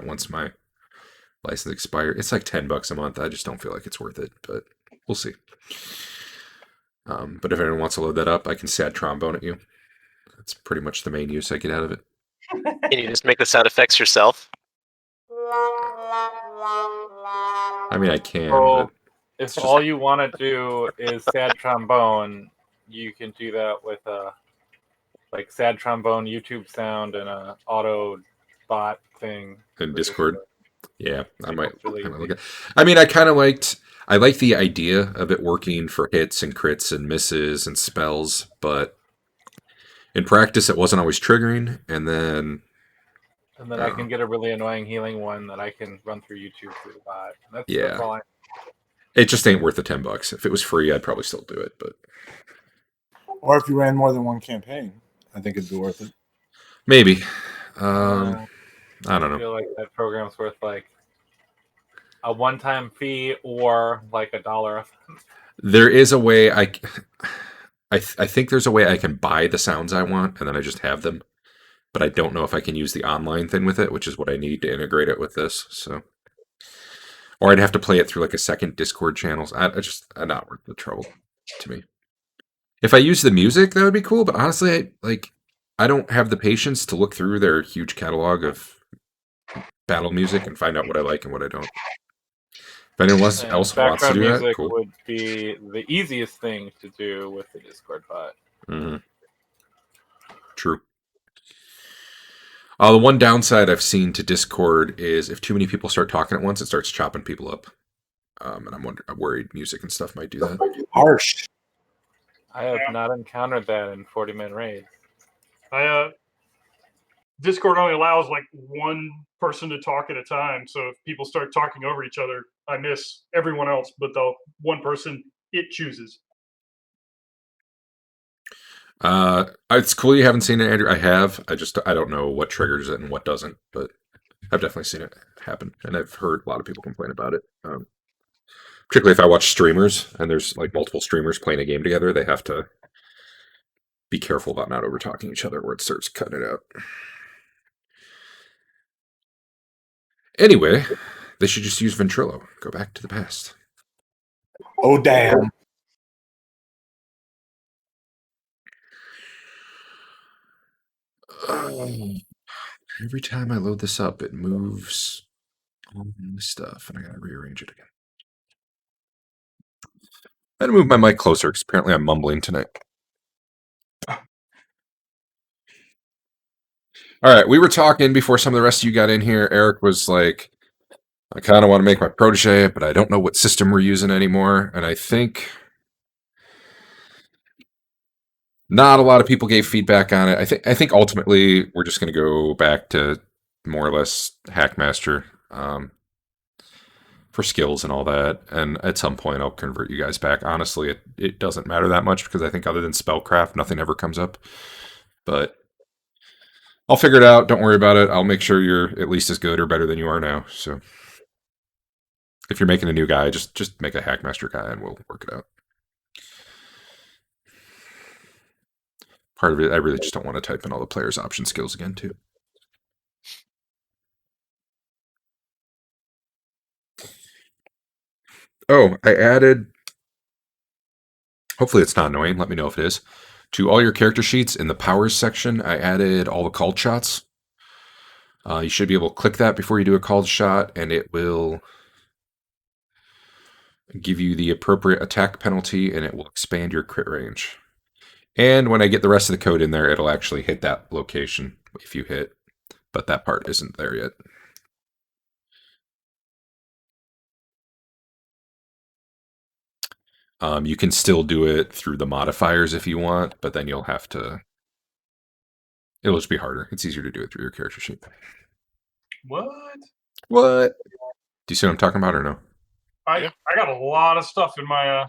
once my license expires. It's like $10 a month. I just don't feel like it's worth it, but we'll see. But if anyone wants to load that up, I can sad trombone at you. That's pretty much the main use I get out of it. Can you just make the sound effects yourself? I mean, I can, So, but if just... all you want to do is sad trombone, you can do that with a sad trombone YouTube sound and a auto bot thing in Discord. Yeah, I might really look at. I mean, I like the idea of it working for hits and crits and misses and spells, but in practice, it wasn't always triggering. And then I can get a really annoying healing one that I can run through YouTube through the bot. That's all it just ain't worth the $10. If it was free, I'd probably still do it. But or if you ran more than one campaign, I think it'd be worth it. Maybe. I don't know. I feel like that program's worth like a one-time fee or like $1. There is a way I think there's a way I can buy the sounds I want, and then I just have them. But I don't know if I can use the online thing with it, which is what I need to integrate it with this. So, or I'd have to play it through like a second Discord channel. I'm not worth the trouble to me. If I use the music, that would be cool. But honestly, I don't have the patience to look through their huge catalog of battle music and find out what I like and what I don't. If anyone else wants to do that, cool. Would be the easiest thing to do with the Discord bot. Mm-hmm. True. The one downside I've seen to Discord is if too many people start talking at once, it starts chopping people up. And I'm worried music and stuff might do that. Harsh. I have not encountered that in 40-man raid. Discord only allows like one person to talk at a time, so if people start talking over each other, I miss everyone else, but the one person it chooses. It's cool you haven't seen it, Andrew. I have. I don't know what triggers it and what doesn't, but I've definitely seen it happen, and I've heard a lot of people complain about it. Particularly if I watch streamers and there's like multiple streamers playing a game together, they have to be careful about not over talking each other, where it starts cutting it out. Anyway, they should just use Ventrilo. Go back to the past. Oh damn. Every time I load this up, it moves all this stuff, and I gotta rearrange it again. I had to move my mic closer because apparently I'm mumbling tonight. All right, we were talking before some of the rest of you got in here. Eric was like, I kind of want to make my protege, but I don't know what system we're using anymore. And I think not a lot of people gave feedback on it. I think ultimately we're just going to go back to more or less Hackmaster for skills and all that. And at some point I'll convert you guys back. Honestly, it doesn't matter that much because I think other than Spellcraft, nothing ever comes up. But I'll figure it out. Don't worry about it. I'll make sure you're at least as good or better than you are now. So if you're making a new guy, just make a Hackmaster guy and we'll work it out. Part of it, I really just don't want to type in all the player's option skills again, too. Oh, I added... Hopefully it's not annoying. Let me know if it is. To all your character sheets in the powers section, I added all the called shots. You should be able to click that before you do a called shot, and it will give you the appropriate attack penalty, and it will expand your crit range. And when I get the rest of the code in there, it'll actually hit that location if you hit, but that part isn't there yet. You can still do it through the modifiers if you want, but then you'll have to... It'll just be harder. It's easier to do it through your character sheet. What? Do you see what I'm talking about or no? I got a lot of stuff in my,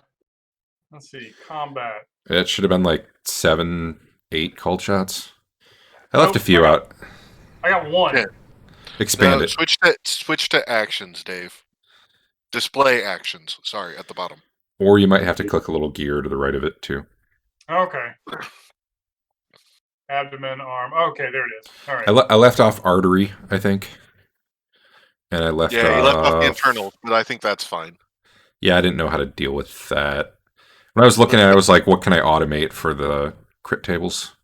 let's see, combat. It should have been like 7, 8 called shots. I left a few out. I got one. Yeah. Expand it. Switch to actions, Dave. Display actions. Sorry, at the bottom. Or you might have to click a little gear to the right of it, too. Okay. Abdomen, arm. Okay, there it is. All right. I left off artery, I think. And I left Yeah, you left off the off internals, but I think that's fine. Yeah, I didn't know how to deal with that. When I was looking at it, I was like, what can I automate for the crit tables?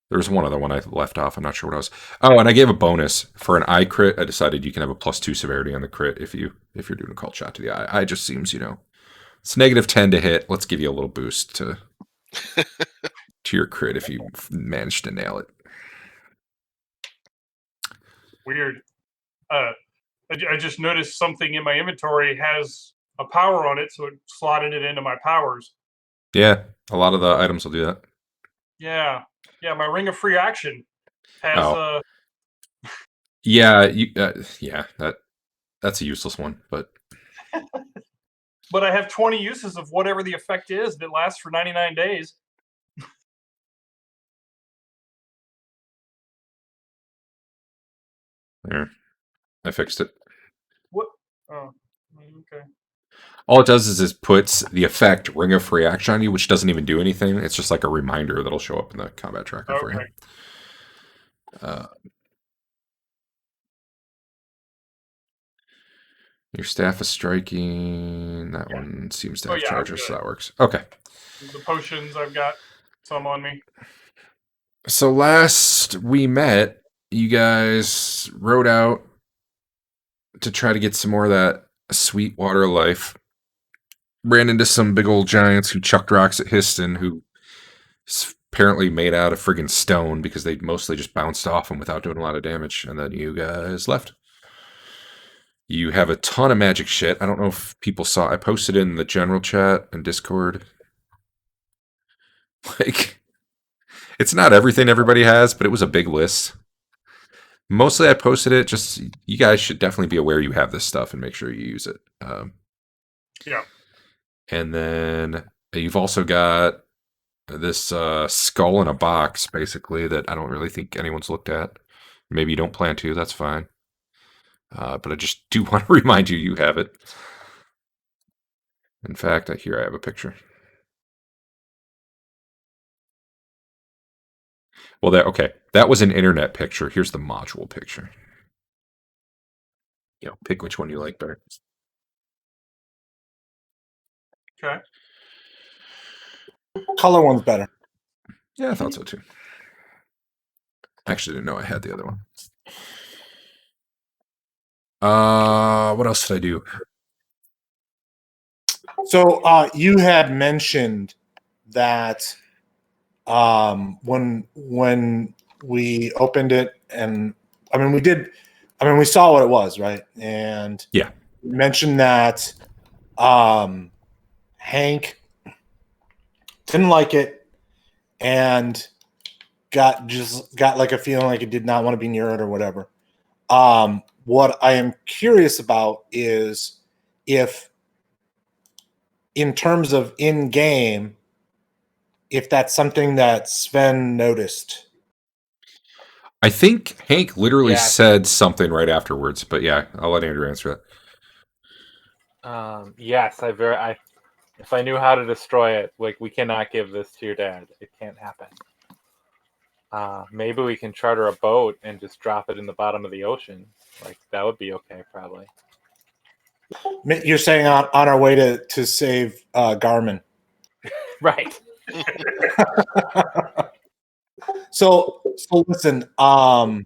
There was one other one I left off. I'm not sure what else. Oh, and I gave a bonus for an eye crit. I decided you can have a +2 severity on the crit if you're doing a cult shot to the eye. Eye just seems, it's -10 to hit. Let's give you a little boost to your crit if you manage to nail it. Weird. I just noticed something in my inventory has a power on it, so it slotted it into my powers. Yeah, a lot of the items will do that. Yeah, my ring of free action has Oh. Yeah, that's a useless one, but but I have 20 uses of whatever the effect is that lasts for 99 days. there. I fixed it. What? Oh, okay. All it does is it puts the effect Ring of Free Action on you, which doesn't even do anything. It's just like a reminder that'll show up in the combat tracker for you. Your Staff of Striking, that one seems to have charges, so that works. Okay. The potions, I've got some on me. So last we met, you guys rode out to try to get some more of that sweet water life. Ran into some big old giants who chucked rocks at Histon, who apparently made out of friggin' stone because they mostly just bounced off them without doing a lot of damage, and then you guys left. You have a ton of magic shit. I don't know if people saw. I posted in the general chat and Discord. Like, it's not everything everybody has, but it was a big list. Mostly I posted it just, you guys should definitely be aware you have this stuff and make sure you use it. Yeah. And then you've also got this skull in a box, basically, that I don't really think anyone's looked at. Maybe you don't plan to, that's fine. But I just do want to remind you have it. In fact, here I have a picture. Well, that was an internet picture. Here's the module picture. Pick which one you like better. Okay. Color one's better. Yeah, I thought so too. I actually didn't know I had the other one. What else did I do? So you had mentioned that when we opened it, and we saw what it was, right? And yeah, you mentioned that Hank didn't like it and got like a feeling like he did not want to be near it or whatever. What I am curious about is if, in terms of in-game, if that's something that Sven noticed. I think Hank literally said something right afterwards, but yeah, I'll let Andrew answer that. Yes, if I knew how to destroy it, like, we cannot give this to your dad. It can't happen. Maybe we can charter a boat and just drop it in the bottom of the ocean. Like, that would be okay, probably. You're saying on our way to save Garmin. Right. So listen, I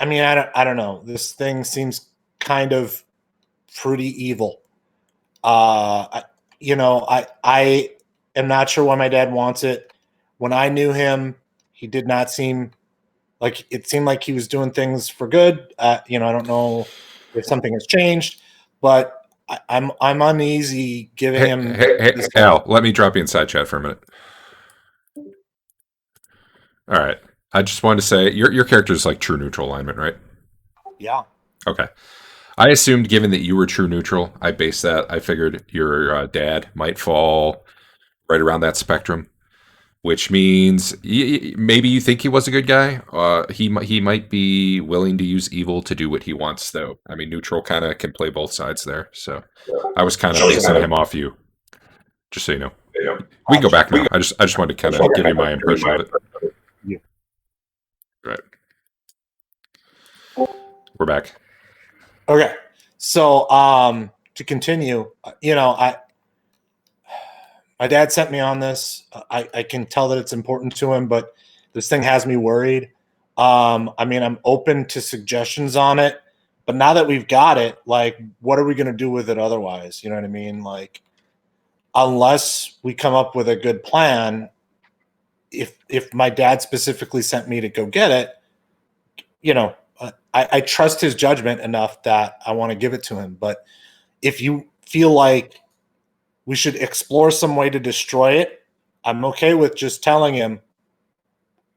don't know. This thing seems kind of pretty evil. I am not sure why my dad wants it. When I knew him, he did not seem like, it seemed like he was doing things for good. I don't know if something has changed, but I'm uneasy giving him. Hey, Al, let me drop you inside chat for a minute. All right. I just wanted to say your character is like true neutral alignment, right? Yeah. Okay. I assumed, given that you were true neutral, I figured your dad might fall right around that spectrum, which means maybe you think he was a good guy. He might be willing to use evil to do what he wants, though. I mean, neutral kind of can play both sides there. So I was kind of basing him off you, just so you know. We can go back now. I just wanted to kind of give you my impression of it. Yeah. Right. We're back. Okay. So to continue, my dad sent me on this. I can tell that it's important to him, but this thing has me worried. I'm open to suggestions on it, but now that we've got it, like, what are we going to do with it otherwise? You know what I mean? Like, unless we come up with a good plan, if my dad specifically sent me to go get it, I trust his judgment enough that I want to give it to him. But if you feel like we should explore some way to destroy it, I'm okay with just telling him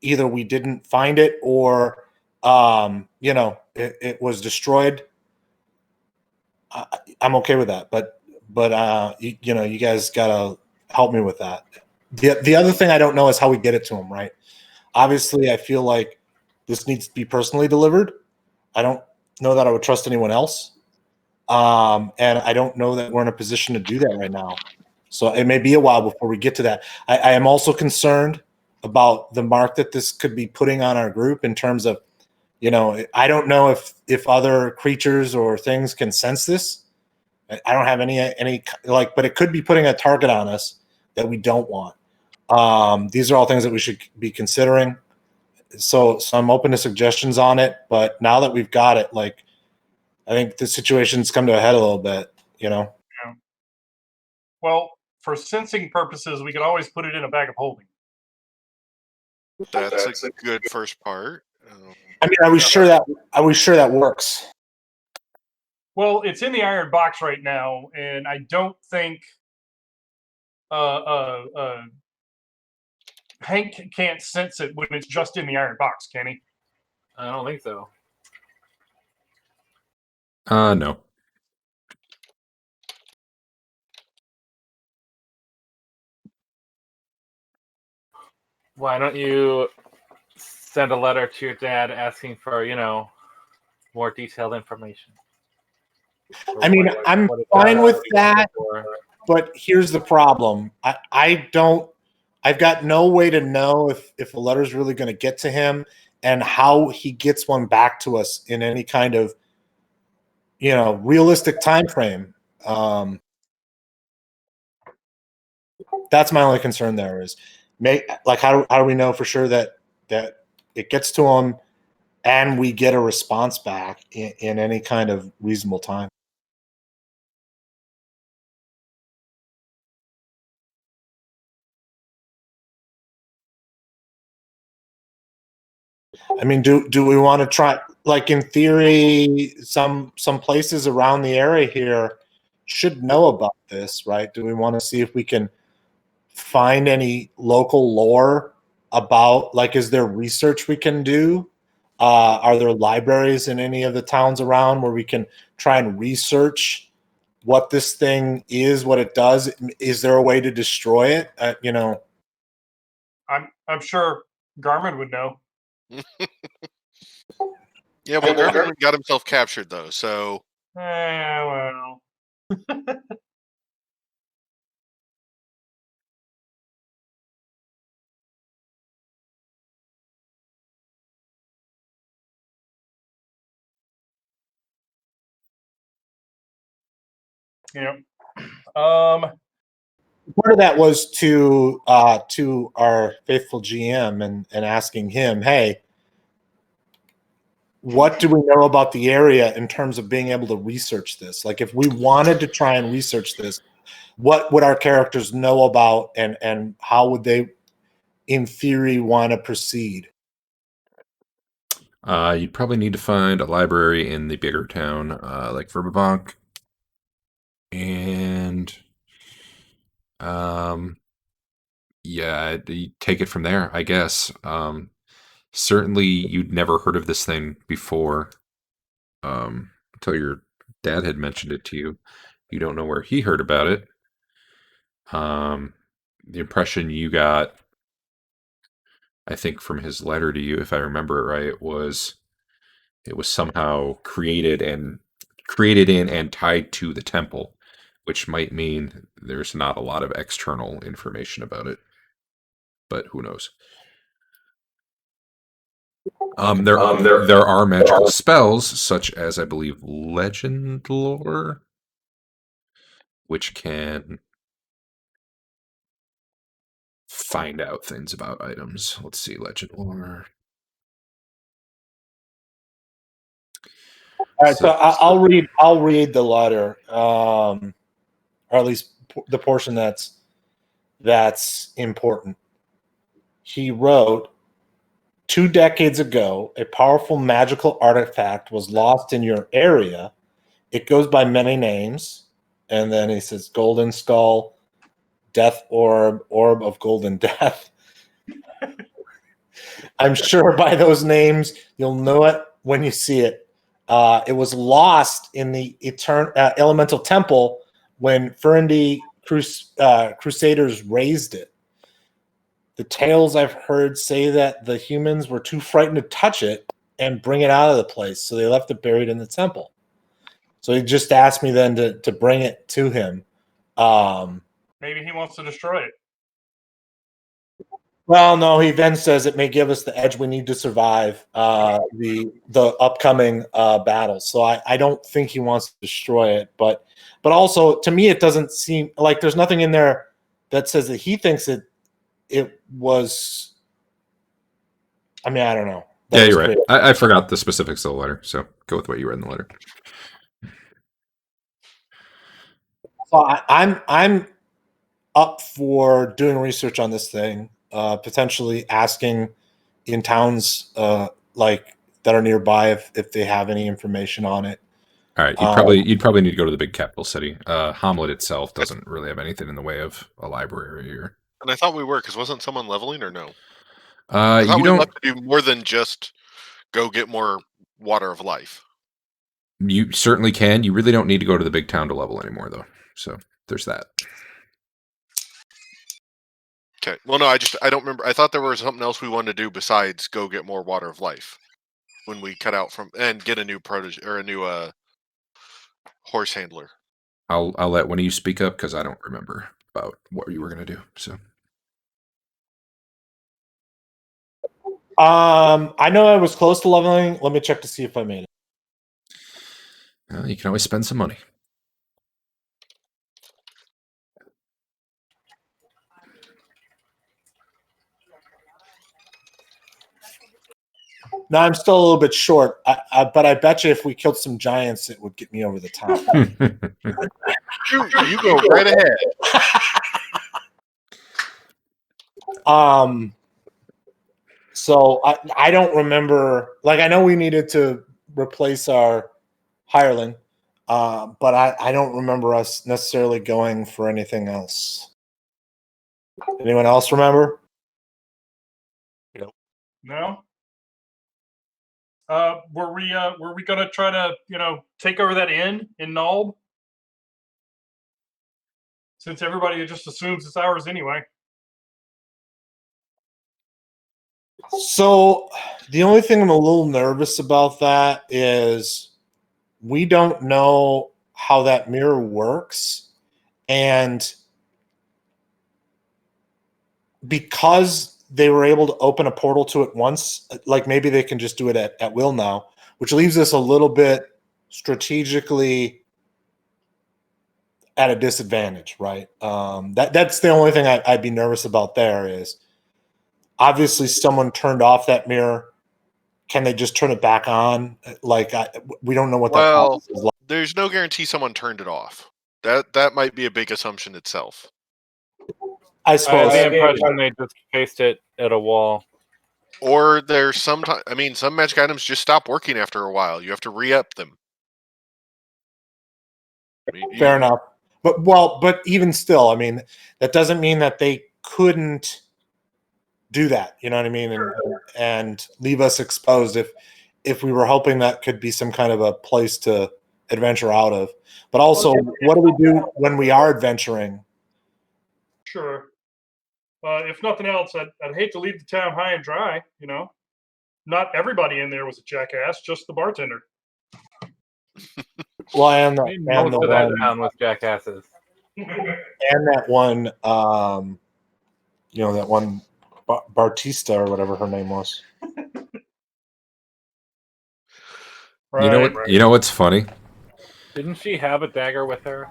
either we didn't find it or it was destroyed. I'm okay with that, but you guys gotta help me with that. The other thing I don't know is how we get it to him, right? Obviously, I feel like this needs to be personally delivered. I don't know that I would trust anyone else. And I don't know that we're in a position to do that right now. So it may be a while before we get to that. I am also concerned about the mark that this could be putting on our group in terms of, I don't know if other creatures or things can sense this. I don't have any but it could be putting a target on us that we don't want. These are all things that we should be considering. So I'm open to suggestions on it, but now that we've got it, like, I think the situation's come to a head a little bit, Yeah. Well, for sensing purposes, we could always put it in a bag of holding. That's a good first part. Are we sure that works? Well, it's in the iron box right now, and I don't think Hank can't sense it when it's just in the iron box, can he? I don't think so. No. Why don't you send a letter to your dad asking for, more detailed information? I'm fine with that, but here's the problem. I've got no way to know if a letter's really going to get to him and how he gets one back to us in any kind of, realistic time frame. That's my only concern there is how do we know for sure that it gets to him and we get a response back in any kind of reasonable time. Do we want to try, like, in theory, some places around the area here should know about this, right? Do we want to see if we can find any local lore about, like, is there research we can do? Are there libraries in any of the towns around where we can try and research what this thing is, what it does? Is there a way to destroy it? I'm sure Garmin would know. Yeah, well, Garmin got himself captured though, so. Well. Yeah. Part of that was to our faithful GM and asking him, hey, what do we know about the area in terms of being able to research this? Like, if we wanted to try and research this, what would our characters know about, and how would they, in theory, want to proceed? You'd probably need to find a library in the bigger town, like Verbank, and yeah, you take it from there, I guess. Certainly, you'd never heard of this thing before, until your dad had mentioned it to you. You don't know where he heard about it. The impression you got, I think, from his letter to you, if I remember it right, was it was somehow created in and tied to the temple, which might mean there's not a lot of external information about it. But who knows? There are magical spells, such as I believe Legend Lore, which can find out things about items. Let's see, Legend Lore. All right, so I'll read the letter, or at least the portion that's important. He wrote, 2 decades ago, a powerful magical artifact was lost in your area. It goes by many names. And then he says Golden Skull, Death Orb, Orb of Golden Death. I'm sure by those names, you'll know it when you see it. It was lost in the Elemental Temple when Ferndi Crusaders raised it. The tales I've heard say that the humans were too frightened to touch it and bring it out of the place, so they left it buried in the temple. So he just asked me then to bring it to him. Maybe he wants to destroy it. Well, no, he then says it may give us the edge we need to survive the upcoming battles. So I don't think he wants to destroy it, but also to me it doesn't seem like there's nothing in there that says that he thinks it was. I mean, I don't know. Yeah, you're right. I forgot the specifics of the letter, so go with what you read in the letter. So I'm up for doing research on this thing, potentially asking in towns like that are nearby if they have any information on it. All right, you'd probably need to go to the big capital city. Hamlet itself doesn't really have anything in the way of a library or. And I thought we were, because wasn't someone leveling or no? I thought You we don't. left to do more than just go get more water of life. You certainly can. You really don't need to go to the big town to level anymore, though. So there's that. Okay. Well, no, I don't remember. I thought there was something else we wanted to do besides go get more water of life when we cut out from and get a new protege or a new horse handler. I'll let one of you speak up because I don't remember about what you were going to do. So. I know I was close to leveling. Let me check to see if I made it. You can always spend some money. No, I'm still a little bit short, but I bet you if we killed some giants, it would get me over the top. You go right ahead. So I don't remember. Like, I know we needed to replace our hireling, but I don't remember us necessarily going for anything else. Anyone else remember? No. Were we gonna try to take over that inn in Nulb? Since everybody just assumes it's ours anyway. So the only thing I'm a little nervous about that is we don't know how that mirror works, and because they were able to open a portal to it once, like maybe they can just do it at will now, which leaves us a little bit strategically at a disadvantage, right? That's the only thing I'd be nervous about there is obviously someone turned off that mirror. Can they just turn it back on? Like, we don't know what that process is like. There's no guarantee someone turned it off. That might be a big assumption itself. I suppose. I have the impression they just faced it at a wall. Or there's some magic items just stop working after a while. You have to re-up them. Fair enough. But even still, I mean, that doesn't mean that they couldn't do that. You know what I mean? And leave us exposed if we were hoping that could be some kind of a place to adventure out of. But also, what do we do when we are adventuring? Sure. If nothing else, I'd hate to leave the town high and dry. Not everybody in there was a jackass, just the bartender. Well, and Most of that town was jackasses. And that one, that one Bartista or whatever her name was. You know Right, what? right. You know what's funny? Didn't she have a dagger with her?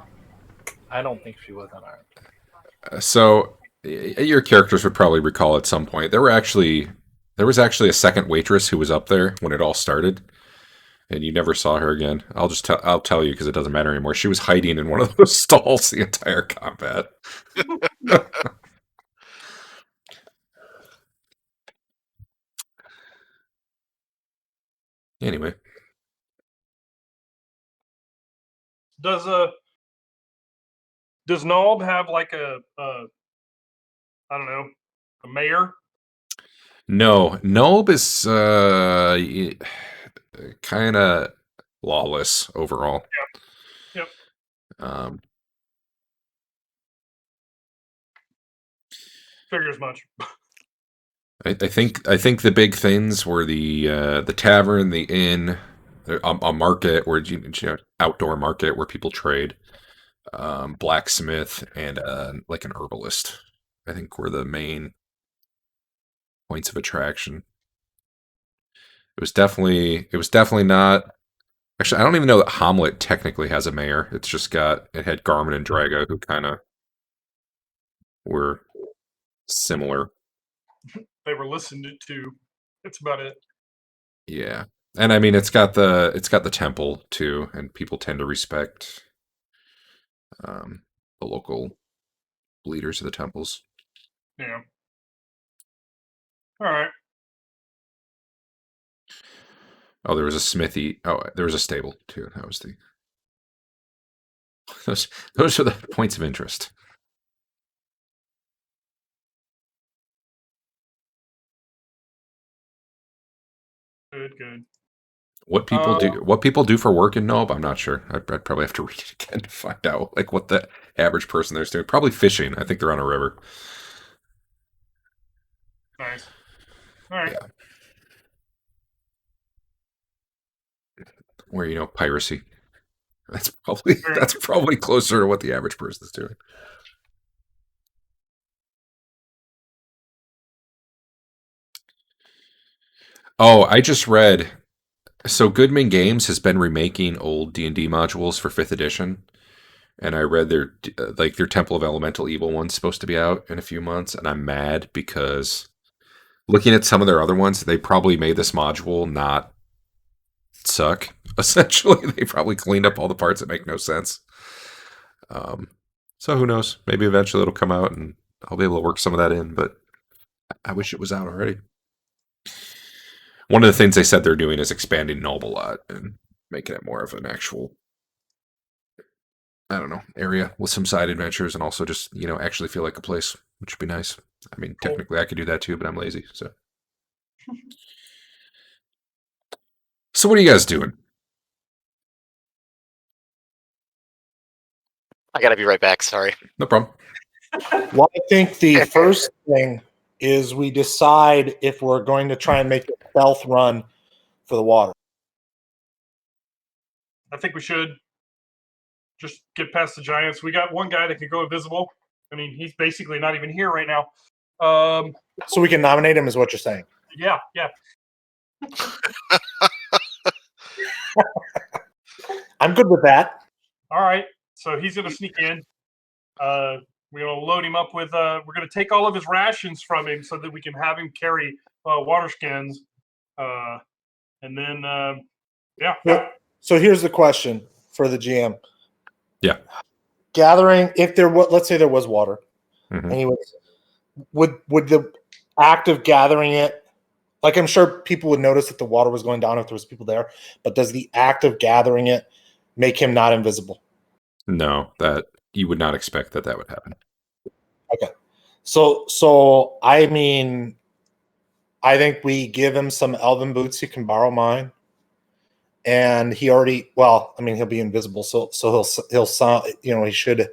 I don't think she was unarmed. So your characters would probably recall at some point there was actually a second waitress who was up there when it all started, and you never saw her again. I'll tell you because it doesn't matter anymore. She was hiding in one of those stalls the entire combat. Anyway, Does Nob have like a I don't know, a mayor? no, Nob is kind of lawless overall. Yep. Um, Figure as much. I think the big things were the tavern, the inn, a market where you know, outdoor market where people trade, blacksmith, and like an herbalist. I think were the main points of attraction. It was definitely not. Actually, I don't even know that Hamlet technically has a mayor. It had Garmin and Drago who kind of were similar. They were listened to. That's about it. Yeah. And I mean it's got the temple too, and people tend to respect the local leaders of the temples. Yeah. All right. Oh, there was a smithy. Oh, there was a stable too. That was the those are the points of interest. Good. What people do for work in Nob, I'm not sure. I'd probably have to read it again to find out like what the average person there's doing. Probably fishing. I think they're on a river. Nice. All right. Yeah. Where piracy. That's probably closer to what the average person is doing. Oh, I just read. So Goodman Games has been remaking old D&D modules for 5th edition, and I read their Temple of Elemental Evil one's supposed to be out in a few months, and I'm mad because looking at some of their other ones, they probably made this module not suck. Essentially, they probably cleaned up all the parts that make no sense. So who knows? Maybe eventually it'll come out and I'll be able to work some of that in, but I wish it was out already. One of the things they said they're doing is expanding Noble a lot and making it more of an actual, I don't know, area with some side adventures and also just, actually feel like a place, which would be nice. I mean, technically I could do that too, but I'm lazy, so. So what are you guys doing? I gotta be right back. Sorry. No problem. Well, I think the first thing is we decide if we're going to try and make a stealth run for the water. I think we should just get past the giants. We got one guy that can go invisible. I mean, he's basically not even here right now. So we can nominate him, is what you're saying. Yeah. I'm good with that. All right. So he's gonna sneak in. We're gonna load him up with. We're gonna take all of his rations from him so that we can have him carry water skins. And then yeah. So here's the question for the GM. Yeah. Gathering, if there was, let's say there was water, Mhm. anyways, would the act of gathering it, like I'm sure people would notice that the water was going down if there was people there, but does the act of gathering it make him not invisible? No, that you would not expect that would happen. Okay. So I mean, I think we give him some elven boots. He can borrow mine. And he already, well, I mean, he'll be invisible, so he'll sound, he should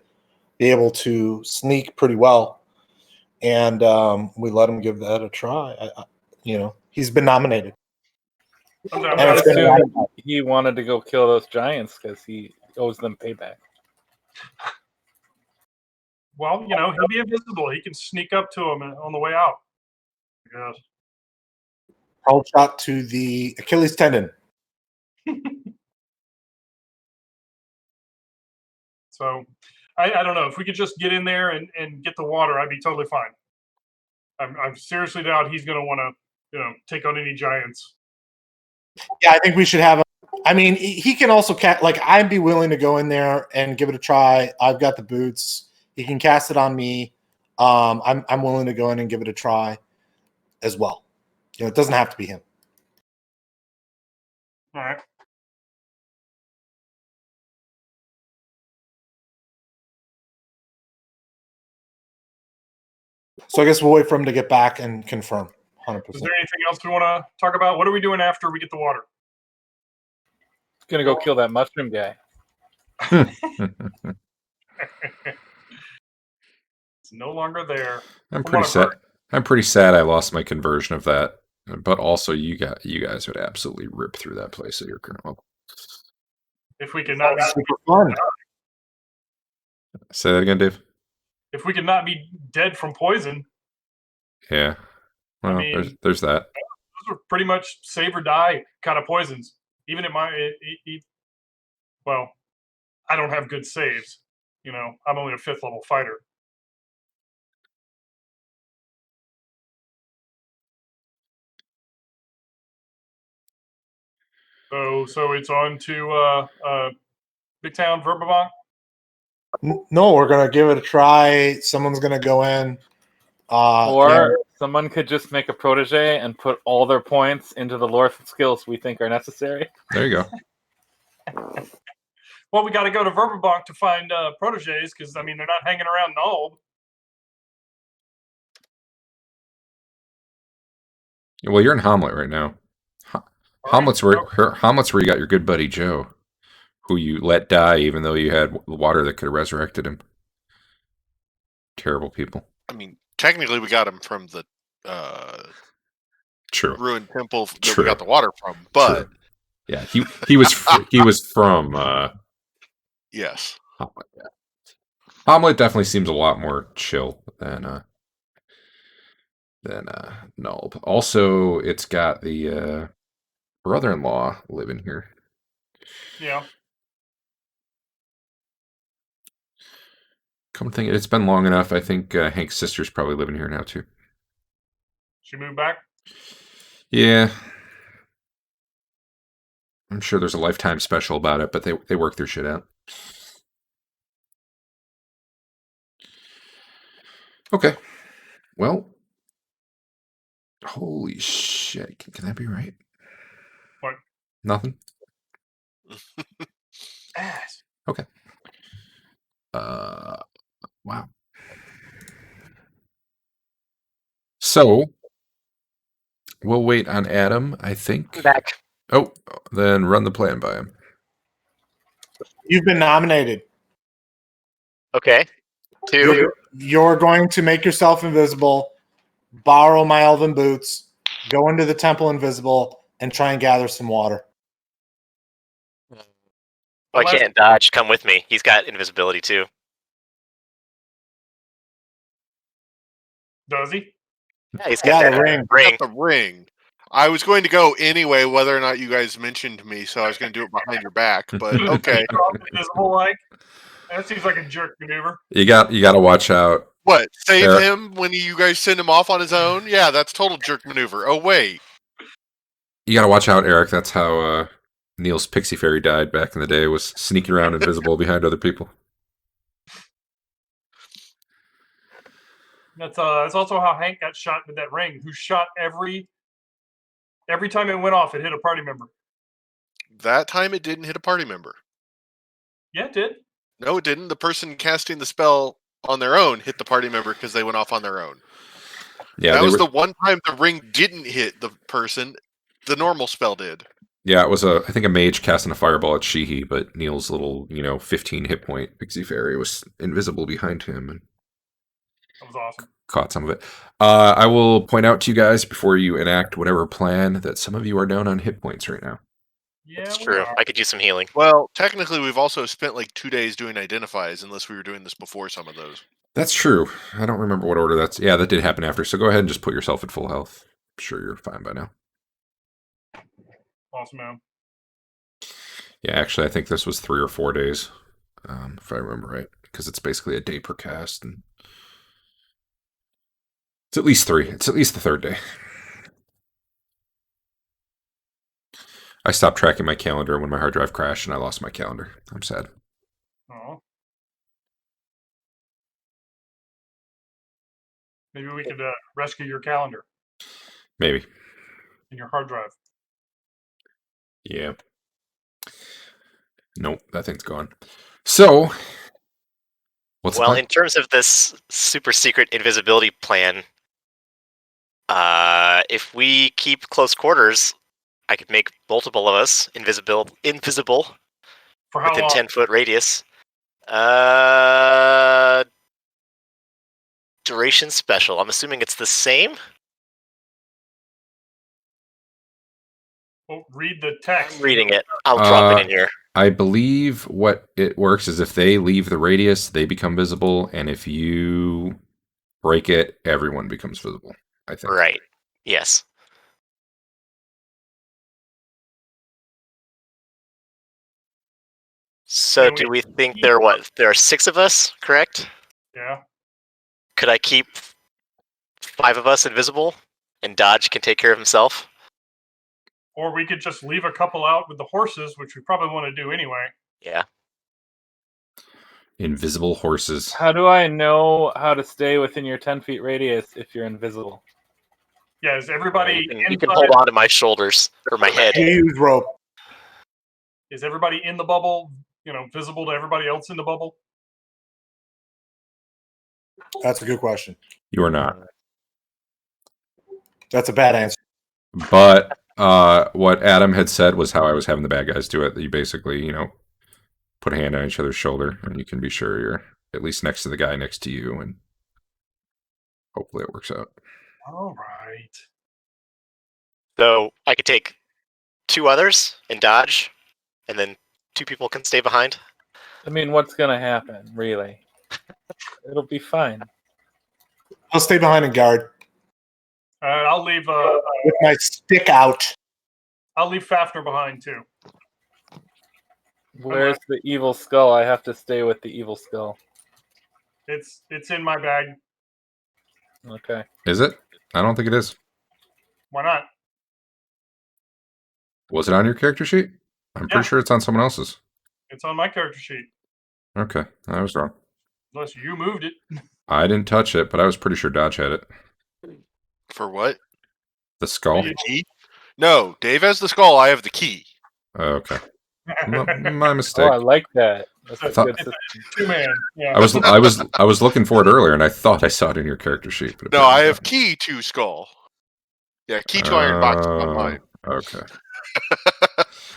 be able to sneak pretty well, and we let him give that a try. He's been nominated. I'm I'm down. not it's been assuming ratified. he wanted to go kill those giants because he owes them payback. Well, he'll be invisible. He can sneak up to him on the way out. Yes. Called shot to the Achilles tendon. So, I don't know if we could just get in there and get the water, I'd be totally fine. I'm seriously doubt he's going to want to, take on any giants. Yeah, I think we should have a. I mean, he can also cast. Like, I'd be willing to go in there and give it a try. I've got the boots. He can cast it on me. I'm willing to go in and give it a try as well. It doesn't have to be him. All right. So I guess we'll wait for him to get back and confirm. 100%. Is there anything else we want to talk about? What are we doing after we get the water? Gonna go kill that mushroom guy. It's no longer there. I'm pretty sad. I'm pretty sad I lost my conversion of that. But also, you guys would absolutely rip through that place at your current level. If we could not be, Super fun. Say that again, Dave. if we could not be dead from poison, Yeah. Well, mean- there's that. those are pretty much save or die kind of poisons. Even at well, I don't have good saves. I'm only a 5th level fighter. So it's on to Big Town Verbabank. No, we're gonna give it a try. Someone's gonna go in. Or someone could just make a protege and put all their points into the lore skills we think are necessary. There you go. Well, we got to go to Verbabank to find proteges because they're not hanging around Nulb. Well, you're in Hamlet right now. Hamlet's where you got your good buddy Joe, who you let die even though you had water that could have resurrected him. Terrible people. I mean, technically, we got him from the True. ruined temple that True. we got the water from, but True. Yeah, he was he was from yes, Hamlet. Yeah. Hamlet definitely seems a lot more chill than Nulb. Also, it's got the brother-in-law living here. Yeah. Come to think, it's been long enough. I think Hank's sister's probably living here now too. She moved back. Yeah, I'm sure there's a lifetime special about it, but they work their shit out. Okay, well, holy shit! Can that be right? What? Nothing. Ass. Okay. Wow. So we'll wait on Adam, I think. I'm back. Oh, then run the plan by him. You've been nominated. Okay. You're going to make yourself invisible, borrow my elven boots, go into the temple invisible, and try and gather some water. Oh, I can't dodge. Come with me. He's got invisibility too. Does he? Yeah, he's got Yeah, that the ring. got the ring. I was going to go anyway, whether or not you guys mentioned me, so I was going to do it behind your back. But okay, Invisible like. That seems like a jerk maneuver. You got to watch out. what? Save Eric. him when you guys send him off on his own? Yeah, that's total jerk maneuver. Oh wait, You got to watch out, Eric. That's how Neil's pixie fairy died back in the day. Was sneaking around invisible behind other people. That's also how Hank got shot with that ring. Who shot every time it went off, it hit a party member. that time it didn't hit a party member. Yeah, it did. No, it didn't. The person casting the spell on their own hit the party member because they went off on their own. Yeah, that was the one time the ring didn't hit the person. The normal spell did. Yeah, it was I think a mage casting a fireball at Sheehy, but Neil's little 15 hit point pixie fairy was invisible behind him and That was awesome. caught some of it. I will point out to you guys before you enact whatever plan that some of you are down on hit points right now. Yeah, It's we true. are. I could use some healing. Well, technically, we've also spent like 2 days doing identifies, unless we were doing this before some of those. That's true. I don't remember what order that's. Yeah, that did happen after. So go ahead and just put yourself at full health. I'm sure you're fine by now. Awesome, man. Yeah, actually, I think this was 3 or 4 days, if I remember right, because it's basically a day per cast, and it's at least 3. It's at least the 3rd day. I stopped tracking my calendar when my hard drive crashed, and I lost my calendar. I'm sad. Oh. Maybe we could rescue your calendar Maybe. and your hard drive. Yeah. Nope, that thing's gone. So, what's the Well, plan? in terms of this super secret invisibility plan, if we keep close quarters, I could make multiple of us invisible For how within long? 10-foot radius. Duration special. I'm assuming it's the same. Well, read the text. I'm reading it. I'll drop it in here. I believe what it works is if they leave the radius, they become visible, and if you break it, everyone becomes visible. I think. Right. Yes. So Can do we we think keep- there are 6 of us, correct? Yeah. Could I keep 5 of us invisible and Dodge can take care of himself? Or we could just leave a couple out with the horses, which we probably want to do anyway. Yeah. Invisible horses. How do I know how to stay within your 10 feet radius if you're invisible? Yeah, is everybody You can inside? hold on to my shoulders or my head. You use rope. Is everybody in the bubble? Visible to everybody else in the bubble? That's a good question. You are not. That's a bad answer. But what Adam had said was how I was having the bad guys do it. That you basically, put a hand on each other's shoulder, and you can be sure you're at least next to the guy next to you, and hopefully it works out. All right. So I could take 2 others and Dodge, and then 2 people can stay behind. I mean, what's gonna happen, really? It'll be fine. I'll stay behind and guard I'll leave. with my stick out. I'll leave Fafner behind too. Where's the evil skull? I have to stay with the evil skull. It's in my bag. Okay. Is it? I don't think it is. Why not? Was it on your character sheet? I'm Yeah. pretty sure it's on someone else's. It's on my character sheet. Okay, I was wrong. Unless you moved it. I didn't touch it, but I was pretty sure Dodge had it. For what? The skull? You- Key? No, Dave has the skull. I have the key. Oh, okay. My Oh, mistake. I like that. That's a thought- good system. 2-man. Yeah. I was looking for it earlier, and I thought I saw it in your character sheet. But No, I apparently have key to skull. Yeah, key to iron box is on mine. Okay.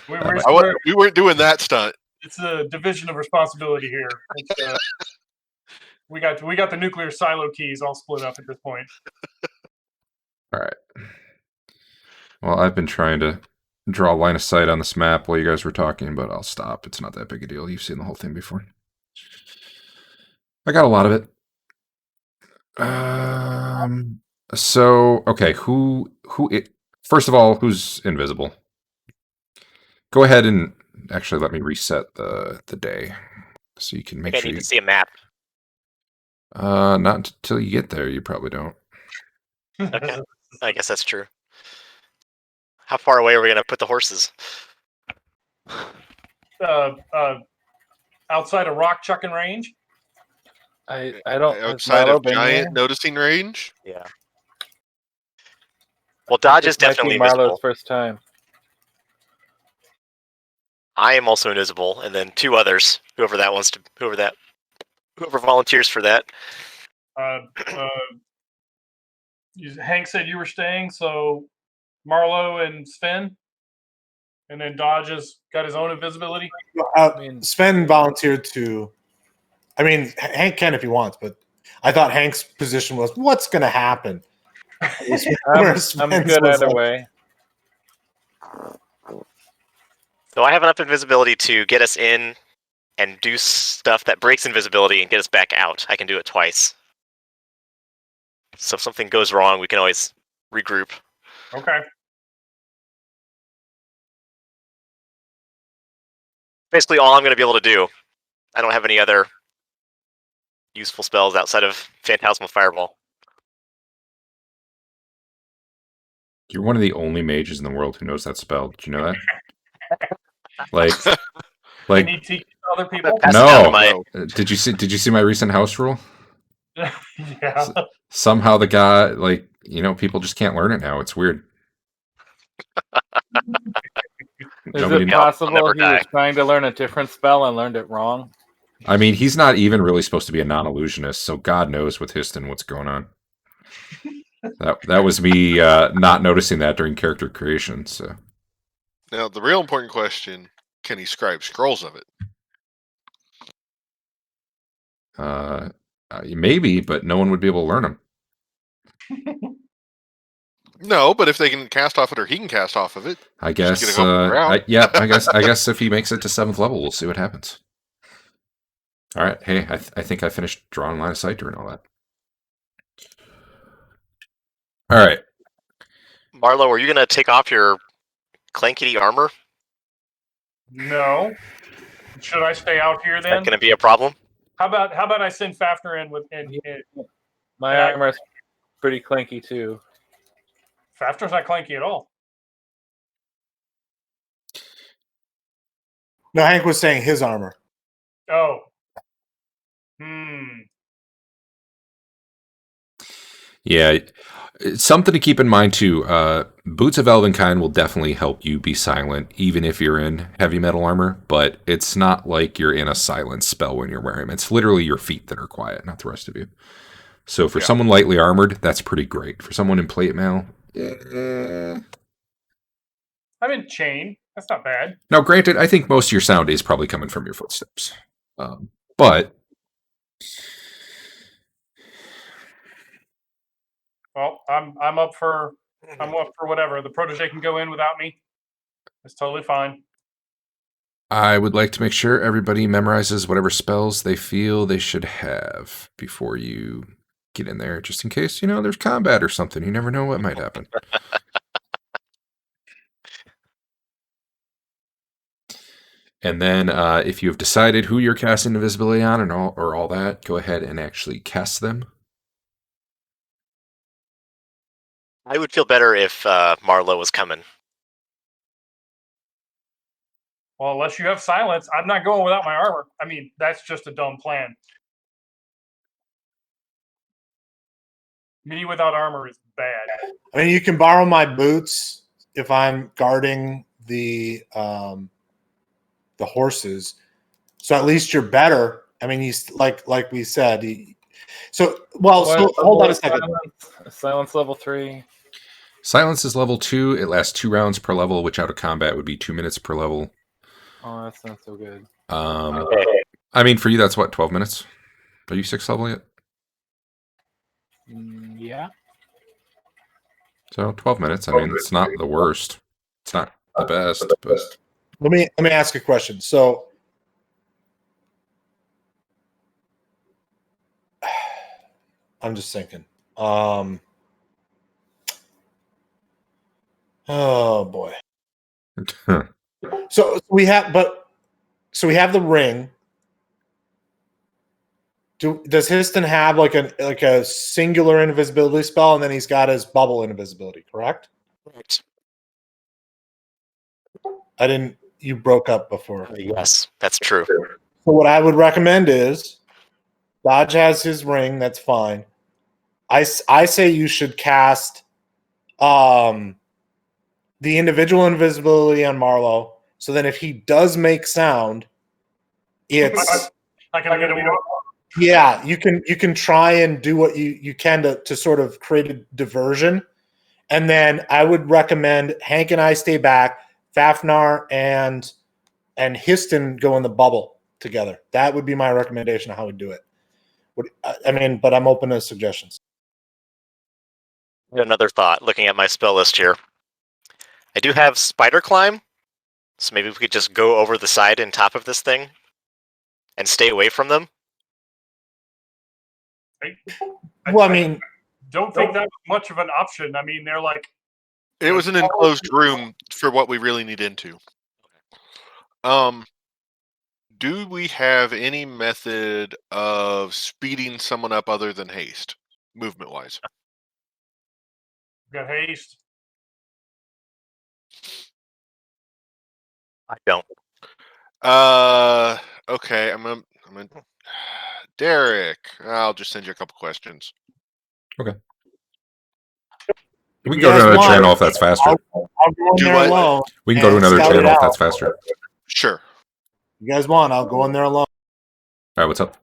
We weren't doing that stunt. It's a division of responsibility here. We got the nuclear silo keys all split up at this point. All right. Well, I've been trying to draw a line of sight on this map while you guys were talking, but I'll stop. It's not that big a deal. You've seen the whole thing before. I got a lot of it. So okay, first of all, who's invisible? Go ahead and actually let me reset the day so you can make I sure need you. to see a map. Not until you get there. You probably don't. Okay. I guess that's true. How far away are we going to put the horses? Outside of rock chucking range. I don't. has Outside Milo of been giant here? noticing range. Yeah. Well, Dodge is This might be definitely Marlo's invisible. first time. I am also invisible, and then 2 others. Whoever volunteers for that. Hank said you were staying, so Marlo and Sven, and then Dodge has got his own invisibility. Sven volunteered to. I mean, Hank can if he wants, but I thought Hank's position was, "What's going to happen?" I'm good either way. So I have enough invisibility to get us in and do stuff that breaks invisibility and get us back out. I can do it twice. So if something goes wrong, we can always regroup. Okay. basically all I'm going to be able to do. I don't have any other useful spells outside of Phantasmal Fireball. You're one of the only mages in the world who knows that spell. Did you know that? Like, Can like you teach other people? Pass it down to no. my. Did you see my recent house rule? Yeah. Somehow the guy, like, people just can't learn it now. It's weird. Is Nobody- it I'll possible never he die. was trying to learn a different spell and learned it wrong? I mean, he's not even really supposed to be a non-illusionist, so God knows with Histon what's going on. That was me not noticing that during character creation. So Now, the real important question: can he scribe scrolls of it? maybe, but no one would be able to learn them. No, but if they can cast off it, or he can cast off of it, I Just guess. get a couple per round. I guess if he makes it to 7th level, we'll see what happens. All right. Hey, I think I finished drawing line of sight during all that. All right. Marlo, are you going to take off your clankety armor? No. Should I stay out here Is that then? going to be a problem? How about I send Fafnir in with and My Yeah. armor's pretty clanky too. Fafnir's not clanky at all. No, Hank was saying his armor. Oh. Yeah. Something to keep in mind too. Boots of Elvenkind will definitely help you be silent, even if you're in heavy metal armor. But it's not like you're in a silence spell when you're wearing them. It's literally your feet that are quiet, not the rest of you. So for someone lightly armored, that's pretty great. For someone in plate mail, I'm in chain. That's not bad. now granted, I think most of your sound is probably coming from your footsteps, but. Well, I'm up for whatever. The protege can go in without me. It's totally fine. I would like to make sure everybody memorizes whatever spells they feel they should have before you get in there, just in case, there's combat or something. You never know what might happen. And then if you have decided who you're casting invisibility on and all that, go ahead and actually cast them. I would feel better if Marlo was coming. Well, unless you have silence, I'm not going without my armor. I mean, that's just a dumb plan. Me without armor is bad. I mean, you can borrow my boots if I'm guarding the horses. So at least you're better. I mean, he's like we said. So hold on a second. Silence level 3. Silence is level 2. It lasts 2 rounds per level, which out of combat would be 2 minutes per level. Oh, that's not so good. I mean, for you, that's what, 12 minutes? Are you 6th level yet? Yeah. So 12 minutes. I mean, it's not the worst. It's not the best, but Let me ask a question. So I'm just thinking. Oh boy. So we have the ring. Does Histon have like a singular invisibility spell, and then he's got his bubble invisibility, correct? Right. You broke up before. Yes, that's true. So what I would recommend is Dodge has his ring, that's fine. I say you should cast the individual invisibility on Marlowe, so then if he does make sound, it's I can get him. yeah, you can try and do what you can to sort of create a diversion. And then I would recommend Hank and I stay back, Fafnir and Histon go in the bubble together. That would be my recommendation of how we do it. But I'm open to suggestions. Another thought, looking at my spell list here. I do have Spider Climb, so maybe we could just go over the side and top of this thing and stay away from them. Well, I mean, don't think that was much of an option. I mean, they're like. It was an enclosed room for what we really need into. Do we have any method of speeding someone up other than haste, movement wise? Got haste. I don't. Okay. I'm gonna Derek, I'll just send you a couple questions. We If can you go to guys another want, channel if that's faster. I'll go in Do there what? alone. We can go to and another scout it channel if out. that's faster. Sure. You guys want? I'll go in there alone. All right, what's up?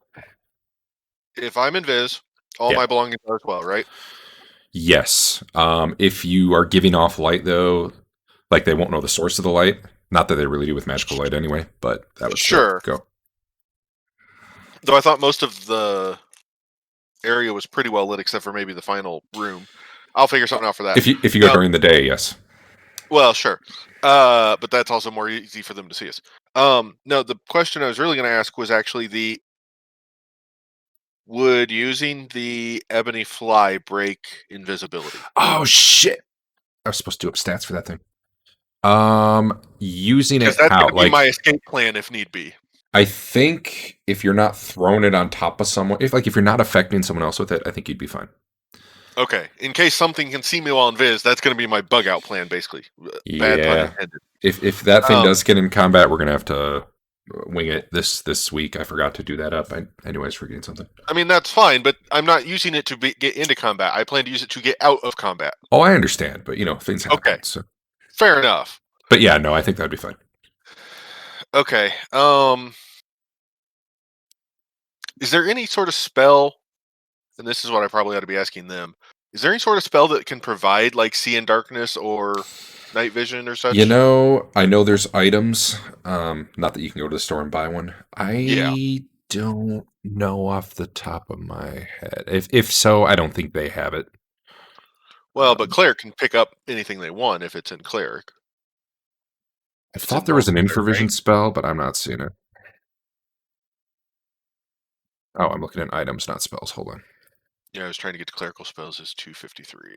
If I'm invis, all Yeah. my belongings are as well, right? Yes. If you are giving off light, though, like they won't know the source of the light. Not that they really do with magical light anyway, but that would still Sure. go. Though I thought most of the area was pretty well lit, except for maybe the final room. I'll figure something out for that. If you go No. during the day, yes. Well, sure. But that's also more easy for them to see us. No, the question I was really going to ask was actually would using the ebony fly break invisibility? Oh shit! I was supposed to do up stats for that thing. Using Because it that's how? going to be Like, my escape plan if need be. I think if you're not throwing it on top of someone, if you're not affecting someone else with it, I think you'd be fine. Okay. In case something can see me while invis, that's going to be my bug out plan, basically. Bad pun Yeah. intended. If that thing Um, does get in combat, we're gonna have to wing it this week. I forgot to do that up. I anyways forgetting something. I mean, that's fine, but I'm not using it to get into combat. I plan to use it to get out of combat. Oh, I understand, but things happen. Okay. So. Fair enough. But yeah, no, I think that'd be fine. Okay. Is there any sort of spell, and this is what I probably ought to be asking them, is there any sort of spell that can provide like see in darkness or night vision or such? I know there's items. Not that you can go to the store and buy one. Yeah. I don't know off the top of my head. If so, I don't think they have it. Well, but cleric can pick up anything they want if it's in cleric. I If it's thought in there was an normal cleric, infravision right? spell, but I'm not seeing it. Oh, I'm looking at items, not spells. Hold on. Yeah, I was trying to get to clerical spells is 253.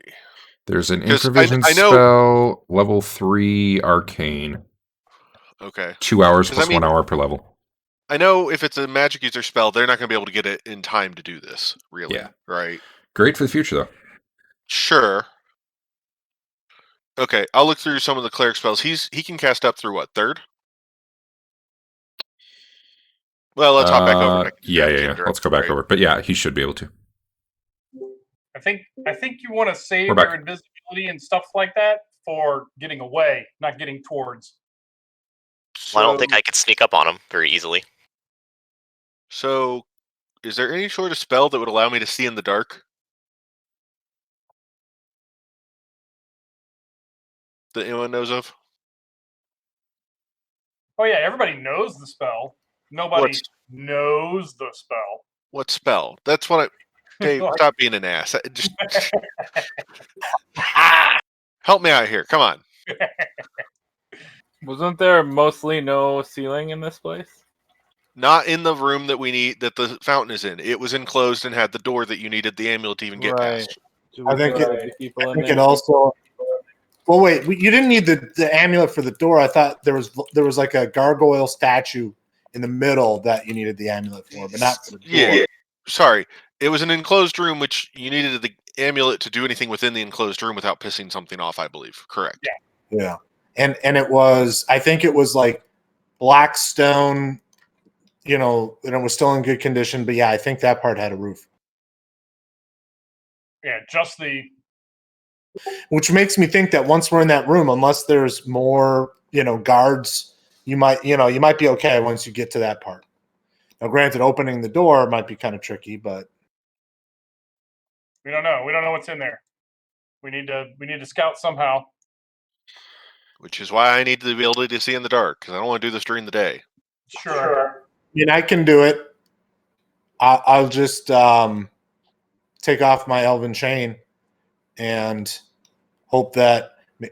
There's an 'Cause infravision I know. spell, level 3 arcane. Okay. 2 hours 'Cause I plus mean, 1 hour per level. I know if it's a magic user spell, they're not going to be able to get it in time to do this, really. Yeah. Right? Great for the future, though. Sure. Okay, I'll look through some of the cleric spells. He can cast up through what, third? Well, let's hop back over. And I can just grab the same Let's go back direction, over. But yeah, he should be able to. I think you want to We're save back. your invisibility and stuff like that for getting away, not getting towards. So, Well, I don't think I could sneak up on him very easily. So, is there any sort of spell that would allow me to see in the dark? That anyone knows of? Oh yeah, everybody knows the spell. Nobody What's- knows the spell. What spell? That's what I. Dave, Like- stop being an ass. Just help me out here. Come on. Wasn't there mostly no ceiling in this place? Not in the room that we need that the fountain is in. It was enclosed and had the door that you needed the amulet to even get Right. past. I think people in think there. it also. Well, wait. You didn't need the amulet for the door. I thought there was like a gargoyle statue in the middle that you needed the amulet for, but not for the door. Yeah. Sorry. It was an enclosed room which you needed the amulet to do anything within the enclosed room without pissing something off, I believe. Correct. Yeah, and it was. I think it was like black stone. And it was still in good condition. But yeah, I think that part had a roof, Yeah, just the which makes me think that once we're in that room, unless there's more, guards, you might be okay once you get to that part. Now, granted, opening the door might be kind of tricky, but we don't know. We don't know what's in there. We need to scout somehow. Which is why I need the ability to see in the dark, because I don't want to do this during the day. Sure. I can do it. I'll just take off my elven chain and hope that I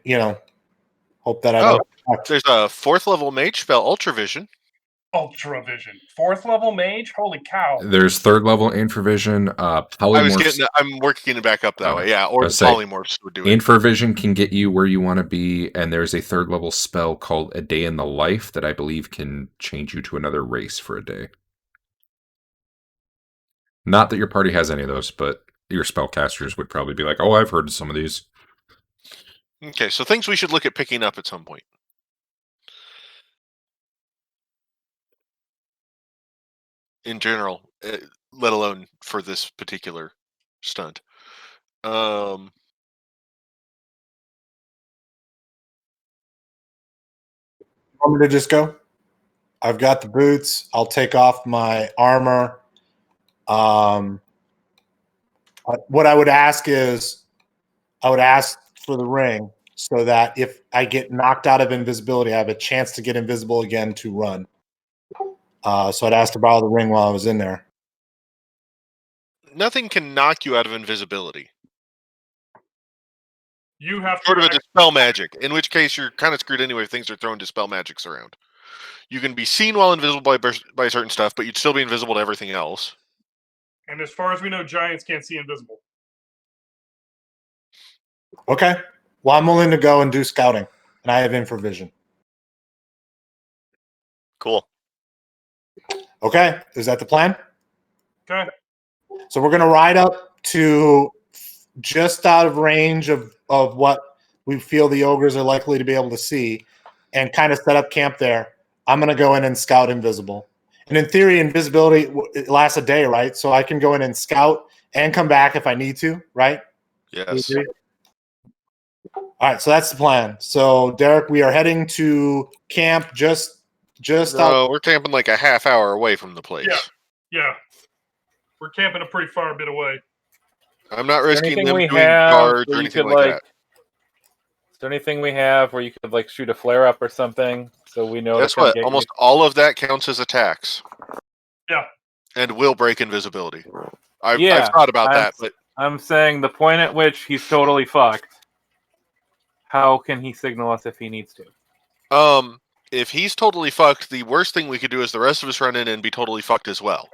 Oh. don't. There's a 4th level mage spell, Ultravision. Ultra vision. 4th level mage? Holy cow. There's 3rd level infravision. Polymorphs. I'm working it back up that way. Yeah, or I the say, polymorphs would do it. Infravision can get you where you want to be, and there's a 3rd level spell called A Day in the Life that I believe can change you to another race for a day. Not that your party has any of those, but your spellcasters would probably be like, "Oh, I've heard of some of these." Okay, so things we should look at picking up at some point. In general, let alone for this particular stunt. Want me to just go? I've got the boots. I'll take off my armor. What I would ask is, I would ask for the ring so that if I get knocked out of invisibility, I have a chance to get invisible again to run. So I'd ask to borrow the ring while I was in there. Nothing can knock you out of invisibility. You have Sort of to a dispel magic, in which case you're kind of screwed anyway if things are throwing dispel magics around. You can be seen while invisible by certain stuff, but you'd still be invisible to everything else. and as far as we know, giants can't see invisible. Okay. Well, I'm willing to go and do scouting, and I have infravision. Cool. Okay. Is that the plan? Okay. So we're going to ride up to just out of range of what we feel the ogres are likely to be able to see and kind of set up camp there. I'm going to go in and scout invisible. And in theory, invisibility it lasts a day, right? So I can go in and scout and come back if I need to, right? Yes. All right, so that's the plan. So Derek, we are heading to camp just out. No, we're camping like a half hour away from the place. Yeah. We're camping a pretty far bit away. I'm not Is there risking anything them we doing have guards where or you anything could, like that. Is there anything we have where you could like shoot a flare up or something so we know Guess to come what? get Almost all of that counts as attacks. Yeah. And will break invisibility. I've Yeah, thought about I'm- that, but I'm saying the point at which he's totally fucked. How can he signal us if he needs to? if he's totally fucked, the worst thing we could do is the rest of us run in and be totally fucked as well.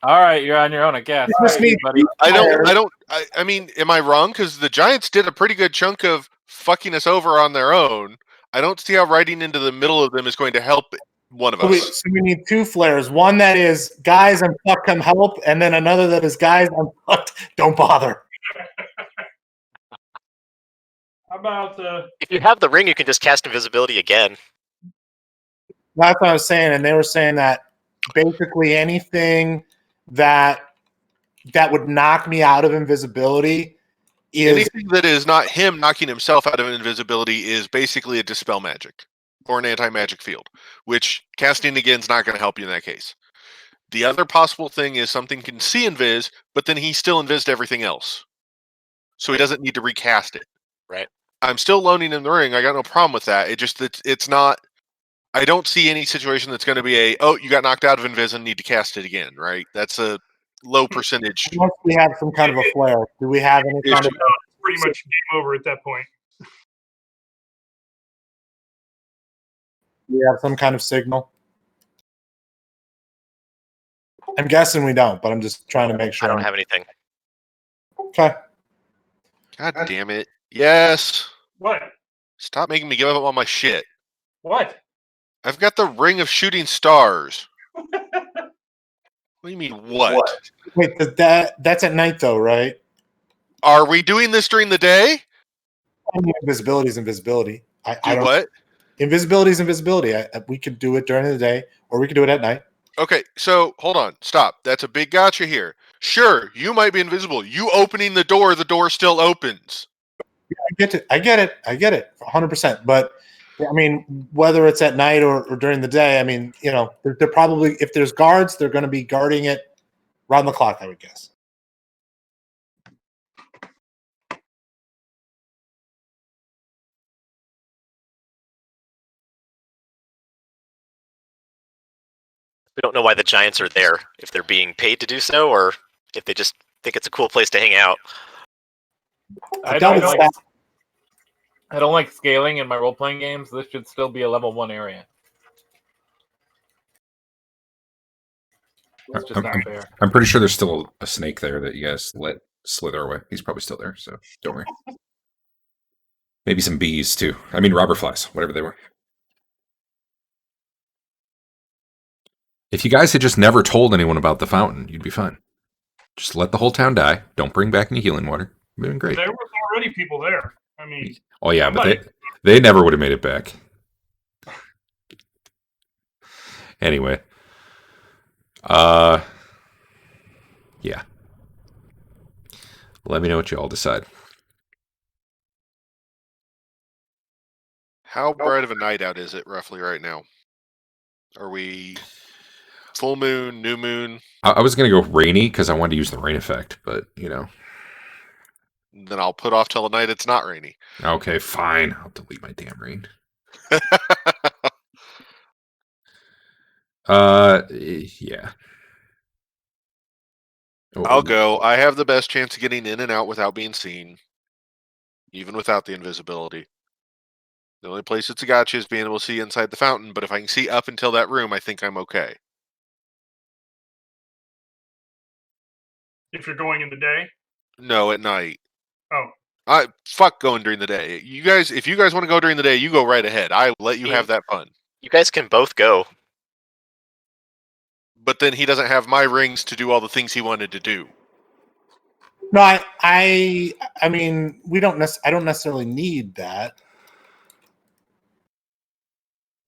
All right, you're on your own, I guess. You just need- buddy. I mean, am I wrong? Because the Giants did a pretty good chunk of fucking us over on their own. I don't see how riding into the middle of them is going to help one of us. So we need two flares. One that is, guys, I'm fucked, come help. And then another that is, guys, I'm fucked, don't bother. How about If you have the ring, you can just cast invisibility again. That's what I was saying. And they were saying that basically anything that would knock me out of invisibility is Anything that is not him knocking himself out of invisibility is basically a dispel magic or an anti-magic field, which casting again is not going to help you in that case. The other possible thing is something can see invis, but then he still invised everything else, so he doesn't need to recast it. Right. I'm still loaning him the ring. I got no problem with that. It's not. I don't see any situation that's going to be you got knocked out of invis and need to cast it again. Right? That's a low percentage. unless we have some kind of a flare. Do we have any kind of? pretty much game over at that point? Do we have some kind of signal? I'm guessing we don't, but I'm just trying to make sure. I don't have anything. Okay. God damn it! Yes. What? Stop making me give up on my shit. What? I've got the ring of shooting stars. What do you mean, what? Wait, that's at night though, right? Are we doing this during the day? I mean, invisibility is invisibility. I Do don't. what? Invisibility is invisibility. We could do it during the day, or we could do it at night. Okay, so hold on. Stop. That's a big gotcha here. Sure, you might be invisible. You opening the door still opens. I get it. 100%. But I mean, whether it's at night or during the day, I mean, you know, they're probably, if there's guards, they're going to be guarding it round the clock, I would guess. We don't know why the giants are there, if they're being paid to do so, or if they just think it's a cool place to hang out. I doubt don't it's like. that. I don't like scaling in my role-playing games. This should still be a level 1 area. It's just not there. I'm pretty sure there's still a snake there that you guys let slither away. He's probably still there, so don't worry. Maybe some bees too. I mean, robber flies, whatever they were. If you guys had just never told anyone about the fountain, you'd be fine. Just let the whole town die. Don't bring back any healing water. It'd been great. There was already people there. I mean, Oh yeah, but they never would have made it back. Anyway. Yeah. Let me know what you all decide. How bright of a night out is it roughly right now? Are we full moon, new moon? I was gonna go rainy because I wanted to use the rain effect, but you know. Then I'll put off till the night it's not rainy. Okay, fine. I'll delete my damn rain. Yeah. Oh, I'll go. I have the best chance of getting in and out without being seen, even without the invisibility. The only place it's a gotcha is being able to see inside the fountain, but if I can see up until that room, I think I'm okay. if you're going in the day. No, at night. Oh, I fuck going during the day. You guys, if you guys want to go during the day, you go right ahead. I let you have that fun. You guys can both go. But then he doesn't have my rings to do all the things he wanted to do. No, I mean, we don't. I don't necessarily need that.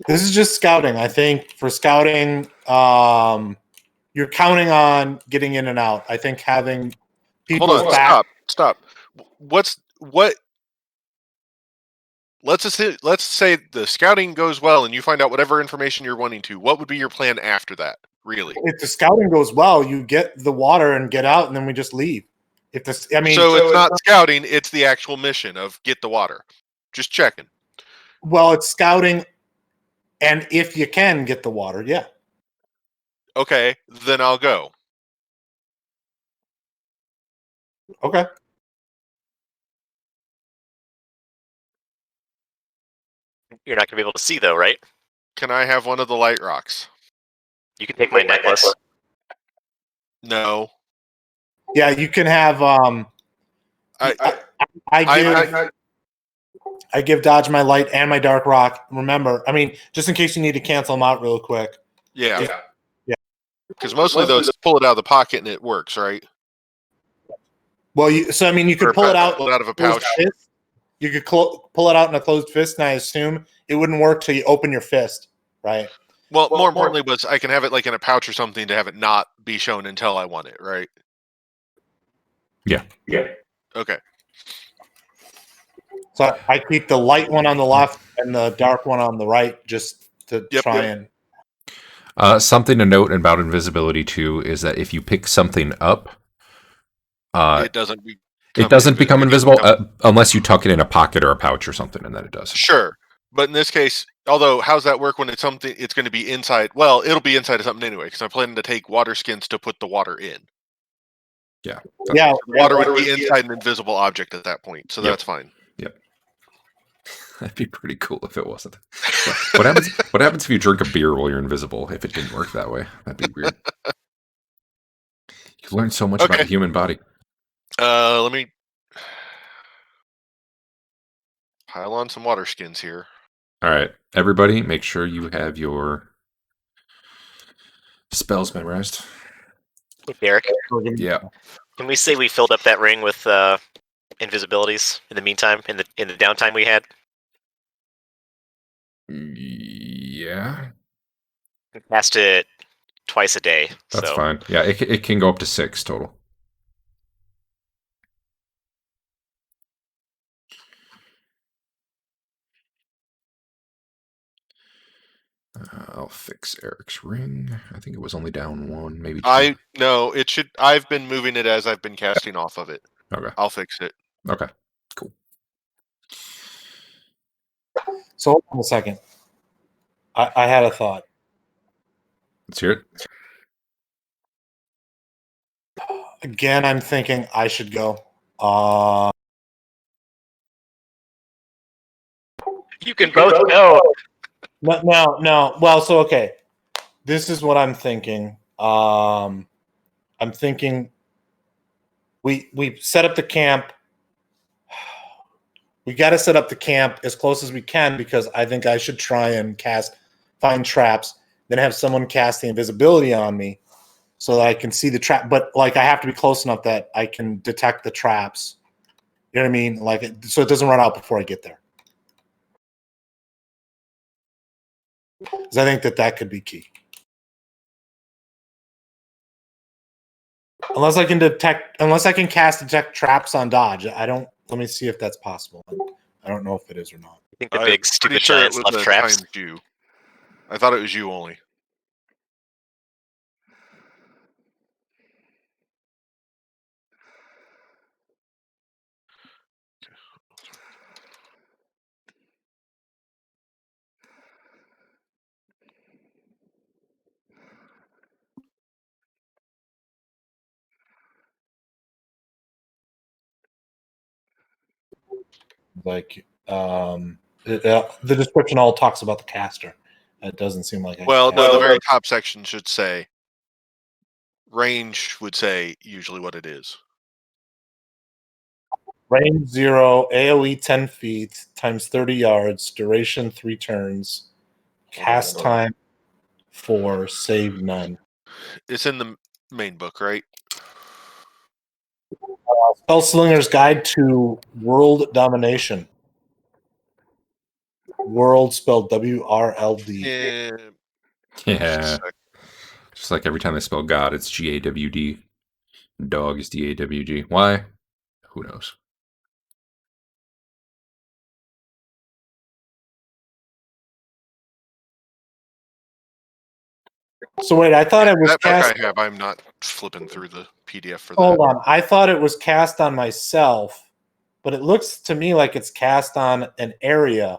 This is just scouting. I think for scouting, you're counting on getting in and out. I think having people Hold on, back. stop. What? Let's say the scouting goes well and you find out whatever information you're wanting to. What would be your plan after that? Really? If the scouting goes well, you get the water and get out, and then we just leave. If this, I mean, so it's not scouting; it's the actual mission of get the water. Just checking. Well, it's scouting, and if you can get the water, yeah. Okay, then I'll go. Okay. You're not going to be able to see, though, right? Can I have one of the light rocks? You can take my necklace. No. Yeah, you can have. I give Dodge my light and my dark rock. Remember, I mean, just in case you need to cancel them out real quick. Yeah. Because mostly those pull it out of the pocket and it works, right? Well, you could pull it out of a pouch. Fist. You could pull it out in a closed fist, and I assume it wouldn't work till you open your fist, right? Well, more importantly, was I can have it like in a pouch or something to have it not be shown until I want it, right? Yeah. Okay. So I keep the light one on the left and the dark one on the right, just to try and. Something to note about invisibility too is that if you pick something up, it doesn't become invisible unless you tuck it in a pocket or a pouch or something, and then it does. Sure, but in this case, although how's that work when it's something? It's going to be inside. Well, it'll be inside of something anyway because I'm planning to take water skins to put the water in. Yeah. The water would be inside an invisible object at that point, so that's fine. Yep. That'd be pretty cool if it wasn't. What happens if you drink a beer while you're invisible? If it didn't work that way, that'd be weird. You've learned so much about the human body. Let me pile on some water skins here. All right, everybody, make sure you have your spells memorized. Hey, Derek. Yeah. Can we say we filled up that ring with invisibilities in the meantime, in the downtime we had? Yeah. We cast it twice a day. That's fine. Yeah, it can go up to 6 total. I'll fix Eric's ring. I think it was only down 1, maybe 2. No, it should. I've been moving it as I've been casting off of it. Okay. I'll fix it. Okay. Cool. So hold on a second. I had a thought. Let's hear it. Again, I'm thinking I should go. You can both go. No. Well, so okay. This is what I'm thinking. I'm thinking we set up the camp. We got to set up the camp as close as we can because I think I should try and find traps, then have someone cast the invisibility on me so that I can see the trap. But like I have to be close enough that I can detect the traps. You know what I mean? Like so it doesn't run out before I get there. Because I think that could be key. Unless I can cast detect traps on dodge. I don't. Let me see if that's possible. I don't know if it is or not. I think the I'm big pretty stupid sure it giants was left the traps. timed you. I thought it was you only. Like the description all talks about the caster. It doesn't seem like I Well, can no, the very top section should say range would say usually what it is. range 0, AoE 10 feet times 30 yards, duration 3 turns, cast time 4, save none. It's in the main book, right? Spellslinger's Guide to World Domination. World spelled WRLD. Yeah. Yeah. Just like every time I spell God, it's GAWD. Dog is DAWG. Why? Who knows? So wait, I thought it was That book cast. I have. I'm not flipping through the PDF for that. Hold on, I thought it was cast on myself, but it looks to me like it's cast on an area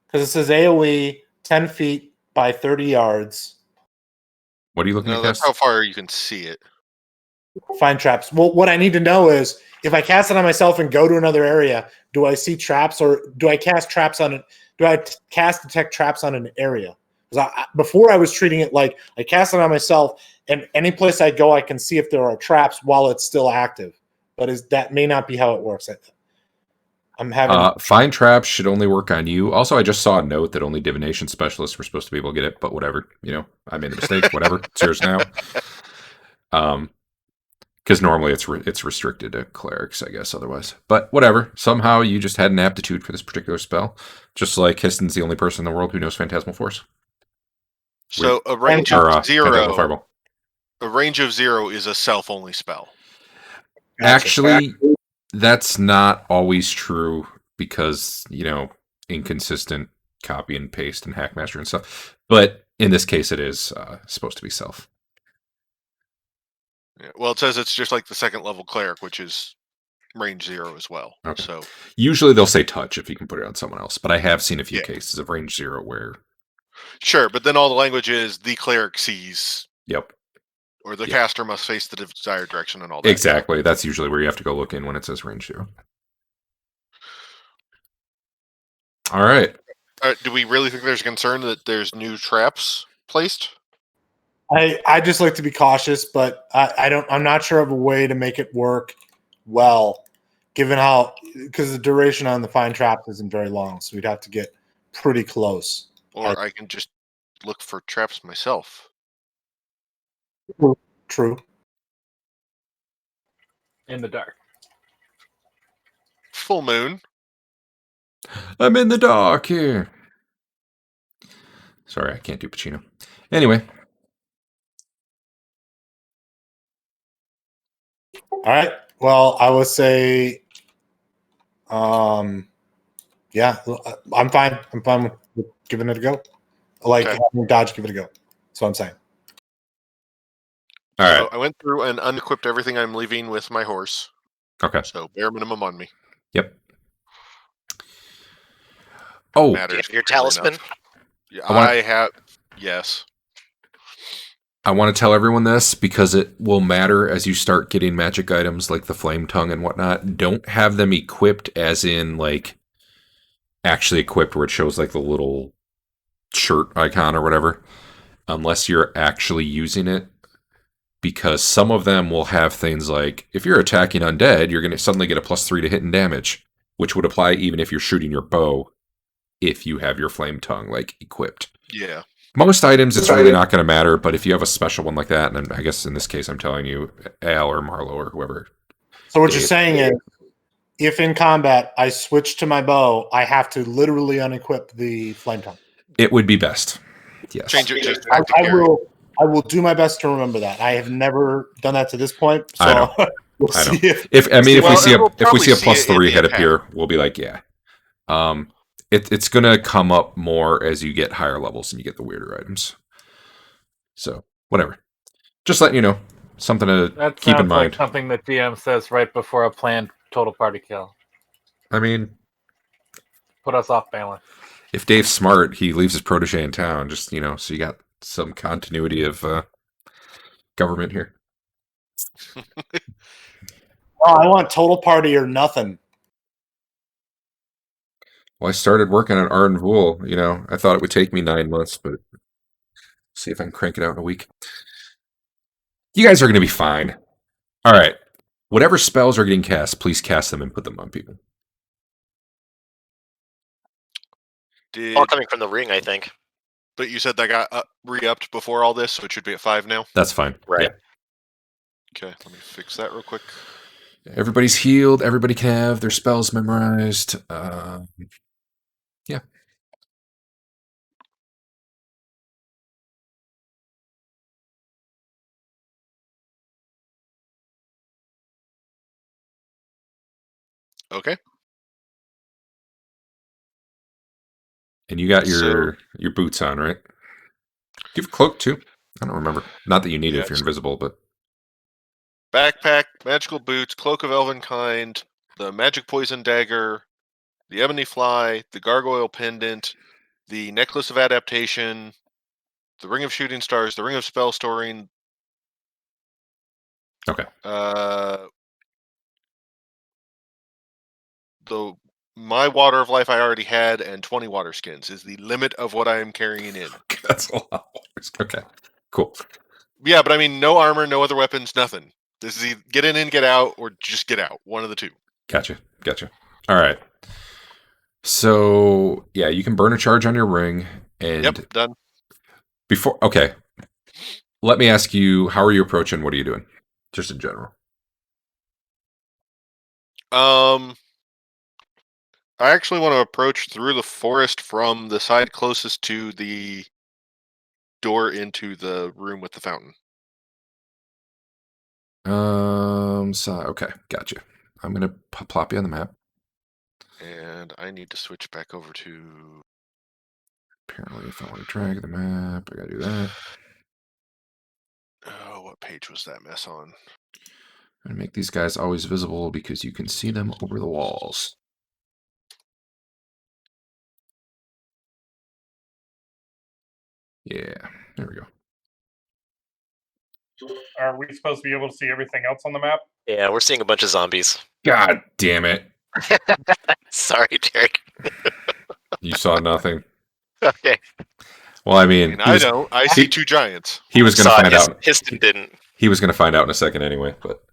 because it says AOE 10 feet by 30 yards. What are you looking No, at, that's Cass? how far you can see it. Find traps. Well, what I need to know is if I cast it on myself and go to another area, do I see traps or do I cast traps on it? Do I cast detect traps on an area? Because before I was treating it like I cast it on myself, and any place I go, I can see if there are traps while it's still active. But that may not be how it works. I'm having Find traps should only work on you. Also, I just saw a note that only divination specialists were supposed to be able to get it, but whatever. You know, I made the mistake. Whatever. It's yours now. Because normally it's restricted to clerics, I guess. Otherwise, but whatever. Somehow you just had an aptitude for this particular spell, just like Histon's the only person in the world who knows Phantasmal Force. So a range Or of Phantasmal Fireball. a range of 0 is a self-only spell. Gotcha. Actually, that's not always true because, you know, inconsistent copy and paste and Hackmaster and stuff. But in this case, it is supposed to be self. Yeah. Well, it says it's just like the second level cleric, which is range 0 as well. Okay. So Usually they'll say touch if you can put it on someone else, but I have seen a few Yeah. cases of range 0 where, sure, but then all the language is the cleric sees, yep, or the Yeah. caster must face the desired direction and all that. exactly. That's usually where you have to go look in when it says range 0. All right. Do we really think there's concern that there's new traps placed? I just like to be cautious, but I'm not sure of a way to make it work well, given how because the duration on the fine traps isn't very long, so we'd have to get pretty close. Or I can just look for traps myself. True. in the dark. Full moon. I'm in the dark here. Sorry, I can't do Pacino. Anyway. All right. Well, I would say, yeah, I'm fine. I'm fine with giving it a go. Like Okay. dodge, give it a go. That's what I'm saying. All right. So I went through and unequipped everything I'm leaving with my horse. Okay. So bare minimum on me. Yep. Oh, Do you have your talisman? Yeah, I I have. Yes. I want to tell everyone this because it will matter as you start getting magic items like the flame tongue and whatnot. Don't have them equipped as in like actually equipped where it shows like the little shirt icon or whatever. unless you're actually using it, because some of them will have things like if you're attacking undead, you're going to suddenly get a +3 to hit and damage, which would apply even if you're shooting your bow if you have your flame tongue like equipped. Yeah. Most items, it's really not going to matter, but if you have a special one like that, and I guess in this case I'm telling you, Al or Marlo or whoever. So what you're saying is, if in combat I switch to my bow, I have to literally unequip the flame tongue. It would be best. Yes. Change it to I, active I carry. will. I will do my best to remember that. I have never done that to this point, so I know. we'll I know. see if If Well, we see we'll a probably see it +3 in the hit attack. appear, we'll be like, yeah. It's gonna come up more as you get higher levels and you get the weirder items. So whatever. Just letting you know. Something to That keep in sounds like mind. something that DM says right before a planned total party kill. I mean, Put us off balance. if Dave's smart, he leaves his protege in town. Just so you got some continuity of government here. oh, I want total party or nothing. Well, I started working on Arden Vool. I thought it would take me 9 months, but see if I can crank it out in a week. You guys are going to be fine. All right. Whatever spells are getting cast, please cast them and put them on people. All coming from the ring, I think. But you said that got re-upped before all this, so it should be at 5 now. That's fine. Right. Yeah. Okay, let me fix that real quick. Everybody's healed. Everybody can have their spells memorized. Yeah. Okay. And you got your boots on, right? Do you have a cloak too? I don't remember. Not that you need it if you're Yes. invisible, but Backpack, magical boots, cloak of elven kind, the magic poison dagger, the ebony fly, the gargoyle pendant, the necklace of adaptation, the ring of shooting stars, the ring of spell storing. Okay. My water of life I already had, and 20 water skins is the limit of what I am carrying in. That's a lot. Okay. Cool. Yeah, but I mean, no armor, no other weapons, nothing. This is either get in, get out, or just get out. One of the two. Gotcha. All right. So yeah, you can burn a charge on your ring, and Yep, done. okay. Let me ask you, how are you approaching? What are you doing? Just in general. I actually want to approach through the forest from the side closest to the door into the room with the fountain. So okay, gotcha. I'm gonna plop you on the map. And I need to switch back over to. Apparently, if I want to drag the map, I gotta do that. Oh, what page was that mess on? I'm gonna make these guys always visible because you can see them over the walls. Yeah, there we go. Are we supposed to be able to see everything else on the map? Yeah, we're seeing a bunch of zombies. God damn it! Sorry, Derek. You saw nothing. Okay. Well, I mean, I don't. I see two giants. he was gonna find out. Histon didn't. He was gonna find out in a second anyway, but.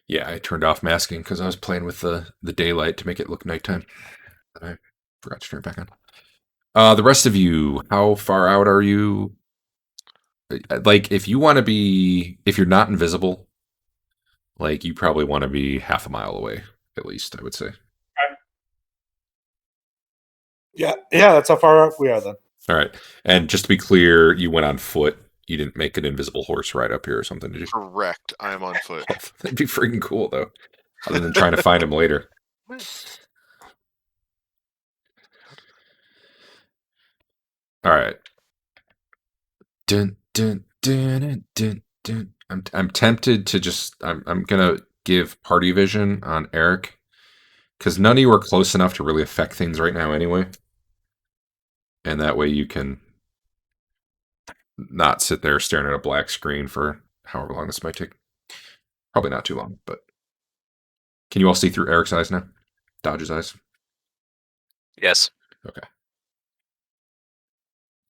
Yeah, I turned off masking because I was playing with the daylight to make it look nighttime. I forgot to turn it back on. The rest of you, how far out are you? Like, if you want to be, if you're not invisible, like, you probably want to be half a mile away, at least, I would say. Yeah, that's how far up we are then. All right. And just to be clear, you went on foot. You didn't make an invisible horse ride up here or something, did you? Correct. I am on foot. That'd be freaking cool, though. Other than trying to find him later. All right. Dun, dun, dun, dun, dun, dun. I'm tempted to just I'm gonna give party vision on Eric because none of you are close enough to really affect things right now anyway, and that way you can not sit there staring at a black screen for however long this might take. Probably not too long, but Can you all see through Eric's eyes now? Dodge's eyes? Yes. Okay.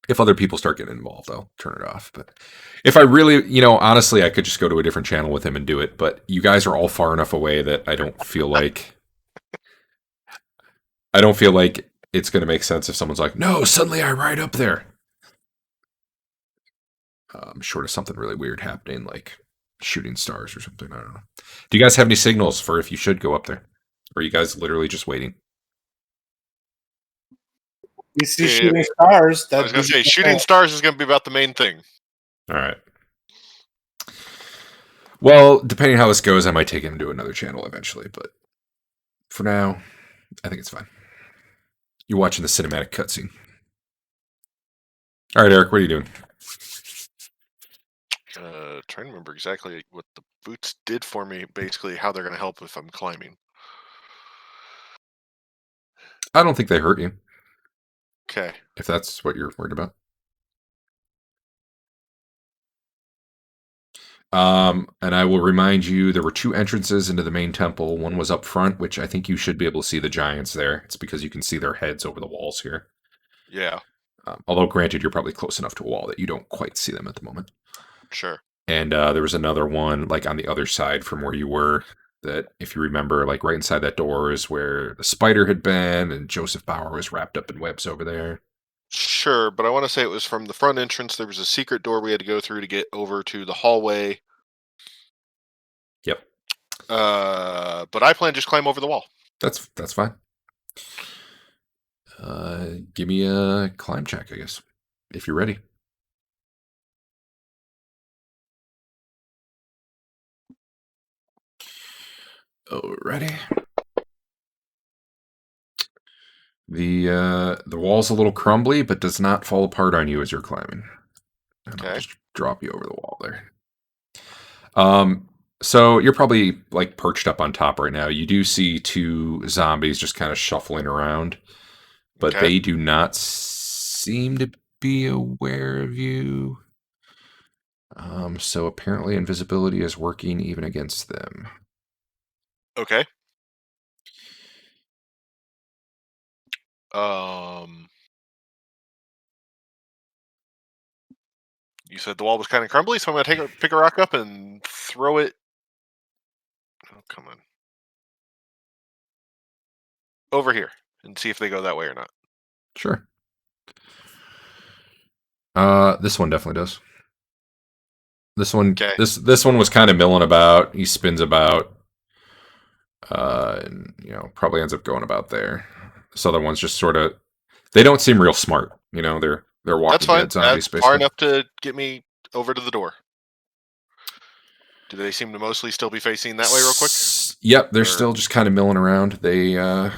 If other people start getting involved, I'll turn it off. But if I really, honestly, I could just go to a different channel with him and do it. But you guys are all far enough away that I don't feel like it's going to make sense if someone's like, no, suddenly I ride up there. Short of something really weird happening, like shooting stars or something. I don't know. Do you guys have any signals for if you should go up there? Or are you guys literally just waiting? We see If- shooting stars. I was going to say, shooting stars is going to be about the main thing. All right. Well, depending on how this goes, I might take him to another channel eventually. But for now, I think it's fine. You're watching the cinematic cutscene. All right, Eric, what are you doing? Trying to remember exactly what the boots did for me. Basically, how they're going to help if I'm climbing. I don't think they hurt you, Okay. if that's what you're worried about. And I will remind you, there were 2 entrances into the main temple. One was up front, which I think you should be able to see the giants there. It's because you can see their heads over the walls here. Yeah. Although, granted, you're probably close enough to a wall that you don't quite see them at the moment. Sure. And there was another one, like on the other side from where you were, that if you remember, like right inside that door is where the spider had been, and Joseph Bauer was wrapped up in webs over there. Sure, but I want to say it was from the front entrance. There was a secret door we had to go through to get over to the hallway. Yep. But I plan to just climb over the wall. That's fine. Give me a climb check, I guess, if you're ready. Alrighty. The wall's a little crumbly, but does not fall apart on you as you're climbing. And I'll Okay. just drop you over the wall there. So you're probably like perched up on top right now. You do see 2 zombies just kind of shuffling around, but Okay. they do not seem to be aware of you. So apparently invisibility is working even against them. Okay. You said the wall was kind of crumbly, so I'm gonna pick a rock up and throw it. Oh, come on. Over here and see if they go that way or not. Sure. This one definitely does. This one, Okay. this one was kind of milling about. He spins about, and probably ends up going about there. This other one's just sort of. They don't seem real smart. They're That's Walking fine. Dead zombies, That's basically. far enough to get me over to the door. Do they seem to mostly still be facing that way real quick? Yep, they're Or- still just kind of milling around. They, well,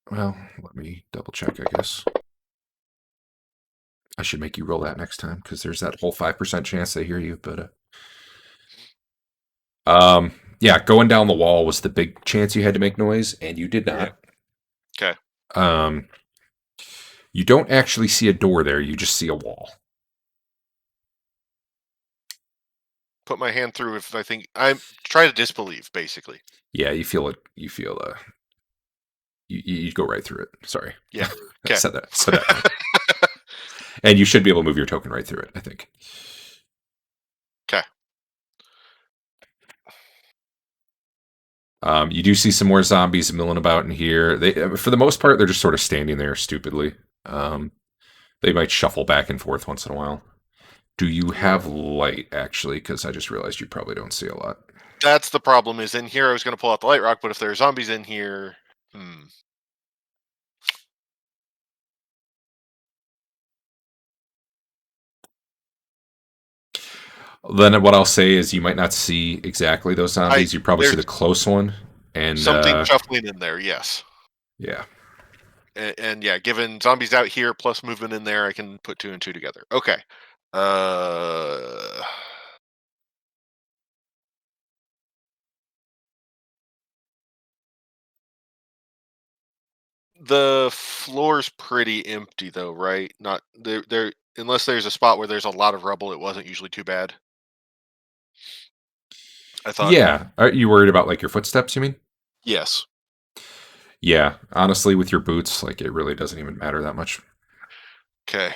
let me double check, I guess. I should make you roll that next time, because there's that whole 5% chance they hear you, but, yeah, going down the wall was the big chance you had to make noise, and you did not. Yeah. Okay. You don't actually see a door there, you just see a wall. Put my hand through if I think I try to disbelieve, basically. Yeah, you feel it. You feel you go right through it. Sorry. Yeah. I said that wrong. And you should be able to move your token right through it, I think. Okay. You do see some more zombies milling about in here. They, for the most part, they're just sort of standing there stupidly. They might shuffle back and forth once in a while. Do you have light, actually? Because I just realized you probably don't see a lot. That's the problem. Is in here I was going to pull out the light rock, but if there are zombies in here, Then what I'll say is you might not see exactly those zombies. You probably see the close one. And something shuffling in there. Yes. Yeah. And yeah, given zombies out here plus movement in there, I can put 2 and 2 together. Okay. The floor's pretty empty though, right? Not there unless there's a spot where there's a lot of rubble, it wasn't usually too bad. I thought. Yeah. Are you worried about like your footsteps, you mean? Yes. Yeah. Honestly, with your boots, like it really doesn't even matter that much. Okay.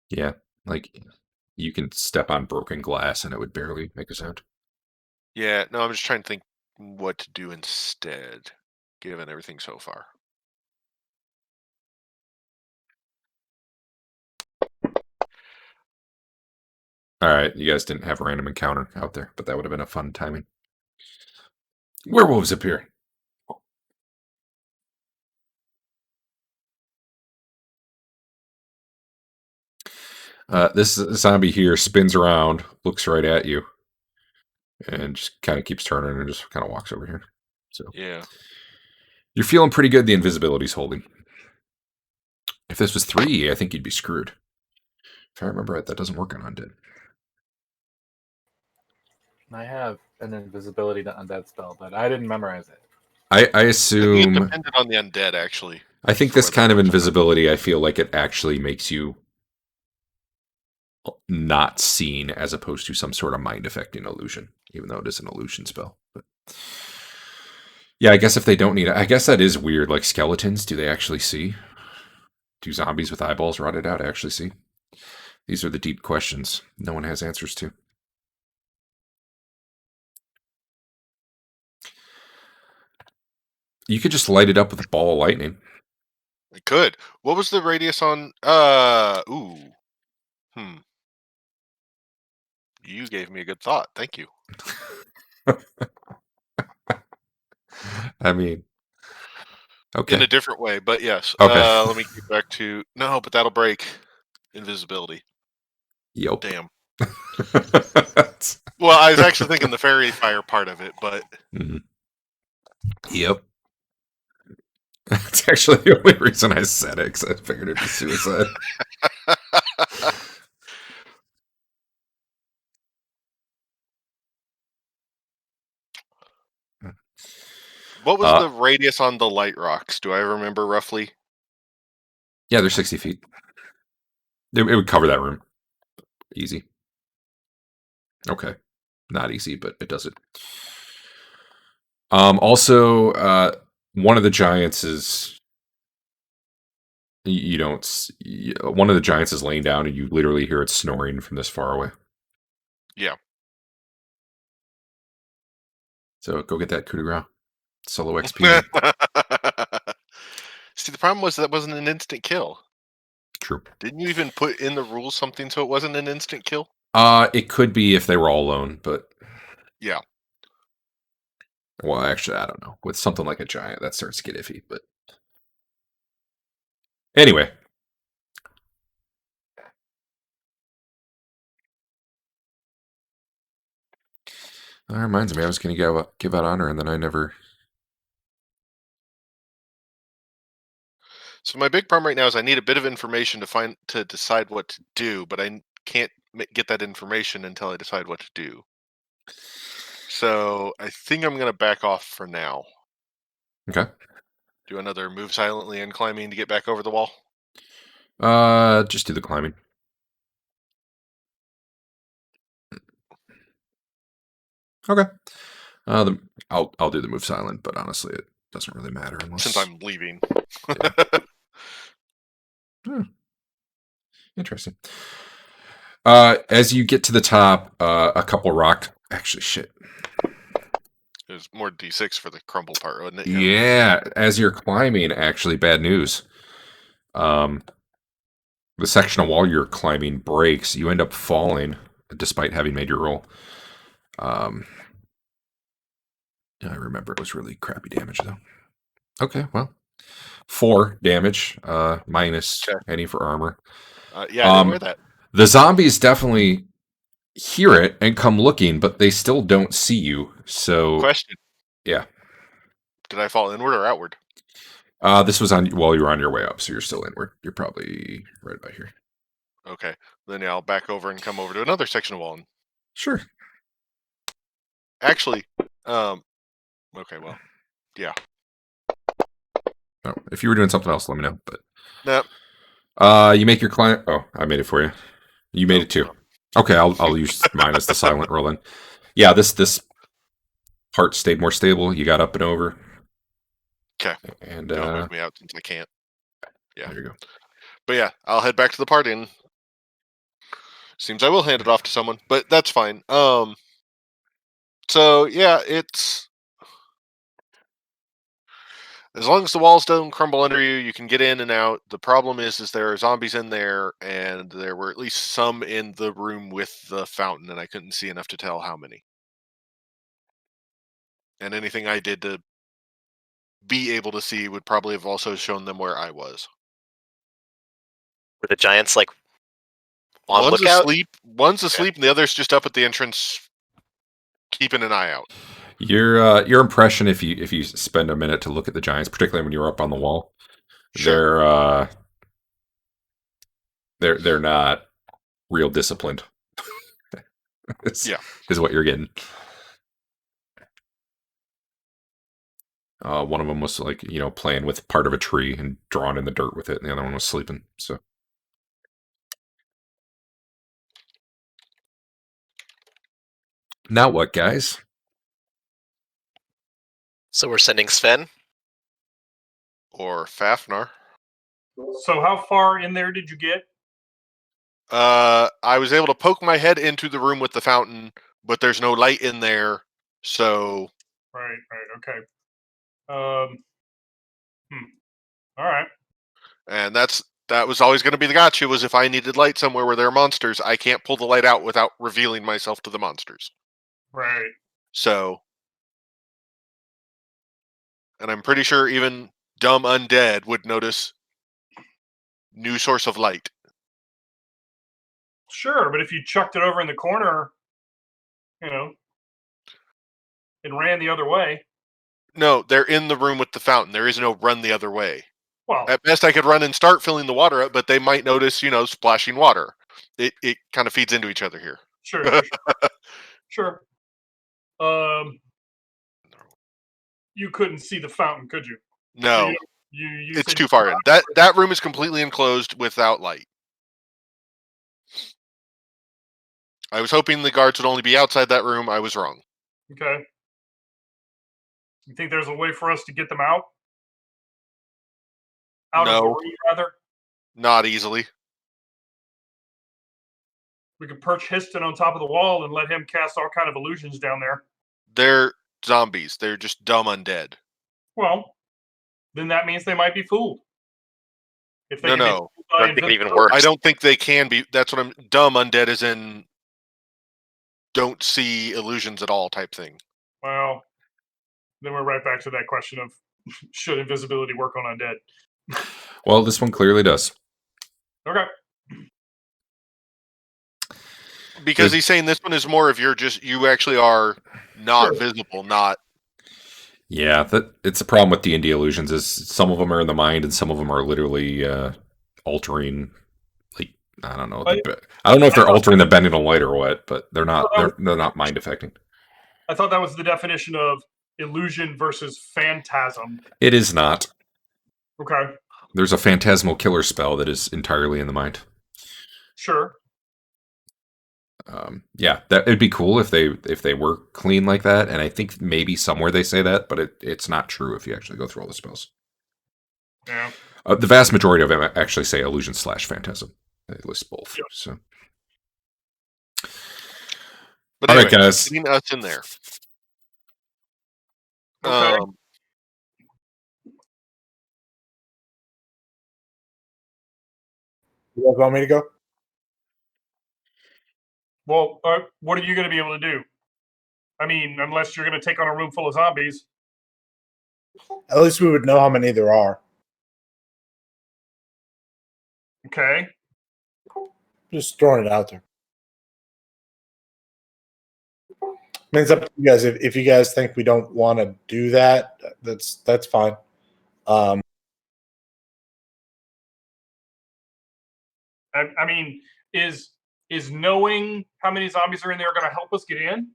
Yeah. Like you can step on broken glass and it would barely make a sound. Yeah. No, I'm just trying to think what to do instead, given everything so far. All right. You guys didn't have a random encounter out there, but that would have been a fun timing. Werewolves appear. This zombie here spins around, looks right at you, and just kind of keeps turning and just kind of walks over here. So Yeah. you're feeling pretty good. The invisibility's holding. If this was 3, I think you'd be screwed. If I remember right, that doesn't work on undead. I have an invisibility to undead spell, but I didn't memorize it. I I think it assume. depended on the undead, actually. I think for this whether kind of it was- invisibility, I feel like it actually makes you not seen as opposed to some sort of mind affecting illusion, even though it is an illusion spell. But yeah, I guess if they don't need it, I guess that is weird. Like skeletons, do they actually see? Do zombies with eyeballs rotted out actually see? These are the deep questions no one has answers to. You could just light it up with a ball of lightning. It could. What was the radius on? Ooh. You gave me a good thought. Thank you. I mean, okay. In a different way, but yes. Okay. Let me get back to no, but that'll break invisibility. Yep. Damn. Well, I was actually thinking the fairy fire part of it, but Mhm. Yep. That's actually the only reason I said it, because I figured it'd be suicide. what was the radius on the light rocks? Do I remember roughly? Yeah, they're 60 feet. It would cover that room. Easy. Okay. Not easy, but it does it. Also, one of the giants is you don't. One of the giants is laying down, and you literally hear it snoring from this far away. Yeah. So go get that coup de grace. Solo XP. See, the problem was that wasn't an instant kill. True. Didn't you even put in the rules something so it wasn't an instant kill? It could be if they were all alone, but Yeah. well, actually, I don't know. With something like a giant, that starts to get iffy. But anyway, that reminds me, I was going to give out honor, and then I never. So my big problem right now is I need a bit of information to decide what to do, but I can't get that information until I decide what to do. So I think I'm going to back off for now. Okay. Do another move silently and climbing to get back over the wall. Just do the climbing. Okay. I'll do the move silent, but honestly, it doesn't really matter unless. Since I'm leaving. Interesting. As you get to the top, a couple rock. Actually, shit. There's more D6 for the crumble part, wasn't it? Yeah. As you're climbing, actually, bad news. The section of wall you're climbing breaks. You end up falling, despite having made your roll. I remember it was really crappy damage though. Okay, well, 4 damage, minus any for armor. Yeah, I didn't wear that. The zombies definitely hear it and come looking, but they still don't see you. So, Question. Yeah. Did I fall inward or outward? This was on while you were on your way up, so you're still inward. You're probably right about here. Okay. Then yeah, I'll back over and come over to another section of wall. Sure. Actually, okay, well, Oh, if you were doing something else, let me know. But no, you make your client. Oh, I made it for you. You made no, it too. no. Okay, I'll use mine as the silent roll in. Yeah, this part stayed more stable. You got up and over. 'Kay. And Don't move me out since I can't. Yeah. there you go. But yeah, I'll head back to the party, and seems I will hand it off to someone, but that's fine. So yeah, it's as long as the walls don't crumble under you, you can get in and out. The problem is there are zombies in there, and there were at least some in the room with the fountain, and I couldn't see enough to tell how many. And anything I did to be able to see would probably have also shown them where I was. Were the giants like on One's lookout? asleep, and the other's just up at the entrance, keeping an eye out. Your impression, if you spend a minute to look at the giants, particularly when you're up on the wall, Sure. they're not real disciplined. Yeah. Is what you're getting. One of them was like, playing with part of a tree and drawing in the dirt with it, and the other one was sleeping. So now what, guys? So we're sending Sven. Or Fafnir. So how far in there did you get? I was able to poke my head into the room with the fountain, but there's no light in there, so Right, okay. All right. and that was always going to be the gotcha, was if I needed light somewhere where there are monsters, I can't pull the light out without revealing myself to the monsters. Right. So, and I'm pretty sure even dumb undead would notice new source of light. Sure, but if you chucked it over in the corner, and ran the other way. No, they're in the room with the fountain. There is no run the other way. Well, At best, I could run and start filling the water up, but they might notice, splashing water. It kind of feeds into each other here. sure. Sure. You couldn't see the fountain, could you? No, So you it's said too you far in. That room is completely enclosed without light. I was hoping the guards would only be outside that room. I was wrong. Okay. You think there's a way for us to get them out? Out of the No, room, rather? not easily. We could perch Histon on top of the wall and let him cast all kind of illusions down there. They're zombies. They're just dumb undead. Well, then that means they might be fooled. If they No, can be no. fooled by I don't think it even invisibility. works. I don't think they can be. That's what I'm. Dumb undead is in don't see illusions at all type thing. Well, then we're right back to that question of should invisibility work on undead? Well, this one clearly does. Okay. Because he's saying this one is more of you actually are not visible, not. Yeah, it's a problem with D&D illusions. Is some of them are in the mind, and some of them are literally altering. Like, I don't know. I don't know if they're altering the bending of light or what, but they're not. They're not mind affecting. I thought that was the definition of illusion versus phantasm. It is not. Okay. There's a phantasmal killer spell that is entirely in the mind. Sure. Yeah, it'd be cool if they were clean like that, and I think maybe somewhere they say that, but it's not true if you actually go through all the spells. Yeah. The vast majority of them actually say illusion/phantasm. They list both. Yep. So, But all anyway, right, guys. getting us in there. Okay. You guys want me to go? Well, what are you going to be able to do? I mean, unless you're going to take on a room full of zombies. At least we would know how many there are. Okay. Just throwing it out there. I mean, it's up to you guys. If you guys think we don't want to do that, that's fine. I mean, is knowing how many zombies are in there going to help us get in?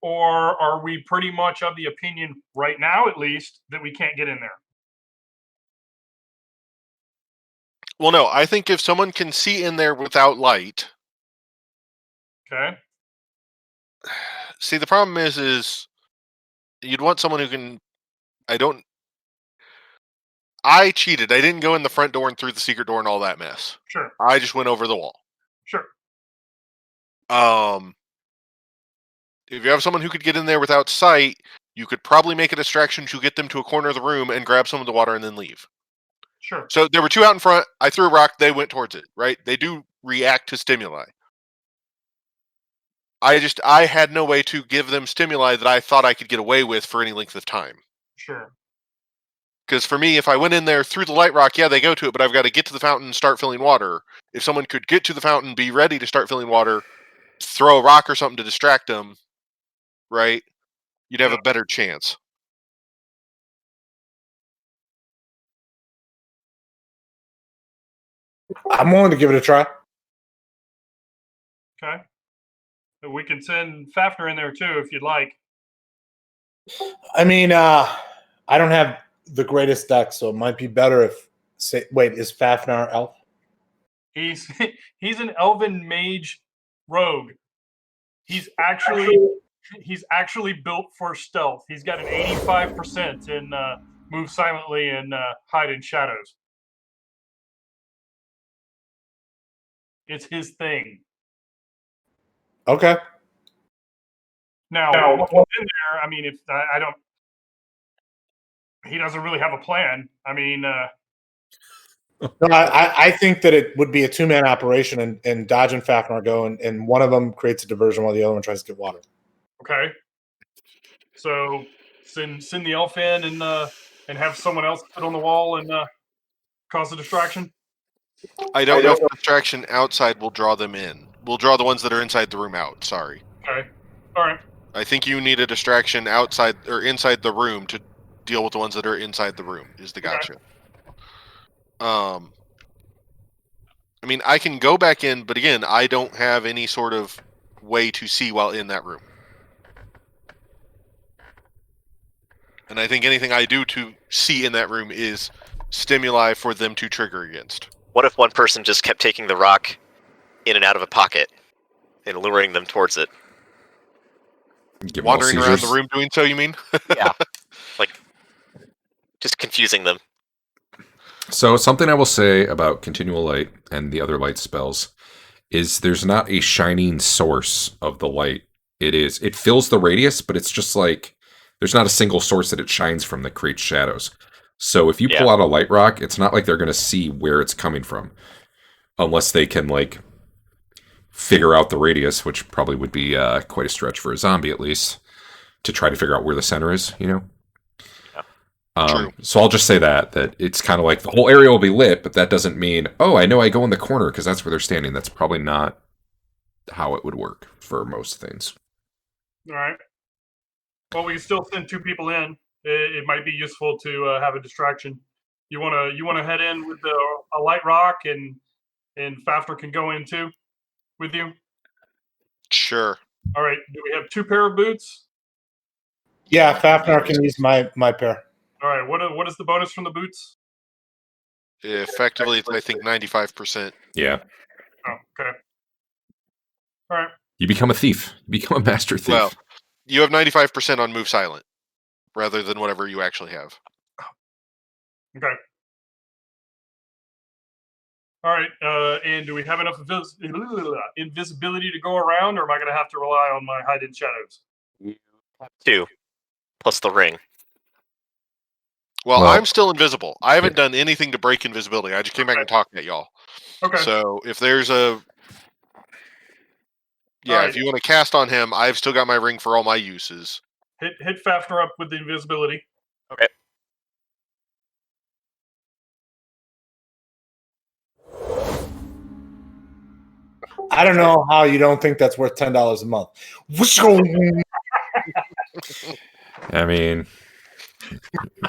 or are we pretty much of the opinion right now, at least, that we can't get in there? Well, no, I think if someone can see in there without light, Okay. see the problem is you'd want someone who can. I cheated. I didn't go in the front door and through the secret door and all that mess. Sure. I just went over the wall. Sure. If you have someone who could get in there without sight, you could probably make a distraction to get them to a corner of the room and grab some of the water and then leave. Sure. So there were two out in front. I threw a rock. They went towards it, right? They do react to stimuli. I had no way to give them stimuli that I thought I could get away with for any length of time. Sure. Because for me, if I went in there through the light rock, yeah, they go to it, but I've got to get to the fountain and start filling water. If someone could get to the fountain, be ready to start filling water, throw a rock or something to distract them, right? You'd have a better chance. I'm willing to give it a try. Okay. We can send Fafner in there too if you'd like. I mean, I don't have the greatest deck, so it might be better if. Wait, is Fafnar elf? He's an elven mage rogue. He's actually built for stealth. He's got an 85% in move silently and hide in shadows. It's his thing. Okay. Now, what's in there? I mean, if I don't, he doesn't really have a plan. I mean, No, I think that it would be a 2-man operation, and Dodge and Fafnar go, and one of them creates a diversion while the other one tries to get water. okay. So send the elf in and have someone else put on the wall and cause a distraction. I don't know if the distraction outside will draw them in. We'll draw the ones that are inside the room out. Sorry. Okay. All right. I think you need a distraction outside or inside the room to deal with the ones that are inside the room. Is the gotcha. I mean, I can go back in, but again, I don't have any sort of way to see while in that room. And I think anything I do to see in that room is stimuli for them to trigger against. What if one person just kept taking the rock in and out of a pocket and luring them towards it? Give 'em all Wandering around the seizures. room doing so, you mean? Yeah. Like, just confusing them. So something I will say about continual light and the other light spells is there's not a shining source of the light. It fills the radius, but it's just like there's not a single source that it shines from that creates shadows. So if you pull out a light rock, it's not like they're going to see where it's coming from, unless they can like figure out the radius, which probably would be quite a stretch for a zombie at least, to try to figure out where the center is, you know? True. So I'll just say that it's kind of like the whole area will be lit, but that doesn't mean, oh, I know I go in the corner because that's where they're standing. That's probably not how it would work for most things. All right. Well, we can still send 2 people in. It might be useful to have a distraction. You wanna head in with a light rock and Fafner can go in too with you. Sure. All right. Do we have 2 pair of boots? Yeah, Fafnar can use my pair. All right. What is the bonus from the boots? Effectively, it's, I think 95%. Yeah. Oh, okay. All right. You become a thief. You become a master thief. Well, you have 95% on move silent, rather than whatever you actually have. Okay. All right. And do we have enough invisibility to go around, or am I going to have to rely on my hide in shadows? 2, plus the ring. Well, Well, I'm still invisible. I haven't done anything to break invisibility. I just came back and talked at y'all. Okay. So if there's a... Yeah, Alright. if you want to cast on him, I've still got my ring for all my uses. Hit Fafner up with the invisibility. Okay. I don't know how you don't think that's worth $10 a month. I mean,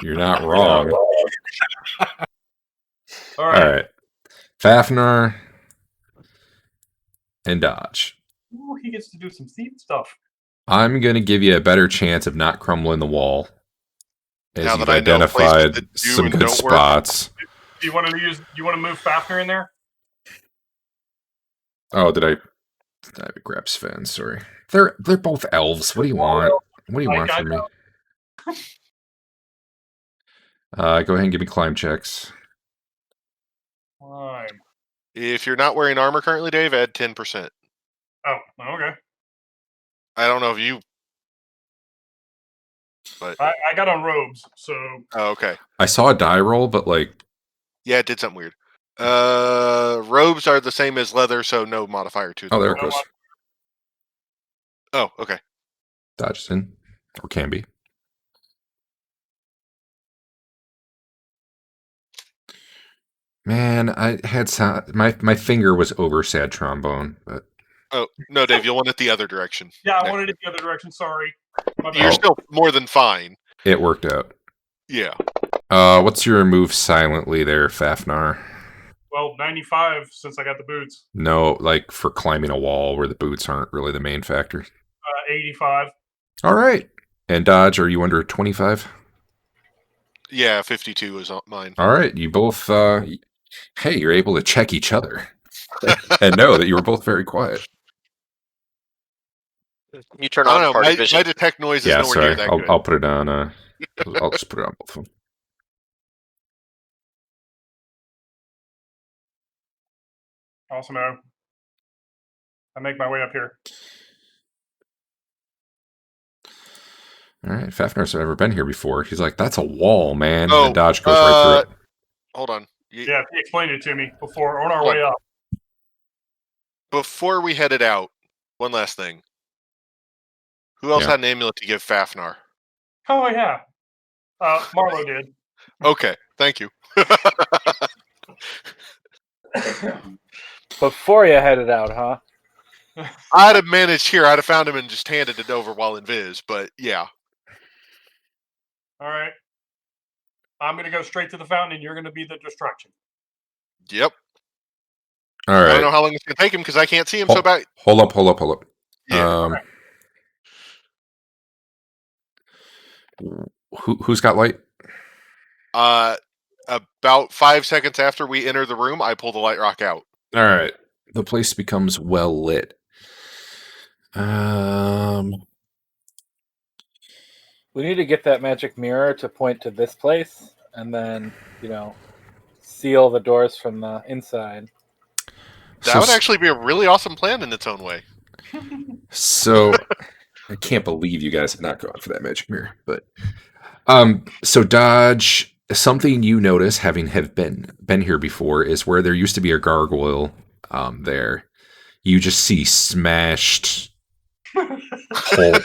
you're not wrong. All right. All right. Fafnar and Dodge. Ooh, he gets to do some thief stuff. I'm going to give you a better chance of not crumbling the wall. As Now you've that I know places identified that do some and good don't work. spots. Do you want to move Fafnir in there? Oh, did I grab Sven? Sorry. They're both elves. What do you want? What do you want I from me? Go ahead and give me climb checks. Climb. If you're not wearing armor currently, Dave, add 10%. Oh, okay. I don't know if you. But I got on robes, so oh, okay. I saw a die roll, but like, Yeah, it did something weird. Robes are the same as leather, so no modifier to them. oh, there it goes. Oh, okay. Dodges in, or can be. Man, I had my finger was over sad trombone, but Oh no, Dave, you'll want it the other direction. yeah, I Yeah. wanted it the other direction. Sorry. My You're bad. still more than fine. it worked out. Yeah. What's your move silently there, Fafnar? Well, 95 since I got the boots. No, like for climbing a wall where the boots aren't really the main factor. 85. All right. And dodge, are you under 25? Yeah, 52 is mine. All right, you both. Hey, you're able to check each other and know that you were both very quiet. You turn I on don't know. party My vision. detect noise is Yeah, nowhere near sorry. that I'll, good. I'll put it on. I'll just put it on both of them. Awesome. I make my way up here. All right, Fafnar's never been here before. He's like, "That's a wall, man." Oh, and dodge goes right through it. Hold on. Yeah, he explained it to me before on our Hold way up. Before we headed out, one last thing. Who else Yeah. had an amulet to give Fafnar? Oh yeah. Marlo did. Okay, thank you. Before you headed out, huh? I'd have managed here. I'd have found him and just handed it over while in Viz. But yeah, All right. I'm gonna go straight to the fountain, and you're gonna be the distraction. yep. All I don't right, know how long it's gonna take him because I can't see him. Hold- So about hold up. yeah. Who's got light? About 5 seconds after we enter the room, I pull the light rock out. All right, the place becomes well lit. We need to get that magic mirror to point to this place, and then seal the doors from the inside. That would actually be a really awesome plan in its own way. So I can't believe you guys have not gone for that magic mirror, but so dodge, something you notice having have been here before is where there used to be a gargoyle there. You just see smashed hole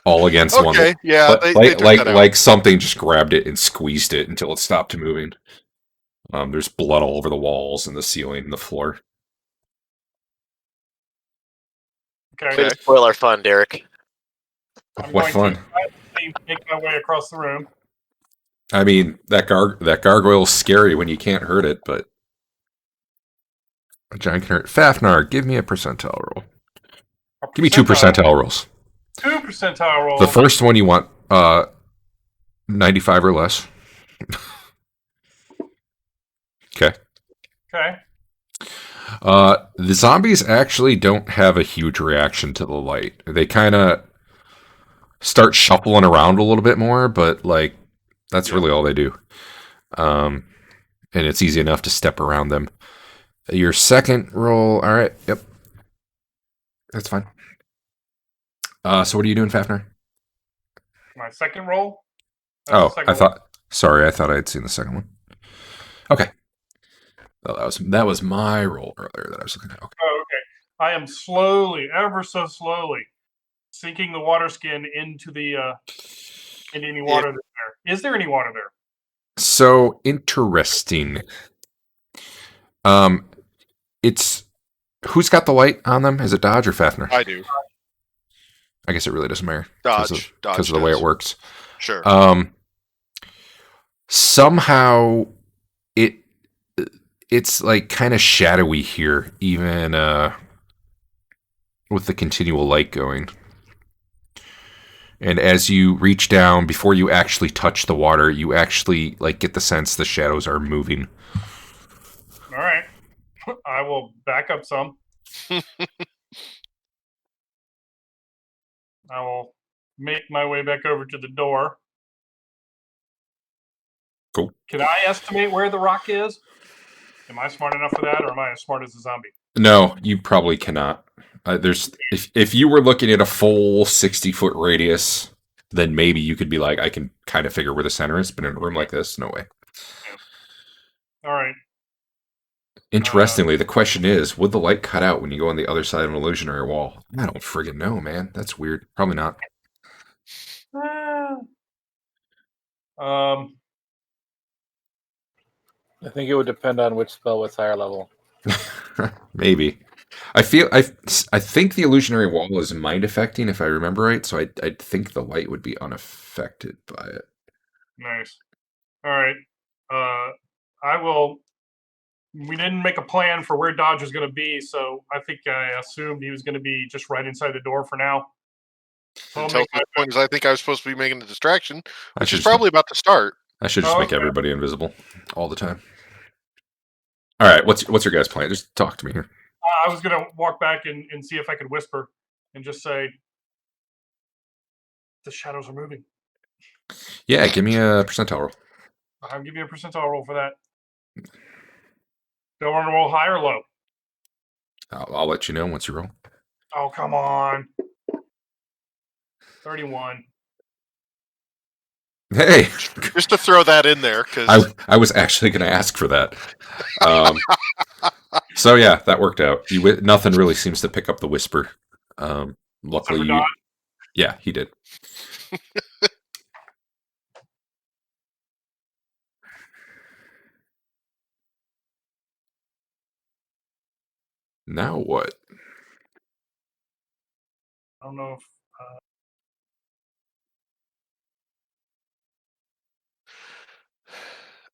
all against one. Okay, yeah, But they like took like that out. like something just grabbed it and squeezed it until it stopped moving. There's blood all over the walls and the ceiling and the floor. Okay. Way to spoil our fun, Derek. I'm What going fun! to silently make my way across the room. I mean, that gargoyle's scary when you can't hurt it, but a giant can hurt. Fafnar, give me a percentile roll. Give me 2 percentile rolls. 2 percentile roll. The first one you want 95 or less. Okay. Okay. The zombies actually don't have a huge reaction to the light. They kind of start shuffling around a little bit more, but like that's really all they do. And it's easy enough to step around them. Your second roll, all right, yep, that's fine. So what are you doing, Fafner? My second roll. Oh, Second I thought. Sorry, I thought I had seen the second one. Okay. Well, that was my roll earlier that I was looking at. Okay. Oh, okay. I am slowly, ever so slowly, sinking the water skin into any water that's there. Is there any water there? So interesting. It's who's got the light on them? Is it Dodge or Fafner? I do. I guess it really doesn't matter Dodge. because of the way it works. Sure. Somehow it's like kind of shadowy here, even with the continual light going. And as you reach down, before you actually touch the water, you actually like get the sense the shadows are moving. All right. I will back up some. I will make my way back over to the door. Cool. Can I estimate where the rock is? Am I smart enough for that, or am I as smart as a zombie? No, you probably cannot. There's if you were looking at a full 60-foot radius, then maybe you could be like, I can kind of figure where the center is. But in a room like this, no way. All right. Interestingly, the question is, would the light cut out when you go on the other side of an illusionary wall? I don't friggin' know, man. That's weird. Probably not. Um, I think it would depend on which spell was higher level. Maybe. I think the illusionary wall is mind affecting, if I remember right. So I think the light would be unaffected by it. nice. All right. I will. We didn't make a plan for where Dodge was going to be, so I think I assumed he was going to be just right inside the door for now. So I'll Until make the point is, I think I was supposed to be making a distraction, I which should is probably about to start. I should just Oh, make okay. everybody invisible all the time. All right, what's your guys' plan? Just talk to me here. I was going to walk back and see if I could whisper and just say, the shadows are moving. Yeah, give me a percentile roll. I'll give you a percentile roll for that. Do I want to roll high or low? I'll let you know once you roll. Oh, come on. 31. Hey, Just to throw that in there, because I was actually going to ask for that. So yeah, that worked out. Nothing really seems to pick up the whisper. Luckily, Except for Dodge? Yeah, he did. Now what? I don't know if.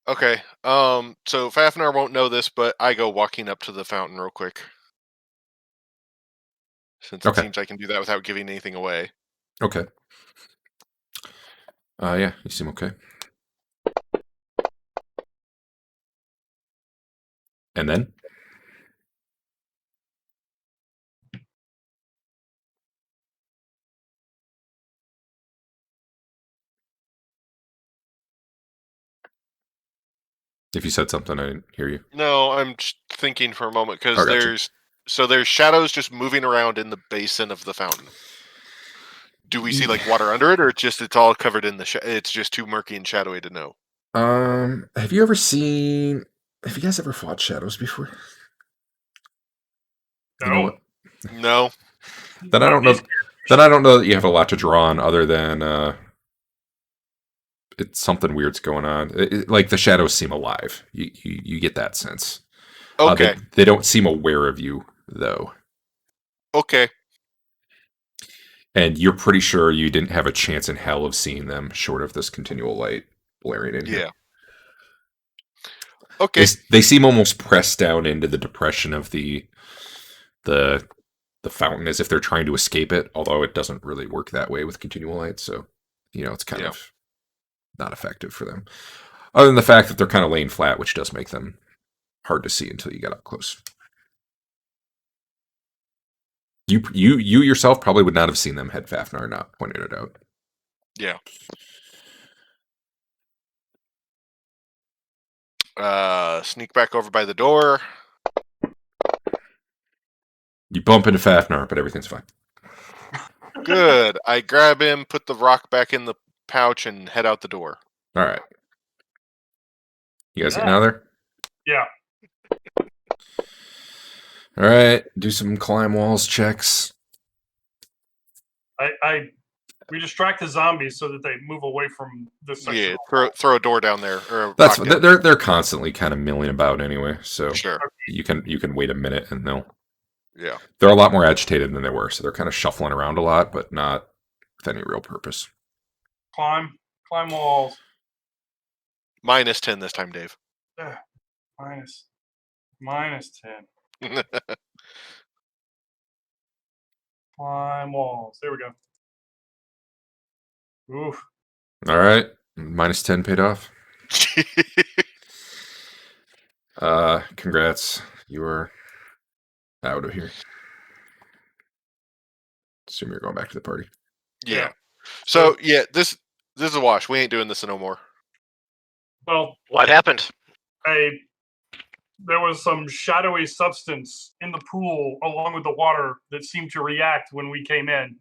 okay. So Fafnir won't know this, but I go walking up to the fountain real quick, since it Okay. seems I can do that without giving anything away. Okay. Yeah, you seem okay. And then? If you said something, I didn't hear you. No, I'm just thinking for a moment, because Oh, gotcha. there's shadows just moving around in the basin of the fountain. Do we see like water under it, or it's all covered in it's just too murky and shadowy to know? Have you guys ever fought shadows before? No. You know what? No. Then I don't know. Then I don't know that you have a lot to draw on, other than it's something weird's going on. Like the shadows seem alive. You get that sense. Okay. They don't seem aware of you though, Okay. and you're pretty sure you didn't have a chance in hell of seeing them, short of this continual light blaring in here. Yeah. Okay. They seem almost pressed down into the depression of the fountain, as if they're trying to escape it, although it doesn't really work that way with continual light, so it's kind of not effective for them, other than the fact that they're kind of laying flat, which does make them hard to see until you get up close. You yourself probably would not have seen them had Fafnir not pointed it out. Yeah. Sneak back over by the door. You bump into Fafnir, but everything's fine. Good. I grab him, put the rock back in the pouch, and head out the door. All right. You guys getting out of there? Yeah. All right. Do some climb walls checks. We distract the zombies so that they move away from this section. Yeah, throw a door down there, or That's rock down. they're constantly kind of milling about anyway, so Sure. you can wait a minute and Yeah. they're a lot more agitated than they were, so they're kind of shuffling around a lot, but not with any real purpose. Climb walls. -10 this time, Dave. -10. Climb walls. There we go. Oof. All right. -10 paid off. Congrats. You are out of here. Assume you're going back to the party. Yeah. So yeah, this is a wash. We ain't doing this no more. Well, What happened? there was some shadowy substance in the pool along with the water that seemed to react when we came in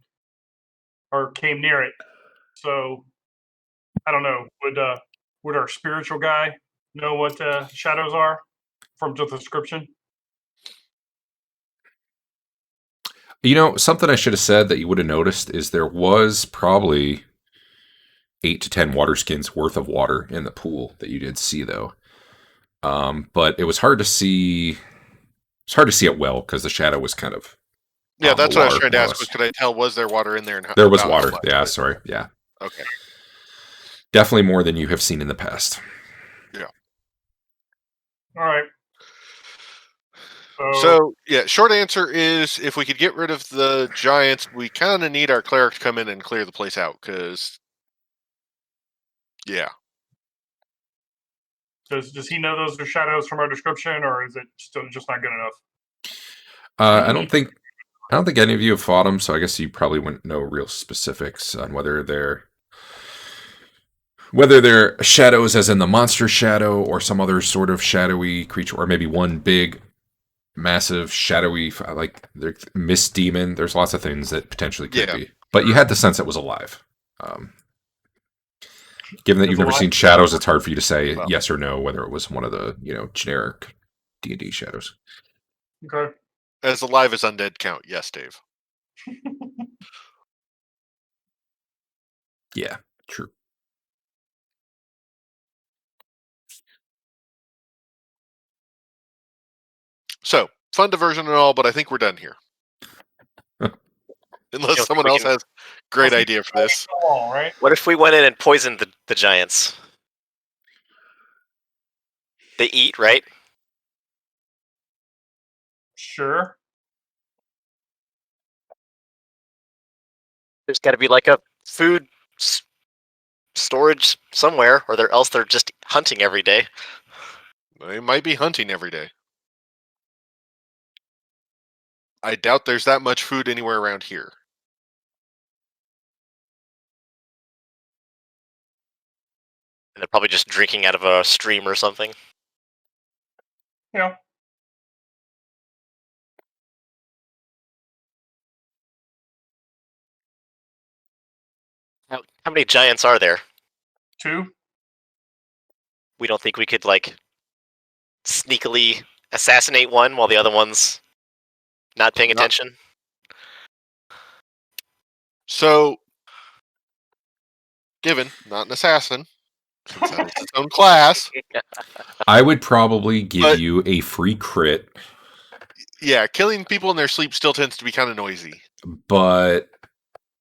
or came near it. So I don't know. Would our spiritual guy know what shadows are from the description? You know, something I should have said that you would have noticed is there was probably 8 to 10 water skins worth of water in the pool that you did see, though. But it was hard to see. It's hard to see it well because the shadow was kind of. Yeah, that's what I was water, trying to more or ask. less. Could I tell? Was there water in there? And There was about how water. much? Yeah, sorry. Yeah, Okay. definitely more than you have seen in the past. All right. So yeah, short answer is if we could get rid of the giants, we kind of need our cleric to come in and clear the place out. Because yeah, does he know those are shadows from our description, or is it still just not good enough? I don't think any of you have fought them, so I guess you probably wouldn't know real specifics on whether they're shadows, as in the monster shadow, or some other sort of shadowy creature, or maybe one big, massive, shadowy, like mist demon. There's lots of things that potentially could be, but you had the sense it was alive. Given that you've never seen shadows, it's hard for you to say yes or no whether it was one of the generic D&D shadows. Okay. as alive as undead count. Yes, Dave. Yeah, true. So fun diversion and all, but I think we're done here. Unless someone else has a great idea for this. Right? What if we went in and poisoned the giants? They eat, right? Sure. There's got to be like a food storage somewhere, or else they're just hunting every day. They might be hunting every day. I doubt there's that much food anywhere around here. And they're probably just drinking out of a stream or something. Yeah. How many giants are there? 2. We don't think we could sneakily assassinate one while the other one's not paying attention? So, given not an assassin, since that is its own class, I would probably give you a free crit. Yeah, killing people in their sleep still tends to be kind of noisy.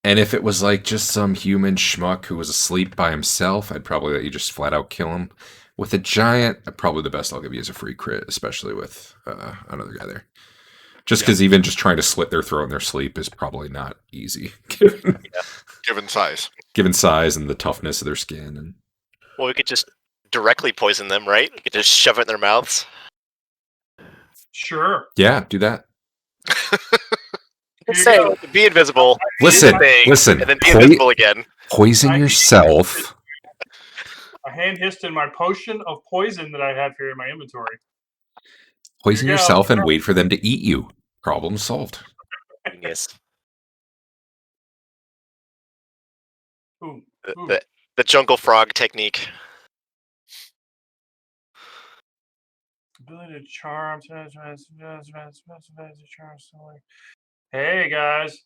And if it was like just some human schmuck who was asleep by himself, I'd probably let you just flat out kill him. With a giant, probably the best I'll give you is a free crit, especially with another guy there. Just because even just trying to slit their throat in their sleep is probably not easy. Given size. Given size and the toughness of their skin. And well, we could just directly poison them, right? We could just shove it in their mouths. Sure. Yeah, do that. Say, be invisible. Listen, and then be invisible again. Poison yourself. A hand hissed in my potion of poison that I have here in my inventory. Poison yourself and wait for them to eat you. Problem solved. Yes. Ooh. The jungle frog technique. Ability to charm. Hey guys.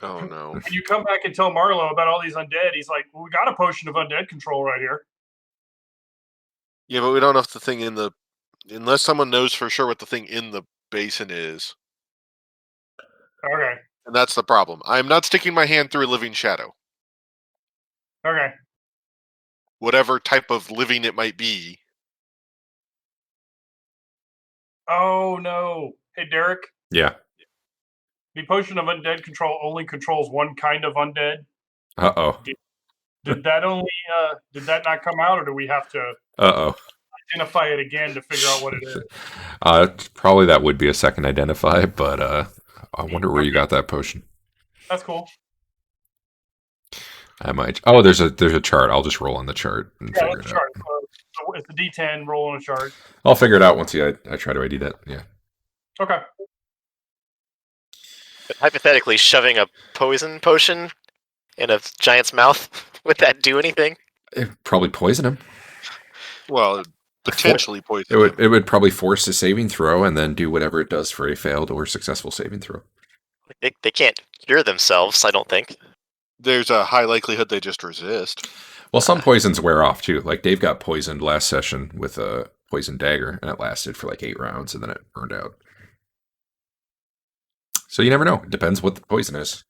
Oh no. When you come back and tell Marlo about all these undead, he's like, well, we got a potion of undead control right here. Yeah, but we don't know if the thing in the... Unless someone knows for sure what the thing in the basin is. Okay. And that's the problem. I'm not sticking my hand through a living shadow. Okay. Whatever type of living it might be. Oh no. Hey Derek. Yeah. The potion of undead control only controls one kind of undead. Uh-oh. Did that not come out, or do we have to Uh identify it again to figure out what it is? Probably that would be a second identify, but I wonder where you got that potion. That's cool. I might. Oh, there's a chart. I'll just roll on the chart and Yeah, figure let's it chart. out. So it's a D10 roll on a chart. I'll figure it out once I try to ID that. Yeah. Okay. But hypothetically, shoving a poison potion in a giant's mouth, would that do anything? It'd probably poison him. Well, potentially poison. It would probably force a saving throw and then do whatever it does for a failed or successful saving throw. They can't cure themselves, I don't think. There's a high likelihood they just resist. Well, some poisons wear off too. Like Dave got poisoned last session with a poison dagger, and it lasted for like 8 rounds, and then it burned out. So you never know. It depends what the poison is.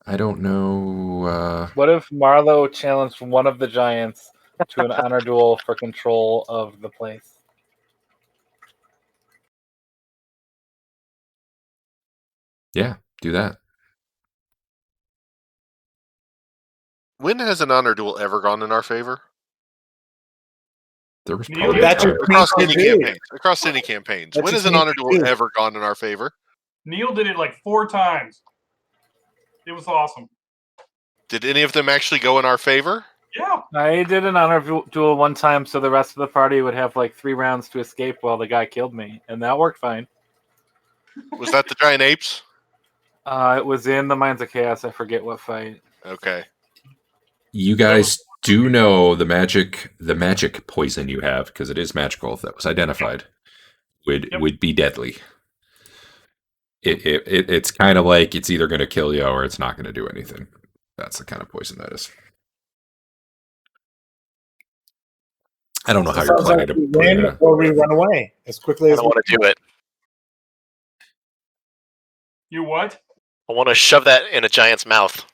I don't know. What if Marlowe challenged one of the giants to an honor duel for control of the place? Yeah, do that. When has an honor duel ever gone in our favor? There was Neil, probably That's your Across to any do. campaigns. Across any campaigns. That's When your has an thing honor to duel do. ever gone in our favor? Neil did it like 4 times. It was awesome. Did any of them actually go in our favor? Yeah. I did an honor duel one time, so the rest of the party would have like 3 rounds to escape while the guy killed me, and that worked fine. Was that the giant apes? It was in the Mines of Chaos. I forget what fight. Okay. You guys do know the magic poison you have, because it is magical, that was identified, would be deadly. It's kind of like it's either going to kill you or it's not going to do anything. That's the kind of poison that is. I don't know how you're Sounds planning like to we play win that. or we run away as quickly I as don't want to do it. You what? I want to shove that in a giant's mouth.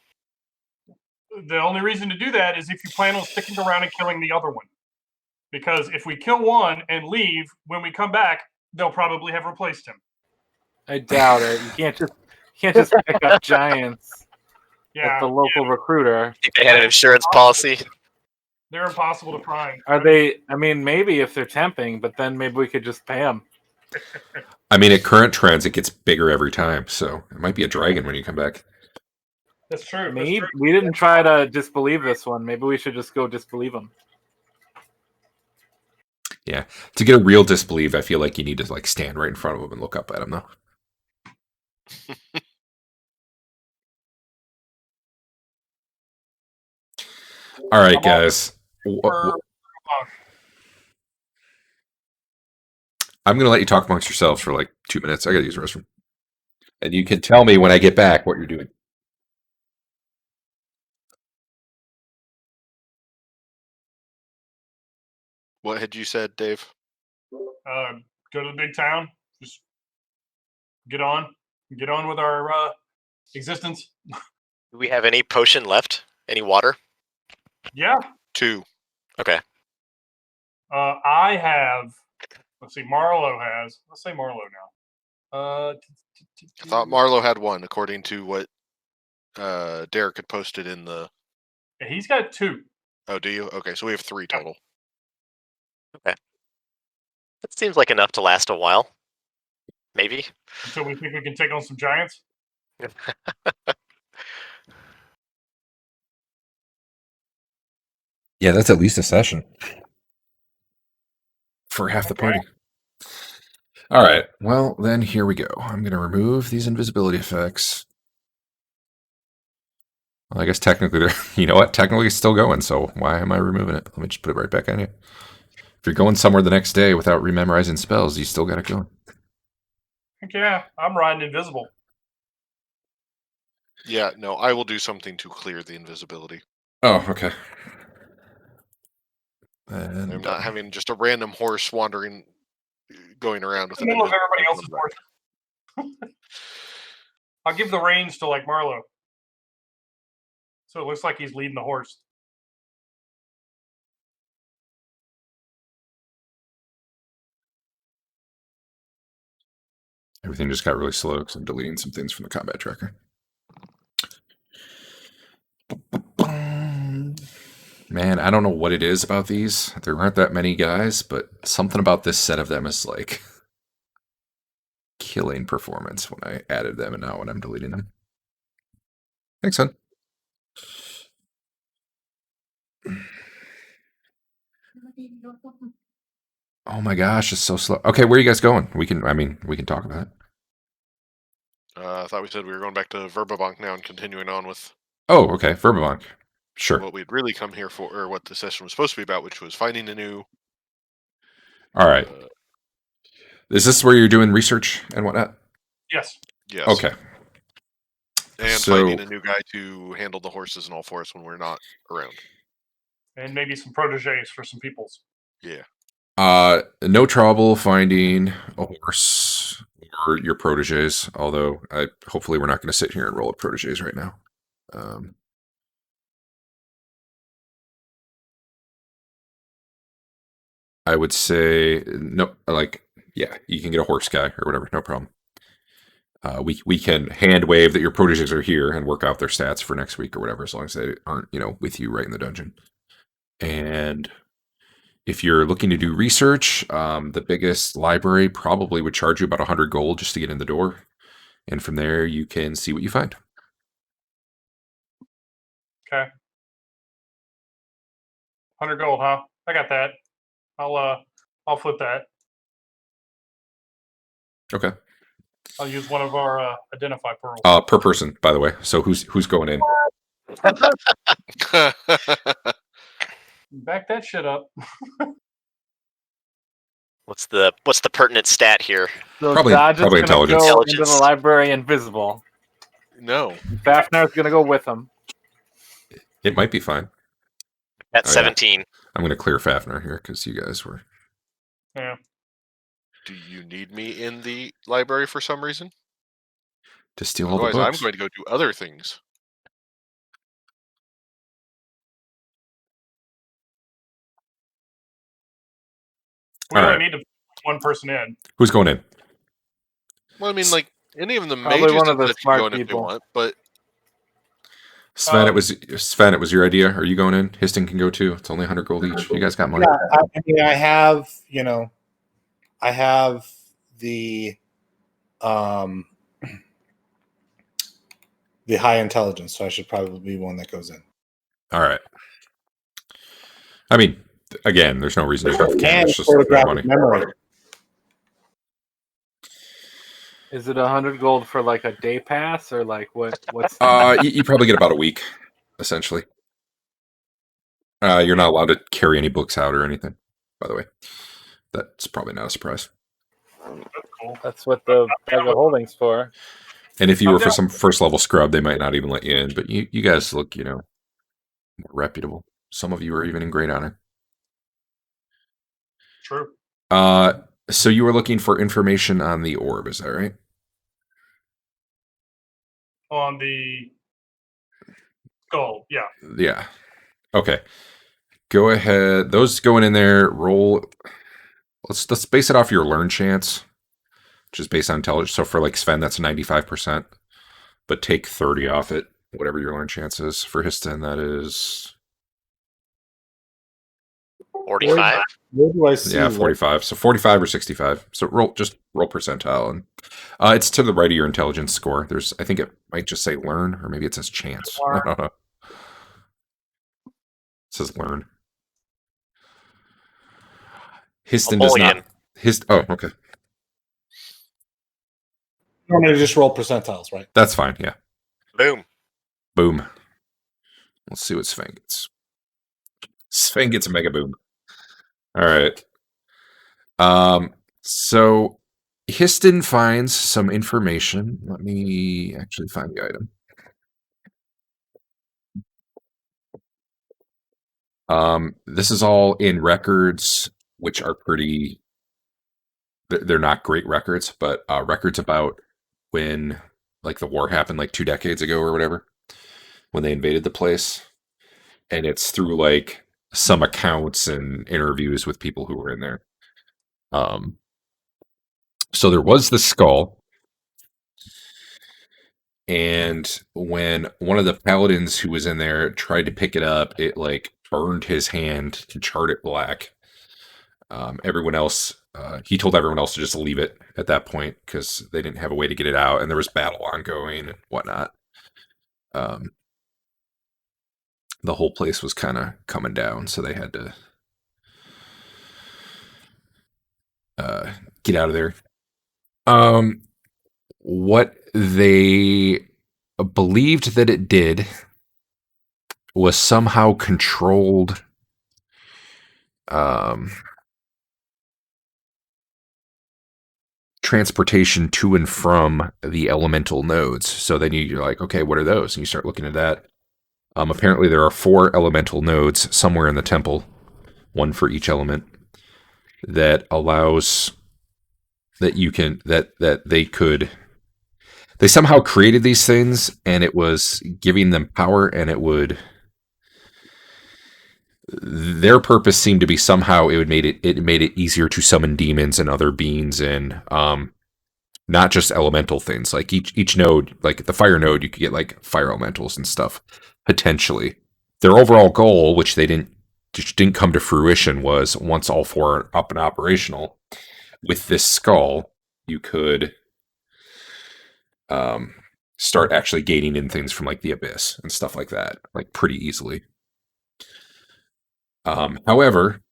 The only reason to do that is if you plan on sticking around and killing the other one. Because if we kill one and leave, when we come back, they'll probably have replaced him. I doubt it. You can't just pick up giants Yeah. at the local recruiter. I think they had an insurance policy. They're impossible to find. Are they? I mean, maybe if they're tempting, but then maybe we could just pay them. I mean, at current trends, it gets bigger every time, so it might be a dragon when you come back. That's true. We didn't try to disbelieve this one. Maybe we should just go disbelieve them. Yeah, to get a real disbelief, I feel like you need to like stand right in front of him and look up at him, though. All right, guys. I'm going to let you talk amongst yourselves for like 2 minutes. I got to use the restroom. And you can tell me when I get back what you're doing. What had you said, Dave? Go to the big town. Just get on with our existence. Do we have any potion left? Any water? Yeah. 2. Okay. I have. Let's see. Marlowe has. Let's say Marlowe now. I thought Marlowe had 1, according to what Derek had posted in the. Yeah, he's got 2. Oh, do you? Okay, so we have 3 total. That seems like enough to last a while. Maybe. Until we think we can take on some giants. Yeah, that's at least a session for half the party. All right. Well, then here we go. I'm going to remove these invisibility effects. Well, I guess technically, you know what? Technically, it's still going. So why am I removing it? Let me just put it right back on you. If you're going somewhere the next day without rememorizing spells, you still got it going. Heck yeah, I'm riding invisible. Yeah, no, I will do something to clear the invisibility. Oh, okay. And I'm not having just a random horse wandering, going around with In the an middle of invisible everybody else's horse. I'll give the reins to like Marlowe. So it looks like he's leading the horse. everything just got really slow because I'm deleting some things from the combat tracker. Man, I don't know what it is about these. There aren't that many guys, but something about this set of them is like killing performance when I added them and now when I'm deleting them. Thanks, son. Oh my gosh, it's so slow. Okay, where are you guys going? We can talk about it. I thought we said we were going back to Verbabank now and continuing on with Oh, okay, Verbabank. Sure. what we'd really come here for, or what the session was supposed to be about, which was finding a new. All right. Is this where you're doing research and whatnot? Yes. Yes. Okay. And So- finding a new guy to handle the horses and all for us when we're not around. And maybe some proteges for some peoples. Yeah. No trouble finding a horse or your proteges, although hopefully we're not going to sit here and roll up proteges right now. I would say no, you can get a horse guy or whatever, no problem. We can hand wave that your proteges are here and work out their stats for next week or whatever, as long as they aren't, with you right in the dungeon. And if you're looking to do research, the biggest library probably would charge you about 100 gold just to get in the door. And from there, you can see what you find. Okay. 100 gold, huh? I got that. I'll flip that. Okay. I'll use one of our identify pearls. Per person, by the way. So who's going in? Back that shit up. What's the pertinent stat here? So Probably Dodge is gonna intelligence. go into Intelligence. the library invisible. No. Fafnir's gonna go with him. It might be fine. That's Oh, yeah. 17. I'm going to clear Fafnir here because you guys were. Yeah. Do you need me in the library for some reason? To steal all the Otherwise, I'm books. going to go do other things. We All only right. need to put one person in. Who's going in? Well, I mean, like any of the Probably mages one of and the such can smart go in if they people. want, but Sven, it was your idea. Are you going in? Histon can go too. It's only 100 gold each. You guys got money. Yeah, I mean, I have the high intelligence, so I should probably be one that goes in. All right. I mean, again, there's no reason to have And cash. Just more photographic money. memory. Is it 100 gold for like a day pass or like what's You probably get about a week, essentially. You're not allowed to carry any books out or anything, by the way. That's probably not a surprise. That's cool. that's what the bag of holding's for. And if you were for some first level scrub, they might not even let you in. But you guys look, more reputable. Some of you are even in great honor. True. So you were looking for information on the orb, is that right? On the skull, yeah. Yeah. Okay. Go ahead. Those going in there, roll. Let's base it off your learn chance, which is based on intelligence. So for like Sven, that's 95%. But take 30 off it, whatever your learn chance is. For Histon, that is 45. Where do I see? 45. So 45 or 65. So roll percentile, and it's to the right of your intelligence score. I think it might just say learn, or maybe it says chance. I don't know. It says learn. Histon does not. Oh, okay. Normally just roll percentiles, right? That's fine. Yeah. Boom. Boom. Let's see what Sven gets. Sven gets a mega boom. All right. So Histon finds some information. Let me actually find the item. This is all in records, which are pretty. They're not great records, but records about when, like, the war happened, like 2 decades ago or whatever, when they invaded the place, and it's through like some accounts and interviews with people who were in there. So there was the skull, and when one of the paladins who was in there tried to pick it up, it like burned his hand and charred it black. Everyone else, he told everyone else to just leave it at that point because they didn't have a way to get it out, and there was battle ongoing and whatnot. The whole place was kind of coming down, so they had to get out of there. What they believed that it did was somehow controlled transportation to and from the elemental nodes. So then you're like, okay, what are those? And you start looking at that. Apparently there are 4 elemental nodes somewhere in the temple, one for each element, that allows that you can that they somehow created these things, and it was giving them power, and their purpose seemed to be somehow it made it easier to summon demons and other beings, and not just elemental things. Like each node, like the fire node, you could get like fire elementals and stuff potentially. Their overall goal, which they didn't come to fruition, was once all 4 are up and operational, with this skull, you could start actually gaining in things from like the abyss and stuff like that, like pretty easily. However,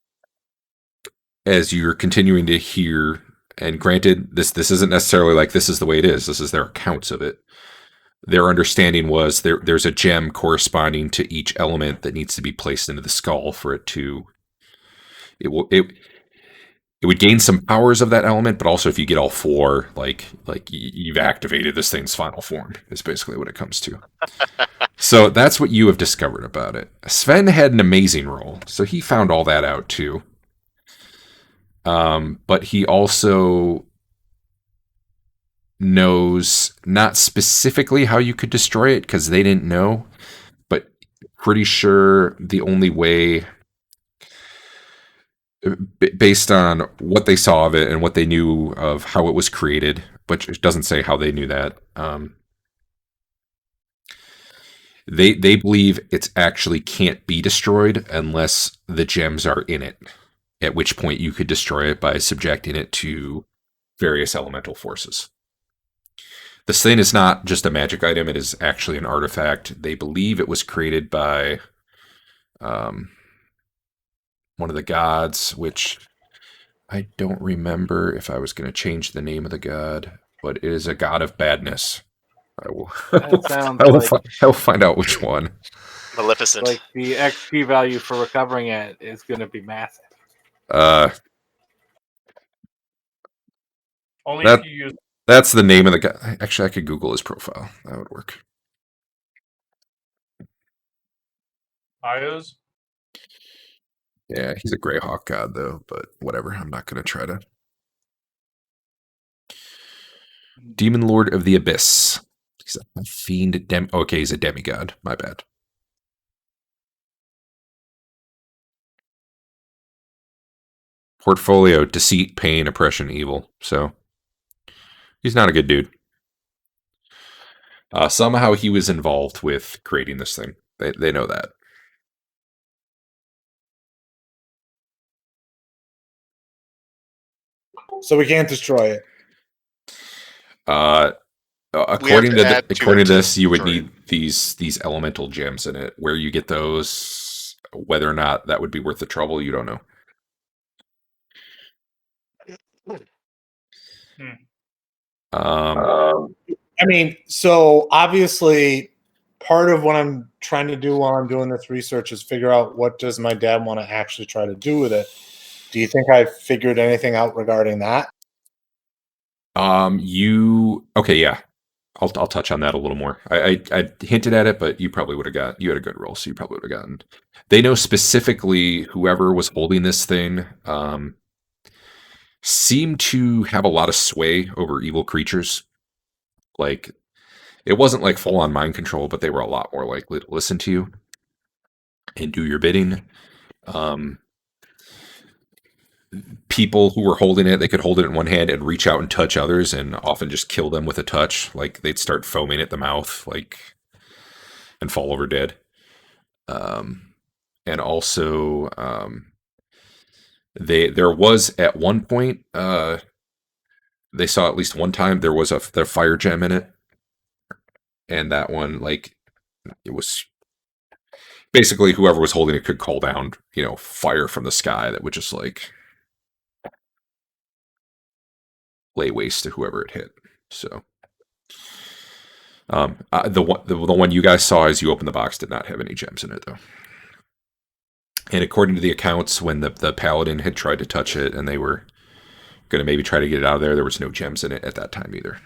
as you're continuing to hear, and granted, this isn't necessarily like this is the way it is. This is their accounts of it. Their understanding was there's a gem corresponding to each element that needs to be placed into the skull for it to. It would gain some powers of that element, but also if you get all 4, like you've activated this thing's final form, is basically what it comes to. So that's what you have discovered about it. Sven had an amazing roll, so he found all that out too. But he also knows not specifically how you could destroy it because they didn't know, but pretty sure the only way, based on what they saw of it and what they knew of how it was created, but it doesn't say how they knew that. They believe it's actually can't be destroyed unless the gems are in it, at which point you could destroy it by subjecting it to various elemental forces. This thing is not just a magic item, it is actually an artifact. They believe it was created by one of the gods, which I don't remember if I was going to change the name of the god, but it is a god of badness. I will, That sounds I will find out which one. Maleficent. like the XP value for recovering it is going to be massive. Only That- if you use That's the name of the guy. Actually, I could Google his profile. That would work. IOs. Yeah, he's a Greyhawk god, though, but whatever. I'm not going to try to. Demon Lord of the Abyss. He's a fiend. Okay, he's a demigod. My bad. Portfolio: deceit, pain, oppression, evil. So he's not a good dude. Somehow he was involved with creating this thing. They know that. So we can't destroy it. According to to add to according it to to this, you would destroy need these elemental gems in it. Where you get those, whether or not that would be worth the trouble, you don't know. I mean, so obviously, part of what I'm trying to do while I'm doing this research is figure out what does my dad want to actually try to do with it. Do you think I've figured anything out regarding that? Okay, yeah. I'll touch on that a little more. I hinted at it, but you probably would have you had a good roll, so you probably would have gotten. They know specifically whoever was holding this thing seemed to have a lot of sway over evil creatures. Like, it wasn't like full on mind control, but they were a lot more likely to listen to you and do your bidding. People who were holding it, they could hold it in one hand and reach out and touch others and often just kill them with a touch. Like, they'd start foaming at the mouth, like, and fall over dead. and also there was at one point they saw at least one time there was the fire gem in it, and that one, like, it was basically whoever was holding it could call down, fire from the sky that would just like lay waste to whoever it hit. So the one you guys saw as you opened the box did not have any gems in it, though. And according to the accounts, when the paladin had tried to touch it and they were going to maybe try to get it out of there was no gems in it at that time either.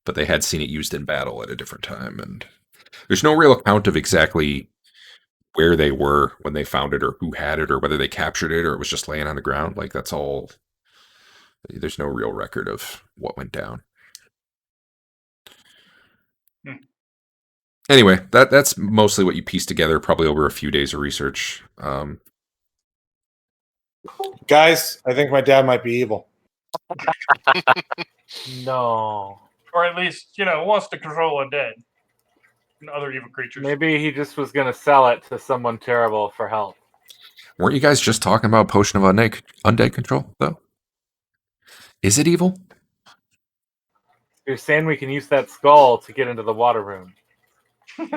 But they had seen it used in battle at a different time, and there's no real account of exactly where they were when they found it, or who had it, or whether they captured it, or it was just laying on the ground. Like, that's all. There's no real record of what went down. Anyway, that's mostly what you piece together, probably over a few days of research. Guys, I think my dad might be evil. No. Or at least, wants to control undead and other evil creatures. Maybe he just was going to sell it to someone terrible for help. Weren't you guys just talking about potion of undead control, though? Is it evil? You're saying we can use that skull to get into the water room. What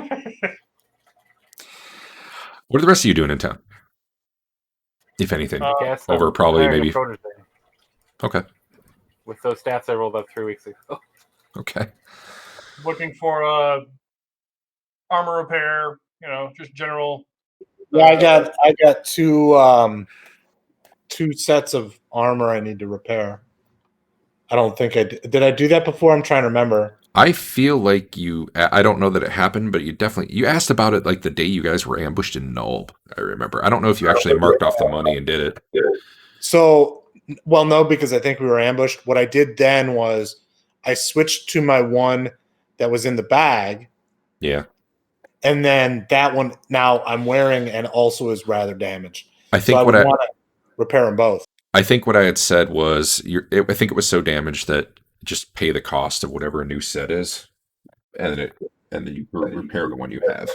are the rest of you doing in town? If anything, I guess over I'm probably hiring a maybe. protege Okay. with those stats I rolled up 3 weeks ago. Okay. Looking for armor repair, just general. Yeah, I got two sets of armor I need to repair. I don't think I did. I do that before? I'm trying to remember. I feel like I don't know that it happened, but you asked about it like the day you guys were ambushed in Nulb. I remember. I don't know if you actually marked off the money and did it. So, well, no, because I think we were ambushed. What I did then was I switched to my one that was in the bag. Yeah. And then that one now I'm wearing and also is rather damaged. I think so I what would want to repair them both. I think what I had said was I think it was so damaged that just pay the cost of whatever a new set is, and then you repair the one you have.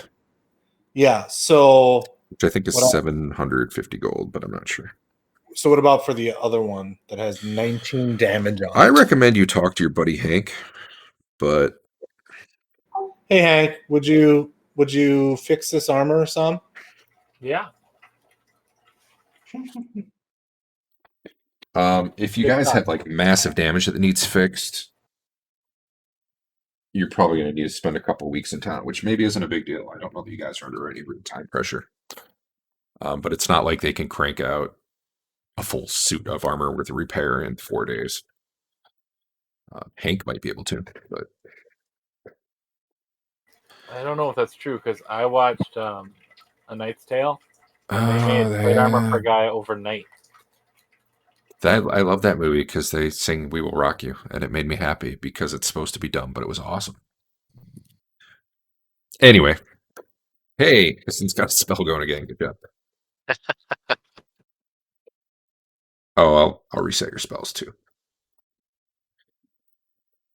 Yeah. So, which I think is 750 gold, but I'm not sure. So what about for the other one that has 19 damage on it? I recommend you talk to your buddy Hank, but hey Hank, would you fix this armor or some? Yeah. If you guys have like massive damage that needs fixed, you're probably going to need to spend a couple weeks in town, which maybe isn't a big deal. I don't know that you guys are under any time pressure. But it's not like they can crank out a full suit of armor with a repair in 4 days. Hank might be able to, but I don't know if that's true because I watched A Knight's Tale, and they made plate armor for a guy overnight. I love that movie because they sing "We Will Rock You," and it made me happy because it's supposed to be dumb, but it was awesome. Anyway, hey, Kristen's got a spell going again. Good job. Oh, I'll reset your spells too.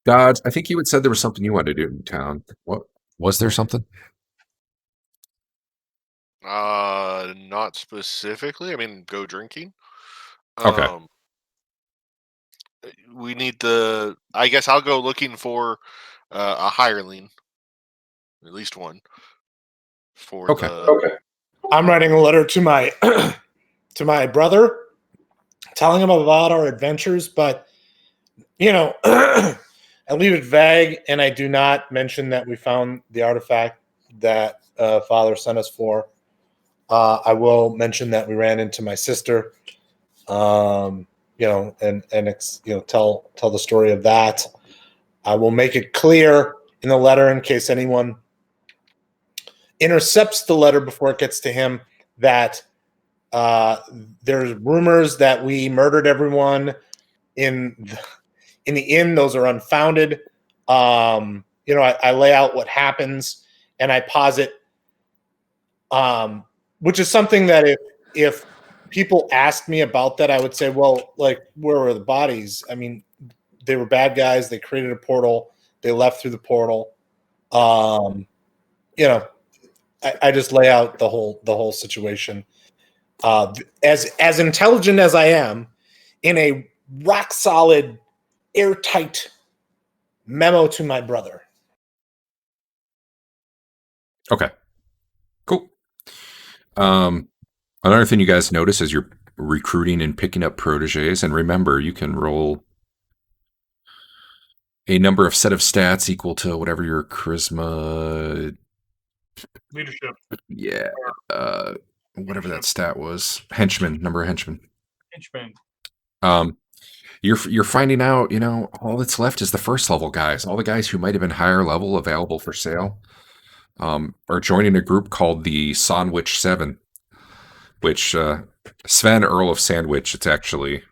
Gods, I think you had said there was something you wanted to do in town. What was there something? Not specifically. I mean, go drinking. Okay. We need I guess I'll go looking for a hireling, at least one. Okay. I'm writing a letter to my to my brother, telling him about our adventures, but I leave it vague, and I do not mention that we found the artifact that Father sent us for. I will mention that we ran into my sister, and tell the story of that. I will make it clear in the letter, in case anyone intercepts the letter before it gets to him, that there's rumors that we murdered everyone in the inn. Those are unfounded. I lay out what happens, and I posit, which is something that if people asked me about that, I would say, well, like, where were the bodies? I mean, they were bad guys. They created a portal. They left through the portal. I just lay out the whole situation. As intelligent as I am, in a rock solid, airtight memo to my brother. Okay. Cool. Another thing you guys notice is you're recruiting and picking up proteges, and remember, you can roll a number of set of stats equal to whatever your charisma. Leadership. Yeah. Whatever that stat was. Henchman, number of henchmen. Henchman. You're finding out, all that's left is the first level guys. All the guys who might have been higher level available for sale are joining a group called the Sandwich 7, which Sven, Earl of Sandwich, it's actually...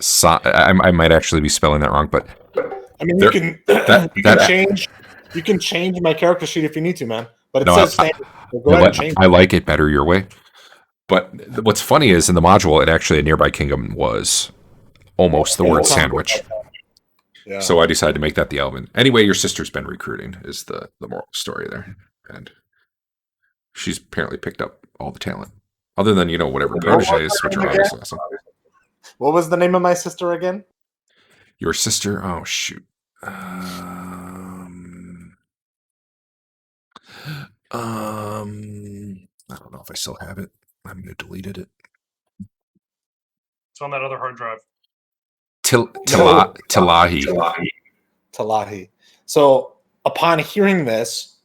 I might actually be spelling that wrong, but I mean, you can change my character sheet if you need to, man. But it says standard. So go ahead and change. I like it better your way. But what's funny is in the module, it actually a nearby kingdom was almost the word sandwich. Yeah. So I decided to make that the element. Anyway, your sister's been recruiting is the moral story there, and she's apparently picked up all the talent, other than whatever proteges, which are obviously awesome. What was the name of my sister again? Your sister? Oh, shoot. I don't know if I still have it. I'm going to delete it. It's on that other hard drive. Talahi. So upon hearing this,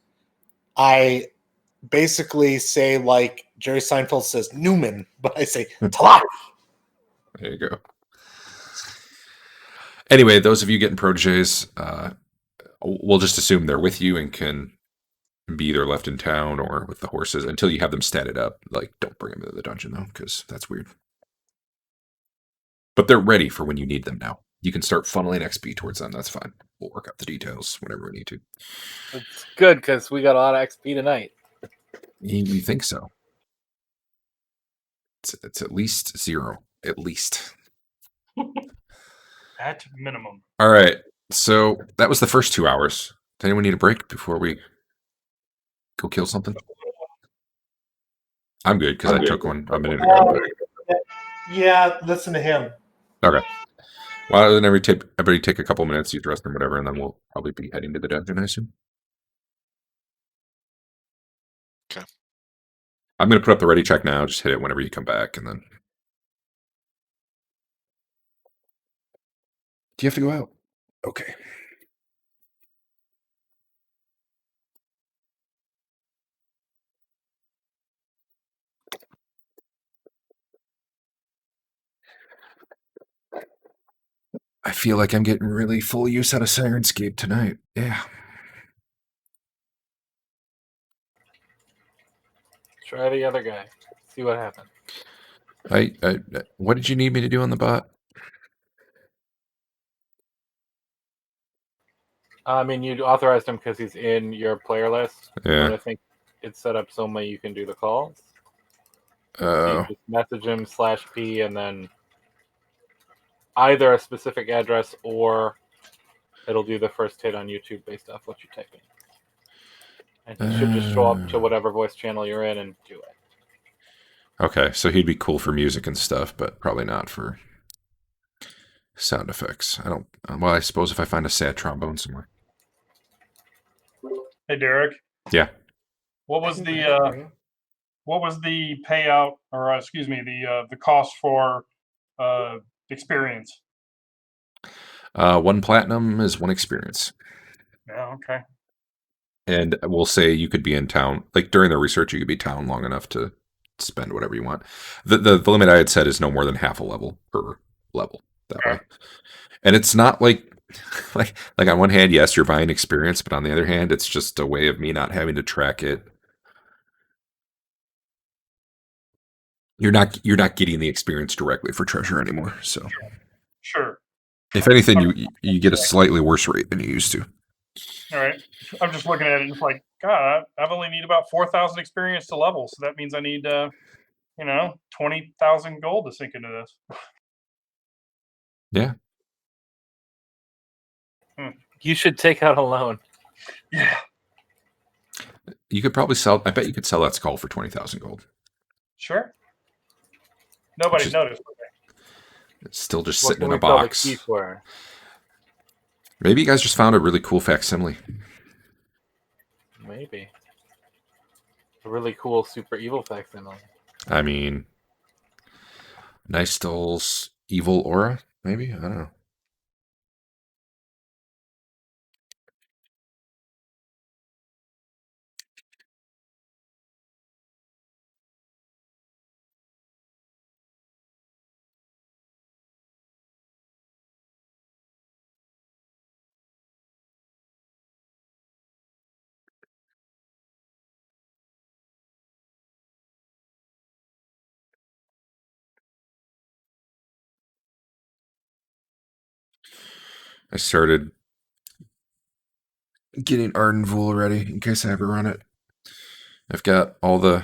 I basically say like Jerry Seinfeld says Newman, but I say Talahi. There you go. Anyway, those of you getting proteges, we'll just assume they're with you and can be either left in town or with the horses until you have them statted up. Like, don't bring them into the dungeon, though, because that's weird. But they're ready for when you need them now. You can start funneling XP towards them. That's fine. We'll work out the details whenever we need to. It's good, because we got a lot of XP tonight. You think so? It's at least 0. At least. At minimum. All right. So that was the first 2 hours. Does anyone need a break before we go kill something? I'm good because I took one a minute ago. Yeah, listen to him. Okay. Well, then everybody take a couple minutes, use the restroom, whatever, and then we'll probably be heading to the dungeon, I assume. Okay. I'm going to put up the ready check now. Just hit it whenever you come back, and then... Do you have to go out? Okay. I feel like I'm getting really full use out of Sirenscape tonight. Yeah. Try the other guy. See what happens. What did you need me to do on the bot? I mean, you authorized him because he's in your player list. Yeah. But I think it's set up so you can do the calls. So Oh. you just message him /P and then either a specific address or it'll do the first hit on YouTube based off what you type in. And he should just show up to whatever voice channel you're in and do it. Okay, so he'd be cool for music and stuff, but probably not for sound effects. I suppose if I find a sad trombone somewhere. Hey, Derek. Yeah. What was the payout, or excuse me, the cost for experience? 1 platinum is 1 experience. Yeah, okay. And we'll say you could be in town, like during the research, you could be town long enough to spend whatever you want. The limit I had said is no more than half a level per level that way. And it's not like on one hand, yes, you're buying experience, but on the other hand, it's just a way of me not having to track it. You're not getting the experience directly for treasure anymore. So Sure. If anything, you get a slightly worse rate than you used to. All right. I'm just looking at it and it's like, God, I've only need about 4,000 experience to level. So that means I need, 20,000 gold to sink into this. Yeah. You should take out a loan. Yeah, You could probably sell. I bet you could sell that skull for 20,000 gold. sure. Which Nobody's is noticed. it's still just What sitting can in a we sell the key box. for? Maybe you guys just found a really cool facsimile. Maybe. A really cool super evil facsimile. I mean, Nystul's evil aura. Maybe I don't know. I started getting Ardenvool ready in case I ever run it. I've got all the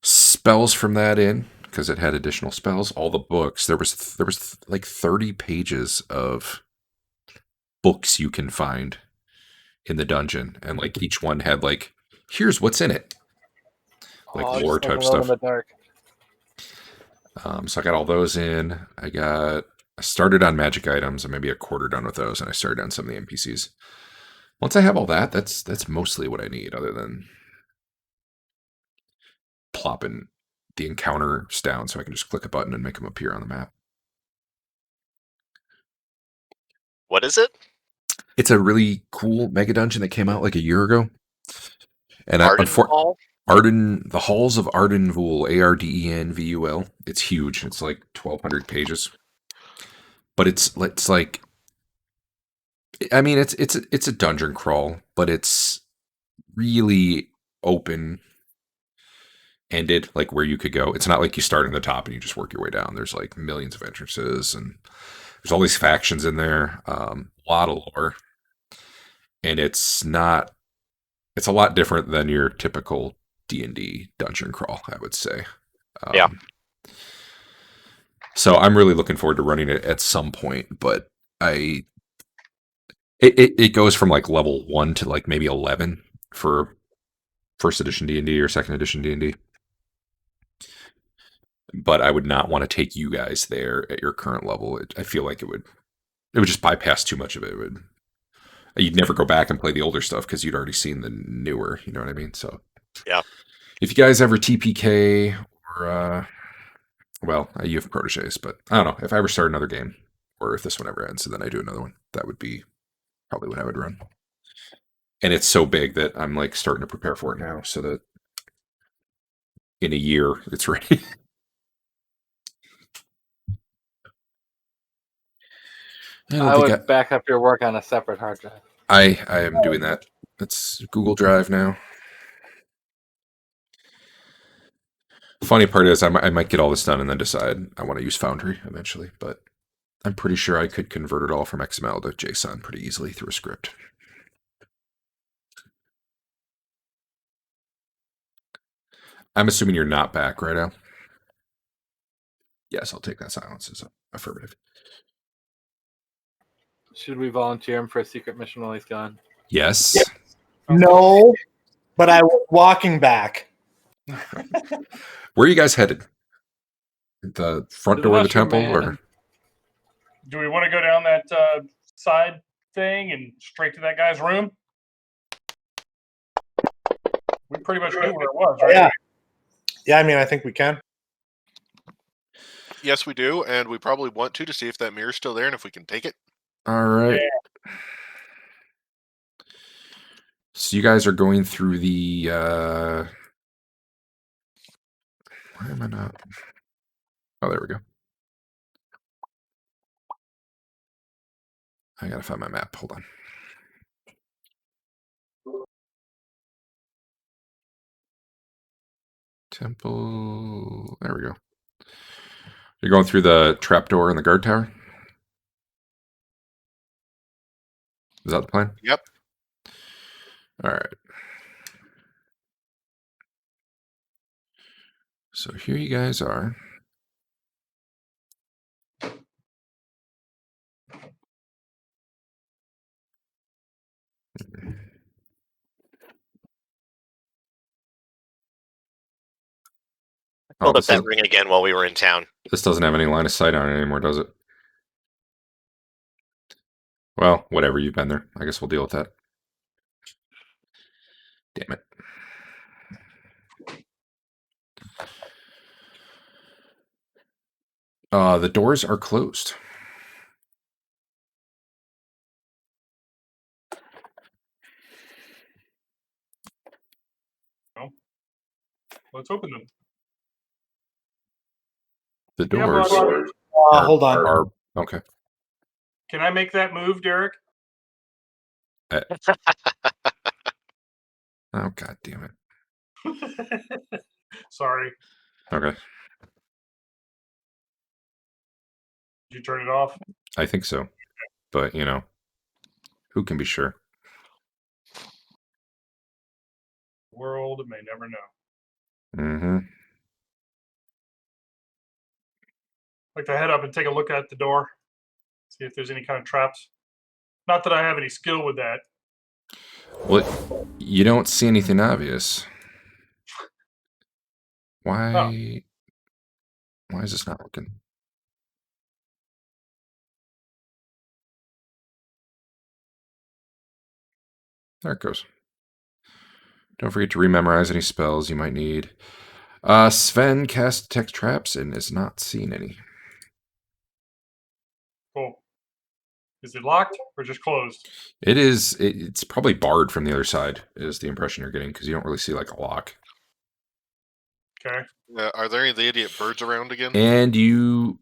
spells from that in because it had additional spells. All the books. There was like 30 pages of books you can find in the dungeon, and like each one had like, here's what's in it, like lore just like type Alone in stuff. the dark. So I got all those in. I started on magic items. I'm maybe a quarter done with those, and I started on some of the NPCs. Once I have all that, that's mostly what I need, other than plopping the encounters down so I can just click a button and make them appear on the map. What is it? It's a really cool mega dungeon that came out like a year ago. And Ardenvool? The Halls of Ardenvool, Ardenvul. It's huge. It's like 1,200 pages. But it's like, I mean, it's a dungeon crawl, but it's really open ended, like where you could go. It's not like you start in the top and you just work your way down. There's like millions of entrances, and there's all these factions in there. A lot of lore, and it's a lot different than your typical D&D dungeon crawl, I would say. Yeah. So I'm really looking forward to running it at some point, but it goes from like level 1 to like maybe 11 for first edition D&D or second edition D&D. But I would not want to take you guys there at your current level. I feel like it would just bypass too much of it. You'd never go back and play the older stuff because you'd already seen the newer. You know what I mean? So Yeah. if you guys ever TPK or well, you have proteges, but I don't know if I ever start another game or if this one ever ends and then I do another one, that would be probably what I would run. And it's so big that I'm like starting to prepare for it now, so that in a year it's ready. I would back up your work on a separate hard drive. I am doing that. It's Google Drive now. Funny part is I might get all this done and then decide I want to use Foundry eventually, but I'm pretty sure I could convert it all from XML to JSON pretty easily through a script. I'm assuming you're not back, right, Al? Yes, I'll take that silence as affirmative. Should we volunteer him for a secret mission while he's gone? Yes. Yeah. No, but I was walking back. Where are you guys headed? The front To the door of the mushroom temple, man. or Do we want to go down that side thing and straight to that guy's room? We pretty much knew where it was, right? Yeah. Yeah, I mean, I think we can. Yes, we do, and we probably want to see if that mirror's still there and if we can take it. all right. Yeah. So you guys are going through the. Why am I not? Oh, there we go. I gotta find my map. Hold on. Temple. There we go. You're going through the trapdoor in the guard tower? Is that the plan? Yep. All right. So here you guys are. Oh, Pulled up this, that doesn't, ring again while we were in town. this doesn't have any line of sight on it anymore, does it? Well, whatever. You've been there. I guess we'll deal with that. Damn it. The doors are closed. Let's open them. The Yeah, doors bud. Hold on. are okay. Can I make that move, Derek? Oh, god damn it. Sorry. Okay. Did you turn it off? I think so. But, who can be sure? World may never know. Mm-hmm. I'd like to head up and take a look at the door, see if there's any kind of traps. Not that I have any skill with that. Well, you don't see anything obvious. Why? Why is this not working? There it goes. Don't forget to rememorize any spells you might need. Sven cast detect traps and is not seeing any. Cool. Is it locked or just closed? It is. It's probably barred from the other side. Is the impression you're getting because you don't really see like a lock. Okay. Are there any of the idiot birds around again? And you,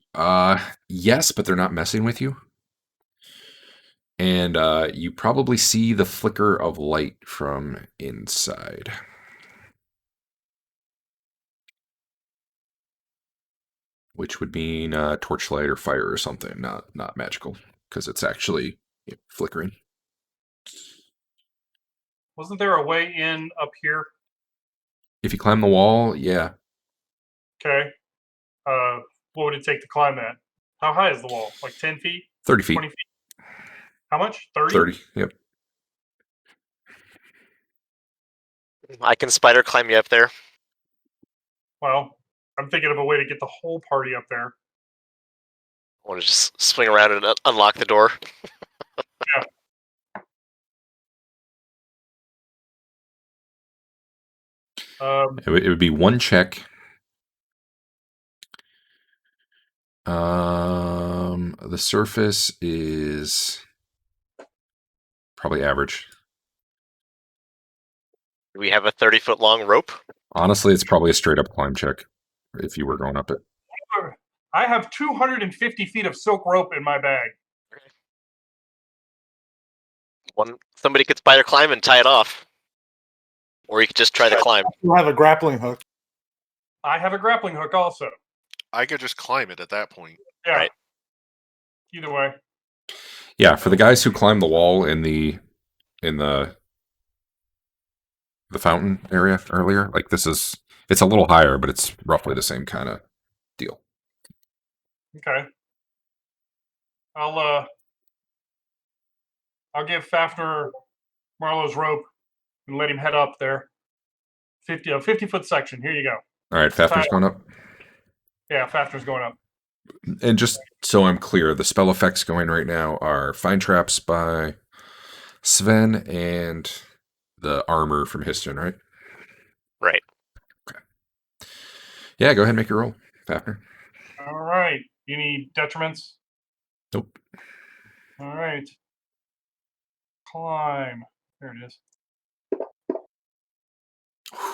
yes, but they're not messing with you. And you probably see the flicker of light from inside. Which would mean torchlight or fire or something, not magical, because it's actually flickering. Wasn't there a way in up here? If you climb the wall, yeah. Okay. What would it take to climb that? How high is the wall? Like 10 feet? 30 feet. 20 feet? How much? 30? 30, yep. I can spider climb you up there. Well, I'm thinking of a way to get the whole party up there. I want to just swing around and unlock the door. It would be one check. The surface is probably average. Do we have a 30-foot long rope? Honestly, it's probably a straight up climb check if you were going up it. I have 250 feet of silk rope in my bag. Somebody could spider climb and tie it off. Or you could just try to climb. You have a grappling hook. I have a grappling hook also. I could just climb it at that point. Yeah. Right. Either way. Yeah, for the guys who climbed the wall in the fountain area earlier, like it's a little higher, but it's roughly the same kind of deal. Okay. I'll give Fafner Marlowe's rope and let him head up there. 50-foot section. Here you go. All right, Fafner's going up. Yeah, Fafner's going up. And just so I'm clear, the spell effects going right now are Find Traps by Sven and the armor from Histon, right? Right. Okay. Yeah, go ahead and make your roll, Fafner. All right. You need detriments? Nope. All right. Climb. There it is.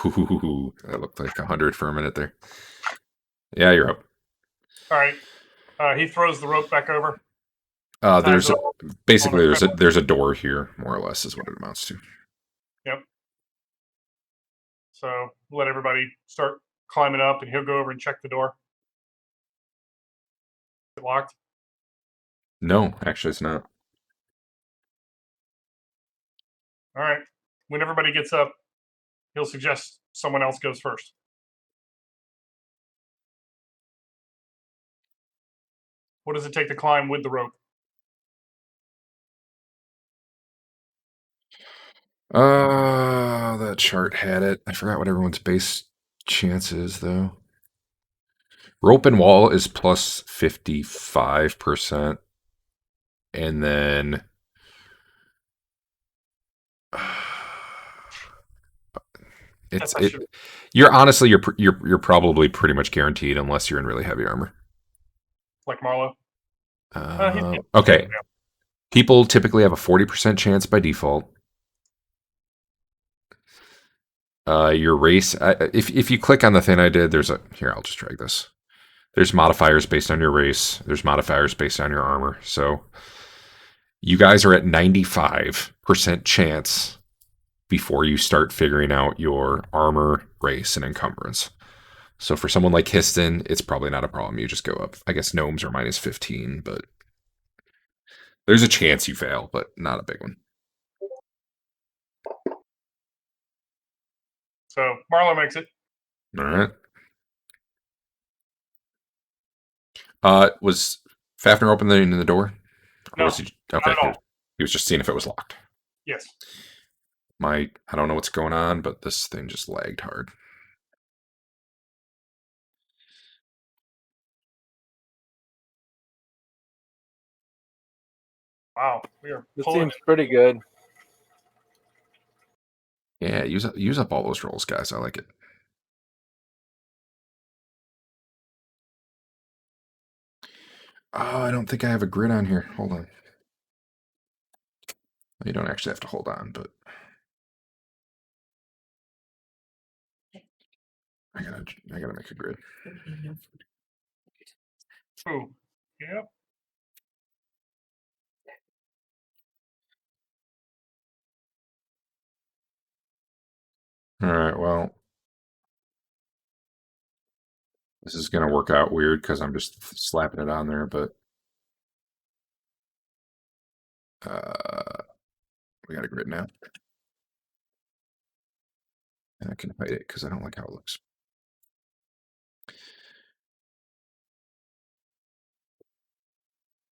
Ooh, that looked like 100 for a minute there. Yeah, you're up. All right. He throws the rope back over. There's a door here, more or less, is what it amounts to. Yep. So let everybody start climbing up, and he'll go over and check the door. Is it locked? No, actually, it's not. All right. When everybody gets up, he'll suggest someone else goes first. What does it take to climb with the rope? That chart had it. I forgot what everyone's base chance is, though. Rope and wall is plus 55%. And then That's actually you're honestly you're probably pretty much guaranteed unless you're in really heavy armor. like Marlo. Okay. People typically have a 40% chance by default. Your race, if you click on the thing I did, here, I'll just drag this. There's modifiers based on your race. There's modifiers based on your armor. So you guys are at 95% chance before you start figuring out your armor, race, and encumbrance. So for someone like Histon, it's probably not a problem. You just go up. I guess gnomes are minus 15, but there's a chance you fail, but not a big one. So Marlo makes it. All right. Was Fafner opening the door? Or No, was he okay? not at all. He was just seeing if it was locked. Yes. I don't know what's going on, but this thing just lagged hard. Wow, we are This pulling. seems pretty good. Yeah, use up all those rolls, guys. I like it. Oh, I don't think I have a grid on here. Hold on. You don't actually have to hold on, but I gotta make a grid. Ooh, yep. All right, well, this is gonna work out weird because I'm just slapping it on there, but we got a grid now. And I can hide it because I don't like how it looks.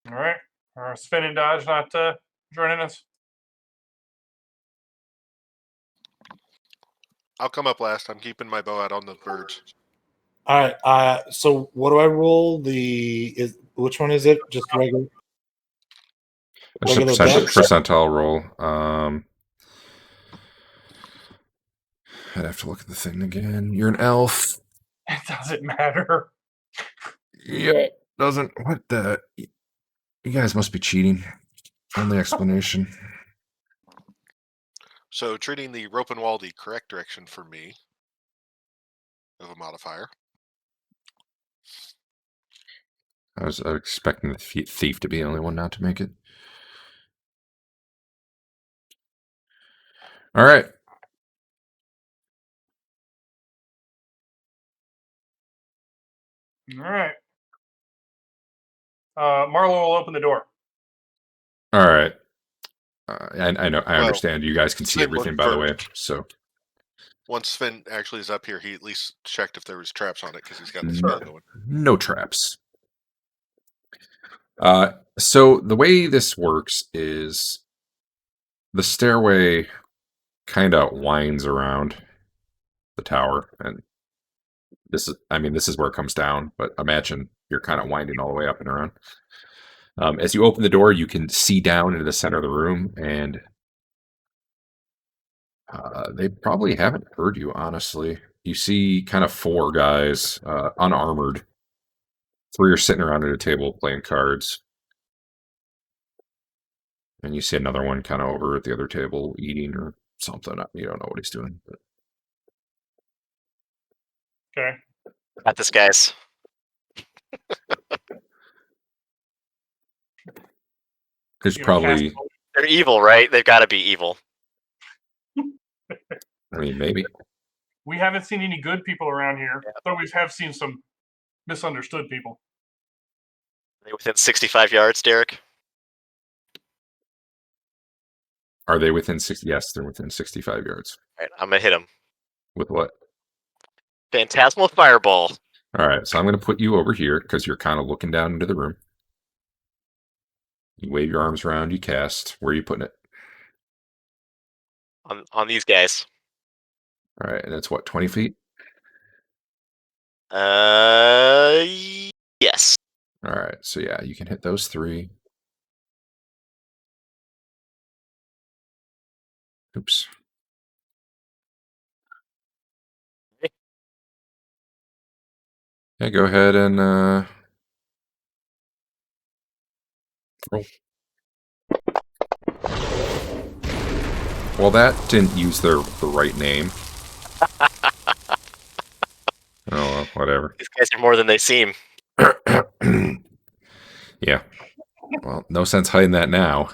All right. Our Spin and Dodge not joining us. I'll come up last. I'm keeping my bow out on the birds. All right. So what do I roll? Which one is it? Just regular. It's a Regular dex? percentile roll. I'd have to look at the thing again. You're an elf. It doesn't matter. Yeah. Doesn't what the you guys must be cheating. Only explanation. So treating the rope and wall the correct direction for me of a modifier. I was expecting the thief to be the only one not to make it. All right. All right. Marlo will open the door. All right. I know. I Well, understand. You guys can see Sven everything, looked by the way. first. So Once Sven actually is up here, he at least checked if there was traps on it because he's got the spell going. no traps. So the way this works is the stairway kind of winds around the tower, and this is where it comes down. But imagine you're kind of winding all the way up and around. As you open the door, you can see down into the center of the room, and they probably haven't heard you, honestly. You see kind of four guys, unarmored. Three are sitting around at a table playing cards. And you see another one kind of over at the other table eating or something. You don't know what he's doing. But Okay. Got this, guys. there's You know, probably, cast- They're evil, right? They've got to be evil. I mean, maybe. We haven't seen any good people around here, though we have seen some misunderstood people. Are they within 65 yards, Derek? Are they within 60? Yes, they're within 65 yards. All right, I'm gonna hit him. With what? Phantasmal Fireball. All right, so I'm going to put you over here because you're kind of looking down into the room. You wave your arms around, you cast. Where are you putting it? On these guys. All right, and it's what, 20 feet? Yes. All right. So yeah, you can hit those 3. Oops. Yeah, go ahead and roll. Well, that didn't use the right name. Oh, well, whatever. These guys are more than they seem. Yeah. Well, no sense hiding that now.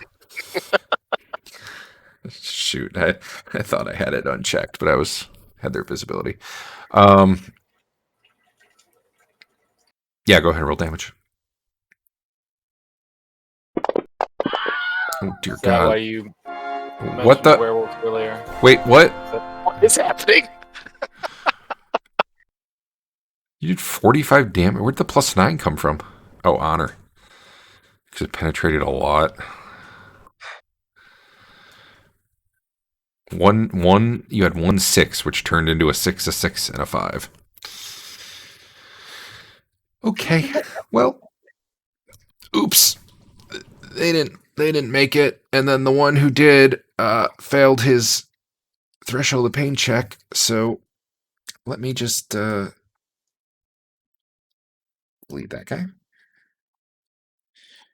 Shoot, I thought I had it unchecked, but I had their visibility. Yeah, go ahead and roll damage. Oh dear Is that why God! you What mentioned the? werewolves earlier? Wait, what? What is happening? You did 45 damage. Where'd the +9 come from? Oh, honor. Because it penetrated a lot. One. You had 1/6, which turned into a 6, a 6, and a 5. Okay. Well, oops. They didn't make it, and then the one who did failed his threshold of pain check. So let me just delete that guy,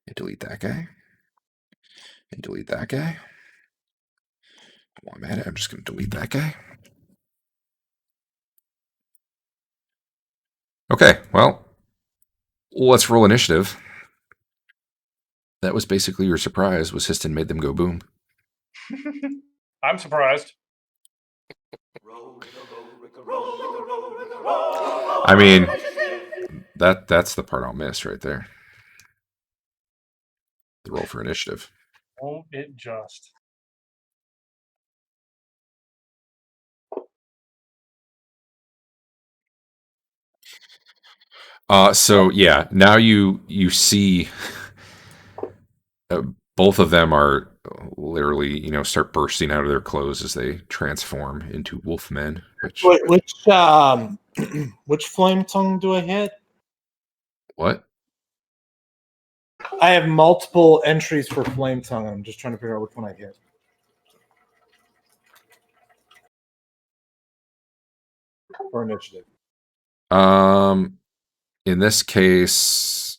and delete that guy, and delete that guy. While I'm at it, I'm just going to delete that guy. Okay, well, let's roll initiative. That was basically your surprise, was Histon made them go boom. I'm surprised. I mean, that's the part I'll miss right there. The roll for initiative. Won't it just? So yeah, now you see both of them are literally, start bursting out of their clothes as they transform into wolfmen. Which flame tongue do I hit? What? I have multiple entries for flame tongue. I'm just trying to figure out which one I hit. For initiative. In this case,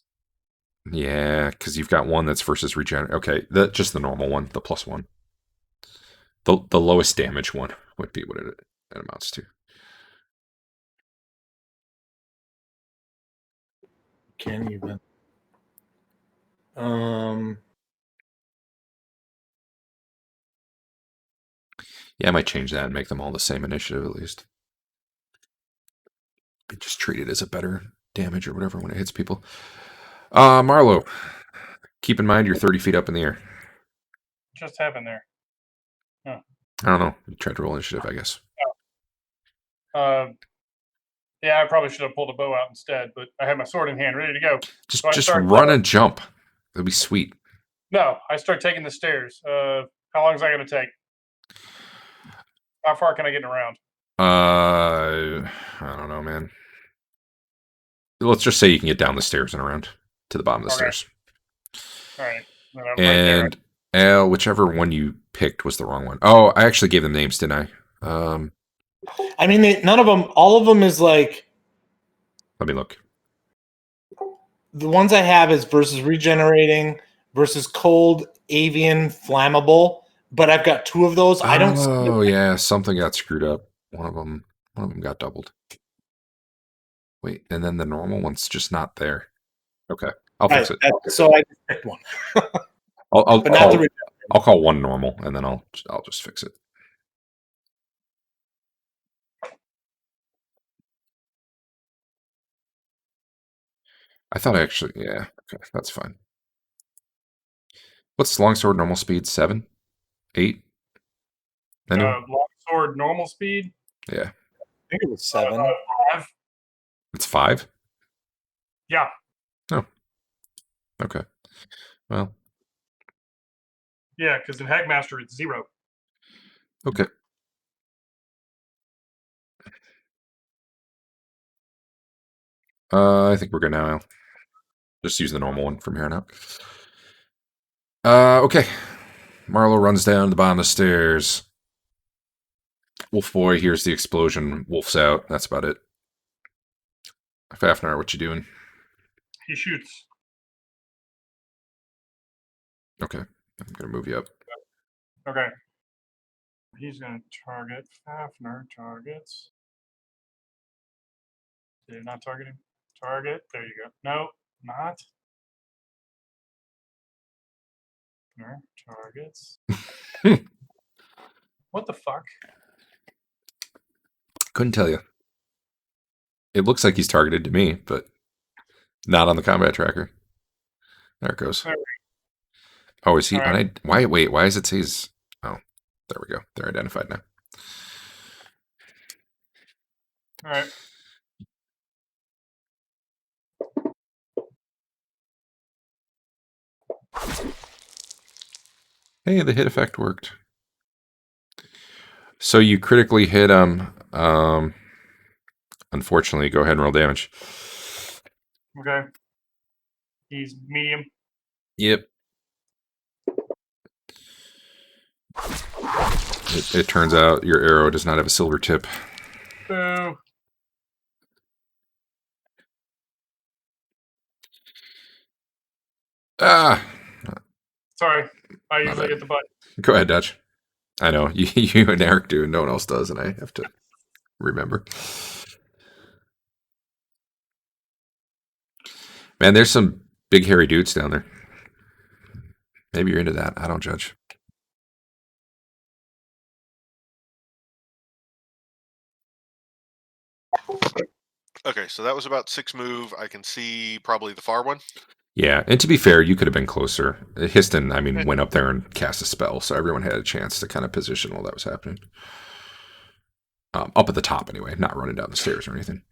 yeah, because you've got one that's versus regenerate. Okay, just the normal one, the +1. The lowest damage one would be what it amounts to. Can't even. Yeah, I might change that and make them all the same initiative at least. Just treat it as a better damage or whatever when it hits people. Marlo, keep in mind you're 30 feet up in the air. Just happened there. I don't know. You tried to roll initiative, I guess. Yeah, I probably should have pulled a bow out instead, but I had my sword in hand, ready to go. Just run and jump. That'd be sweet. No, I start taking the stairs. How long is that going to take? How far can I get around? I don't know, man. Let's just say you can get down the stairs and around to the bottom of the stairs. All right. And right there. Whichever one you picked was the wrong one. Oh, I actually gave them names, didn't I? I mean, none of them. All of them is like. Let me look. The ones I have is versus regenerating, versus cold, avian, flammable. But I've got 2 of those. I don't. Oh yeah, something got screwed up. One of them got doubled. Wait, and then the normal one's just not there. Okay, I'll fix it. So I just picked one. I'll call one normal, and then I'll just fix it. I thought yeah, okay, that's fine. What's longsword normal speed? 7? 8? Longsword normal speed? Yeah. I think it was 7. 5. It's 5? Yeah. Oh. Okay. Well. Yeah, because in Hackmaster it's 0. Okay. I think we're good now, Al. Just use the normal one from here on out. Okay. Marlo runs down the bottom of the stairs. Wolf Boy hears the explosion. Wolf's out. That's about it. Fafnir, what you doing? He shoots. Okay. I'm going to move you up. Okay. He's going to target Fafnir. Targets. Did it not target him? Target. There you go. No, not. Fafnir. Targets. What the fuck? Couldn't tell you. It looks like he's targeted to me, but not on the combat tracker. There it goes. There Oh, is he? All right. Why? Wait. Why does it say he's? Oh, there we go. They're identified now. All right. Hey, the hit effect worked. So you critically hit him. Unfortunately, go ahead and roll damage. Okay. He's medium. Yep. It turns out your arrow does not have a silver tip. Boo. Ah! Sorry. I Not usually bad. hit the button. Go ahead, Dutch. I know. You and Eric do, and no one else does, and I have to remember. Man, there's some big hairy dudes down there. Maybe you're into that. I don't judge. Okay, so that was about 6 move. I can see probably the far one. Yeah, and to be fair, you could have been closer. Histon, I mean, went up there and cast a spell, so everyone had a chance to kind of position while that was happening. Up at the top, anyway, not running down the stairs or anything.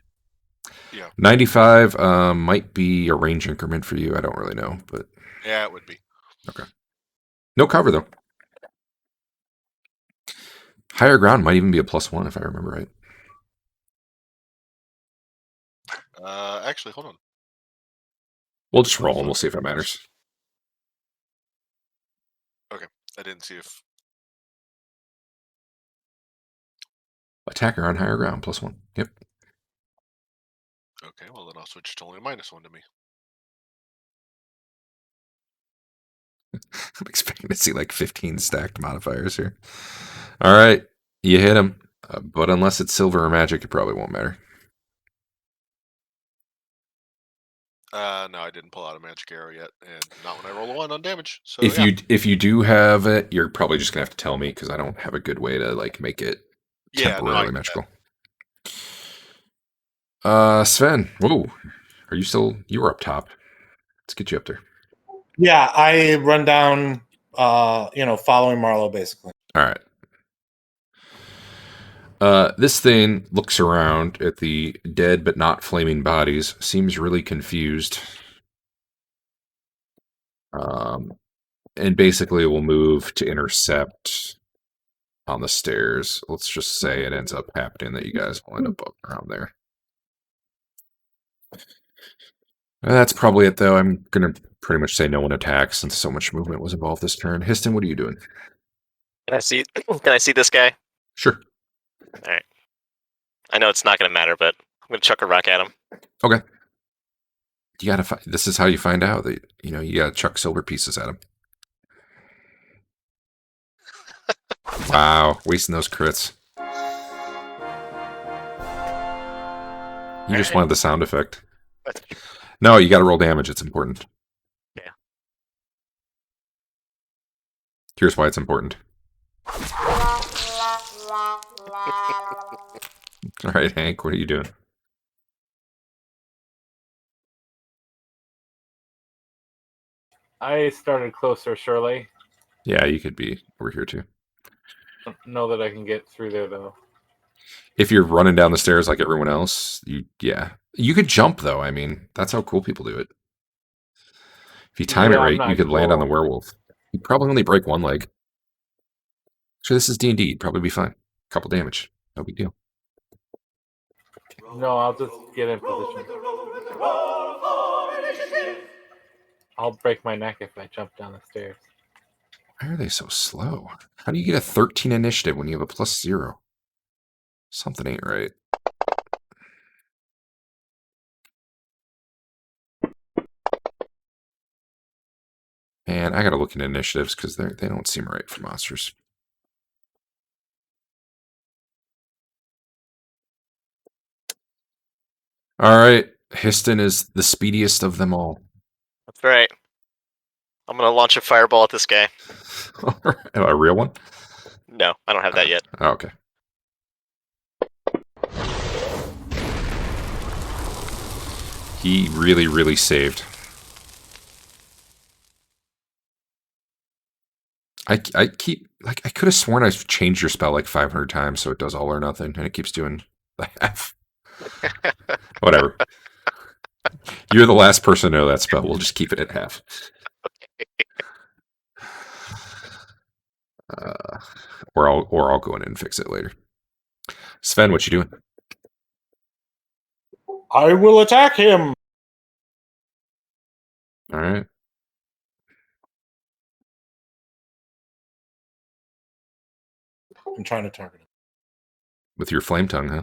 Yeah. 95 might be a range increment for you. I don't really know, but Yeah, it would be. okay. No cover, though. Higher ground might even be a +1, if I remember right. Actually, hold on. We'll just roll and we'll see if it matters. I didn't see if. Attacker on higher ground, +1. Yep. Okay, well then I'll switch to only -1 to me. I'm expecting to see like 15 stacked modifiers here. All right, you hit him, but unless it's silver or magic, it probably won't matter. No, I didn't pull out a magic arrow yet, and not when I roll a 1 on damage. So If you do have it, you're probably just gonna have to tell me because I don't have a good way to like make it temporarily magical. Sven, whoa, are you still? You were up top. Let's get you up there. Yeah, I run down, following Marlo basically. All right. This thing looks around at the dead but not flaming bodies, seems really confused. And basically will move to intercept on the stairs. Let's just say it ends up happening that you guys will end up around there. That's probably it, though. I'm going to pretty much say no one attacks since so much movement was involved this turn. Histon, what are you doing? Can I see? Can I see this guy? Sure. All right. I know it's not going to matter, but I'm going to chuck a rock at him. Okay. You gotta. This is how you find out that you gotta chuck silver pieces at him. Wow, wasting those crits. You just wanted the sound effect. No, you got to roll damage. It's important. Yeah. Here's why it's important. All right, Hank, what are you doing? I started closer, surely. Yeah, you could be over here too. I don't know that I can get through there though. If you're running down the stairs like everyone else, you could jump though. I mean, that's how cool people do it. If you time it right, you could land on the werewolf. You'd probably only break one leg. So this is D&D. You'd probably be fine. Couple damage, no big deal. No, I'll just get in position. I'll break my neck if I jump down the stairs. Why are they so slow? How do you get a 13 initiative when you have a +0? Something ain't right. And I gotta look into initiatives because they don't seem right for monsters. All right, Histon is the speediest of them all. That's right. I'm gonna launch a fireball at this guy. A real one? No, I don't have that yet. Oh, okay. He really, really saved. I keep like I could have sworn I've changed your spell like 500 times, so it does all or nothing, and it keeps doing the half. Whatever. You're the last person to know that spell. We'll just keep it at half. Or I'll go in and fix it later. Sven, what you doing? I will attack him. All right. I'm trying to target him. With your flame tongue, huh?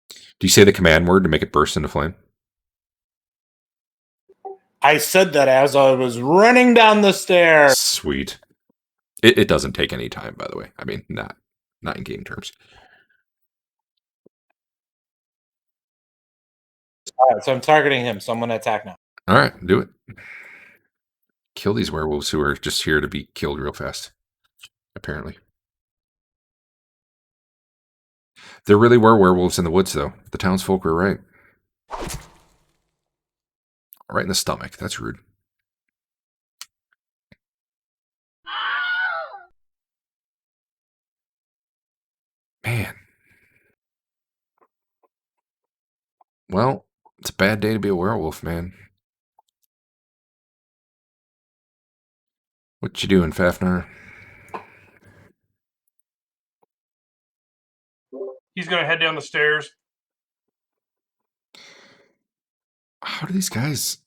Do you say the command word to make it burst into flame? I said that as I was running down the stairs. Sweet. It doesn't take any time, by the way. I mean, not in game terms. All right, so I'm targeting him, so I'm going to attack now. All right, do it. Kill these werewolves who are just here to be killed real fast, apparently. There really were werewolves in the woods, though. The townsfolk were right. Right in the stomach. That's rude. Man. Well, it's a bad day to be a werewolf, man. What you doing, Fafnir? He's gonna head down the stairs. How do these guys...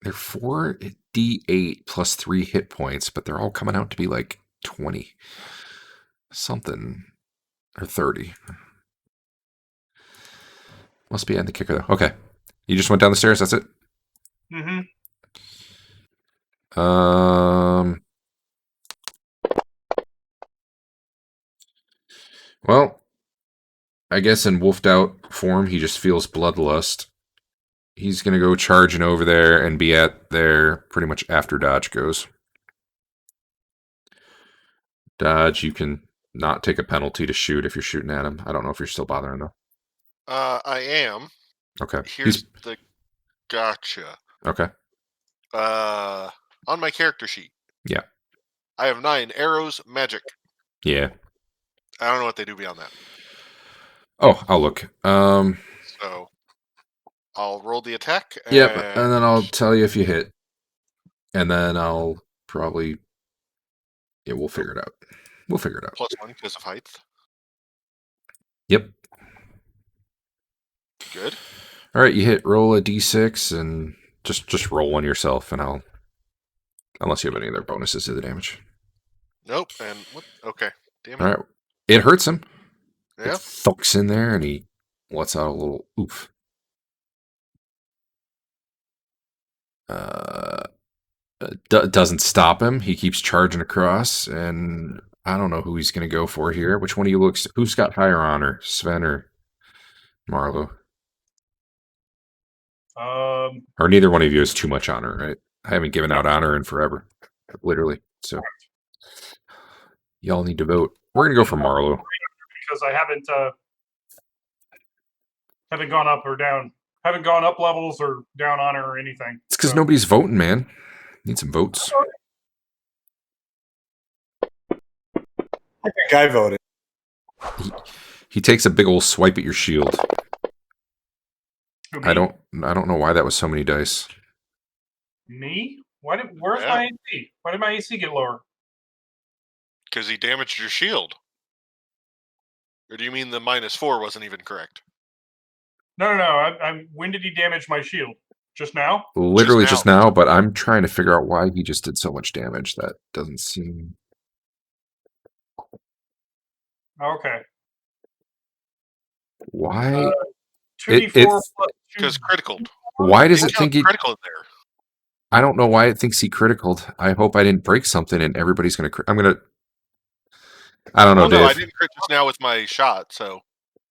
They're 4d8 plus 3 hit points, but they're all coming out to be like 20. Something. Or 30. Must be at the kicker, though. Okay. You just went down the stairs, that's it? Mm-hmm. Well, I guess in wolfed out form, he just feels bloodlust. He's going to go charging over there and be at there pretty much after Dodge goes. Dodge, you can not take a penalty to shoot if you're shooting at him. I don't know if you're still bothering, though. I am. Okay. Here's the gotcha. Okay. On my character sheet. Yeah. I have 9 arrows, magic. Yeah. I don't know what they do beyond that. Oh, I'll look. So I'll roll the attack. Yep, and then I'll tell you if you hit. And then I'll probably... Yeah, we'll figure it out. We'll figure it out. +1 because of height. Yep. Good. All right, you hit. Roll a d6 and just roll one yourself, and I'll... Unless you have any other bonuses to the damage. Nope. And what? Okay. Damn it. All right. It hurts him. Yeah. It thucks in there, and he lets out a little oof. Doesn't stop him. He keeps charging across, and I don't know who he's going to go for here. Which one of you looks... Who's got higher honor, Sven or Marlo? Or neither one of you has too much honor, right? I haven't given out honor in forever, literally. So y'all need to vote. We're going to go for Marlo. Because I haven't gone up or down. Haven't gone up levels or down honor or anything. It's because nobody's voting, man. Need some votes. I think I voted. He takes a big old swipe at your shield. Who, I don't know why that was so many dice. Me? Where's Yeah. my AC? Why did my AC get lower? Because he damaged your shield. Or do you mean the -4 wasn't even correct? No. When did he damage my shield? Just now? Literally Just just now. now, but I'm trying to figure out why he just did so much damage. That doesn't seem. Okay. Why? 2d4 It's plus 2. Because critical. why does You it think he? critical in there? I don't know why it thinks he criticaled. I hope I didn't break something and everybody's gonna. I'm gonna. I don't know, Well, no, I Dave. didn't crit just now with my shot, so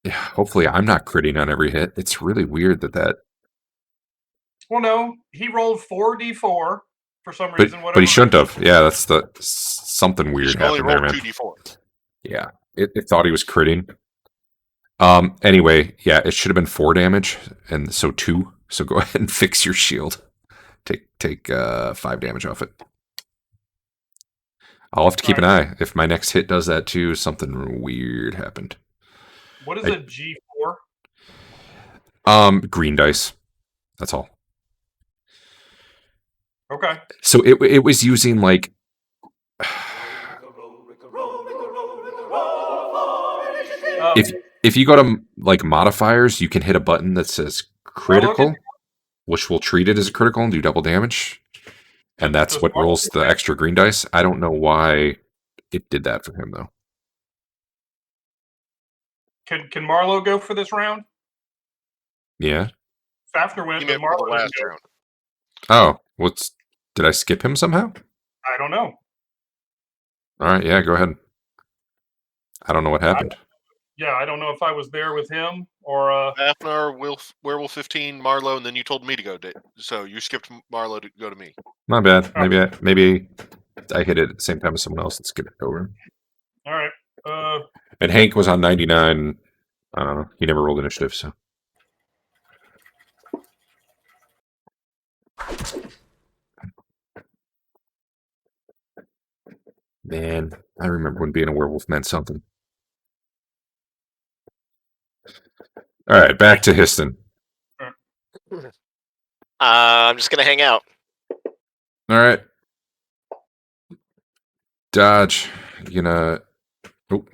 Yeah, hopefully, I'm not critting on every hit. It's really weird that. Well, no, he rolled 4d4 for some But reason. but he Whatever. shouldn't have. Yeah, that's the something you weird should only happened there, roll man. 2d4. Yeah, it thought he was critting. Anyway, yeah, it should have been 4 damage, and so 2. So go ahead and fix your shield. Take 5 damage off it. I'll have to keep an eye. If my next hit does that too, something weird happened. What is I- a G4? Green dice. That's all. Okay. So it was using like if you go to like modifiers, you can hit a button that says critical, which will treat it as a critical and do double damage. And that's Does what Marlo rolls do the that? extra green dice. I don't know why it did that for him though. Can Marlo go for this round? Yeah. Fafner went, He but meant for the Marlo last didn't go. round. Oh, did I skip him somehow? I don't know. All right, yeah, go ahead. I don't know what happened. Yeah, I don't know if I was there with him or Fafnar, Werewolf 15, Marlowe, and then you told me to go. So you skipped Marlowe to go to me. My bad. Oh. Maybe I hit it at the same time as someone else and skipped it over. all right. And Hank was on 99. I don't know. He never rolled initiative, so. Man, I remember when being a werewolf meant something. All right, back to Histon. I'm just gonna hang out. All right. Dodge. You gonna. Oh,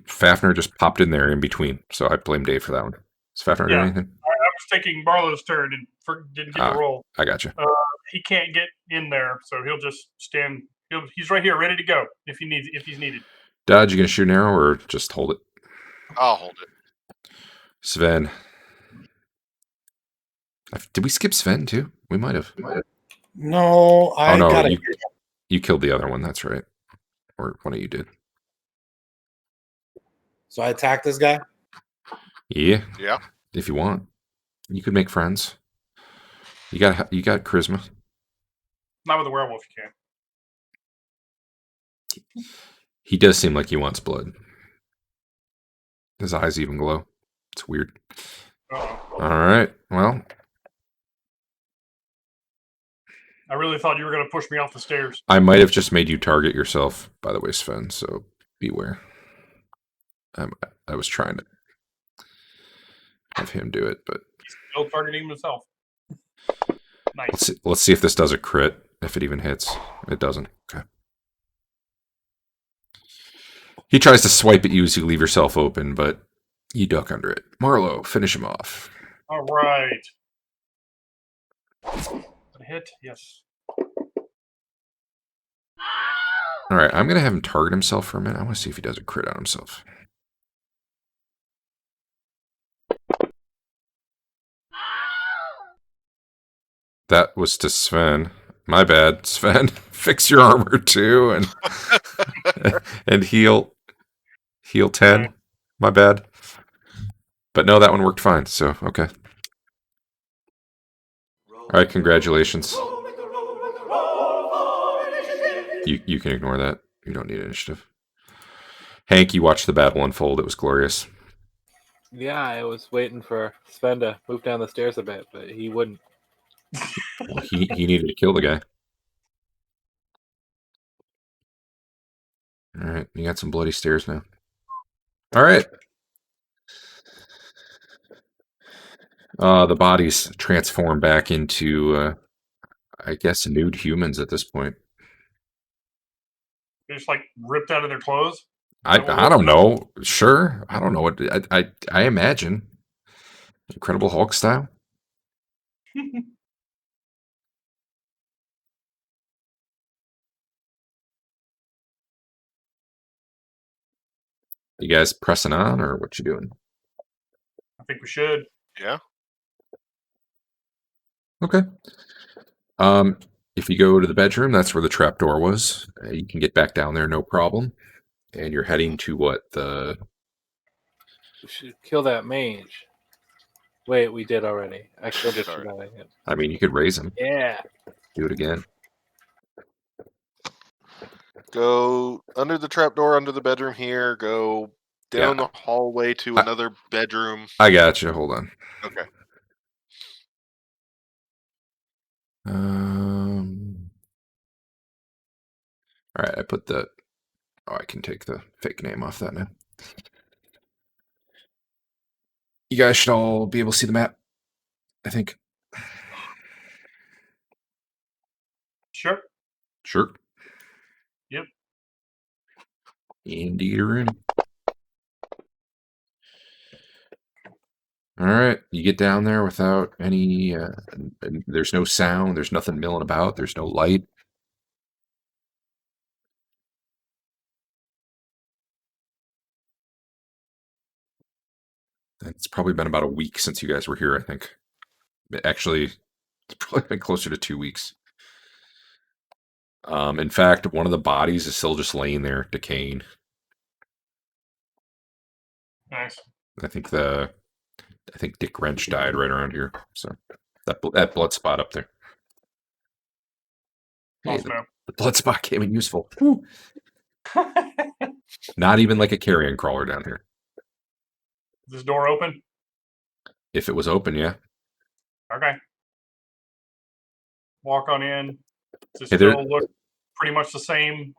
Fafner just popped in there in between, so I blame Dave for that one. Is Fafner doing Yeah. anything? I was taking Marlo's turn and didn't get the roll. I got you. He can't get in there, so he'll just stand. He's right here, ready to go if he's needed. Dodge, you gonna shoot an arrow or just hold it? I'll hold it. Sven. Did we skip Sven too? We might have. No, I no, got it. you killed the other one. That's right. Or one of you did. So I attack this guy. Yeah. If you want, you could make friends. You got charisma. Not with a werewolf, you can't. He does seem like he wants blood. His eyes even glow. It's weird. Uh-oh. All right. Well, I really thought you were going to push me off the stairs. I might have just made you target yourself, by the way, Sven. So beware. I was trying to have him do it, but He's still targeting himself. Nice. let's see if this does a crit. If it even hits, it doesn't. Okay. He tries to swipe at you as you leave yourself open, but you duck under it. Marlo, finish him off. All right. A hit, yes. All right, I'm going to have him target himself for a minute. I want to see if he does a crit on himself. That was to Sven. My bad, Sven. Fix your armor too, and heal 10. My bad. But no, that one worked fine. So okay. All right, congratulations. You can ignore that. You don't need initiative. Hank, you watched the battle unfold. It was glorious. Yeah, I was waiting for Sven to move down the stairs a bit, but he wouldn't. Well, he needed to kill the guy. All right, you got some bloody stairs now. All right. The bodies transform back into, I guess, nude humans at this point. They just like ripped out of their clothes. I don't know. Sure, I don't know what I imagine. Incredible Hulk style. You guys pressing on, or what you doing? I think we should. Yeah. Okay. If you go to the bedroom, that's where the trapdoor was. You can get back down there, no problem. And you're heading to what the? We should kill that mage. Wait, we did already. I killed it. Sorry. I mean, you could raise him. Yeah. Do it again. Go under the trapdoor, under the bedroom here. Go down the hallway to another bedroom. I got you. Hold on. Okay. All right. I put the. Oh, I can take the fake name off that now. You guys should all be able to see the map, I think. Sure. Sure. Yep. Indeed, Rooney. All right, you get down there without any. There's no sound. There's nothing milling about. There's no light. It's probably been about a week since you guys were here, I think. Actually, it's probably been closer to 2 weeks. In fact, one of the bodies is still just laying there, decaying. Nice. I think Dick Wrench died right around here. So that blood spot up there. Hey, Awesome. the blood spot came in useful. Not even like a carrion crawler down here. Is this door open? If it was open, yeah. Okay. Walk on in. Does Hey, it still look pretty much the same?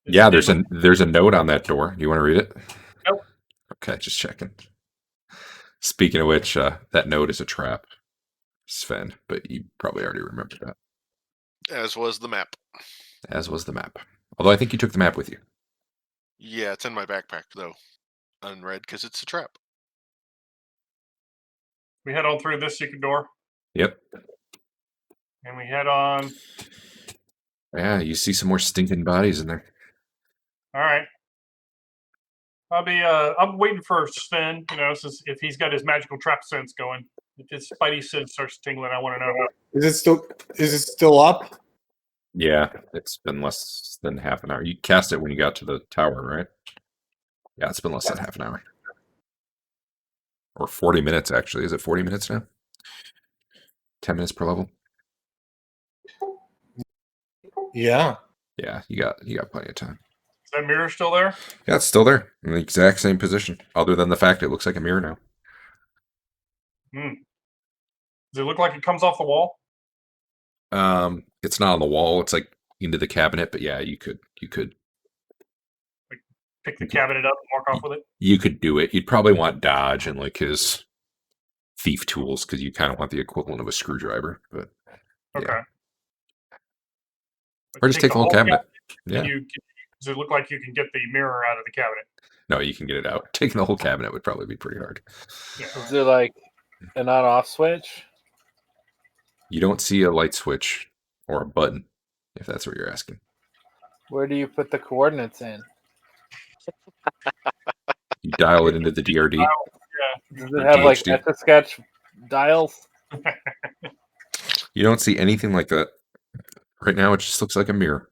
Yeah, there's a note on that door. You want to read it? Nope. Okay, just checking. Speaking of which, that note is a trap, Sven, but you probably already remember that. As was the map. As was the map. Although I think you took the map with you. Yeah, it's in my backpack though, unread because it's a trap. We head on through this secret door. Yep. And we head on. Yeah, you see some more stinking bodies in there. All right. I'm waiting for Sven, since if he's got his magical trap sense going. If his spidey sense starts tingling, I want to know. Is it still up? Yeah, it's been less than half an hour. You cast it when you got to the tower, right? Yeah, it's been less than half an hour. Or 40 minutes, actually. Is it 40 minutes now? 10 minutes per level? Yeah. Yeah, you got plenty of time. Is that mirror still there? Yeah, it's still there. In the exact same position. Other than the fact it looks like a mirror now. Does it look like it comes off the wall? It's not on the wall. It's like into the cabinet, but yeah, you could Pick the cabinet up and walk off with it? you could do it. You'd probably want dodge and like his thief tools because you kind of want the equivalent of a screwdriver. But Okay. yeah. But Or just take the whole cabinet. Yeah. Does it look like you can get the mirror out of the cabinet? No, you can get it out. Taking the whole cabinet would probably be pretty hard. Yeah. Is there like an on-off switch? You don't see a light switch or a button, if that's what you're asking. Where do you put the coordinates in? You dial it into the DRD. Does it have like DHD. Etch-a-Sketch dials? You don't see anything like that. Right now, it just looks like a mirror.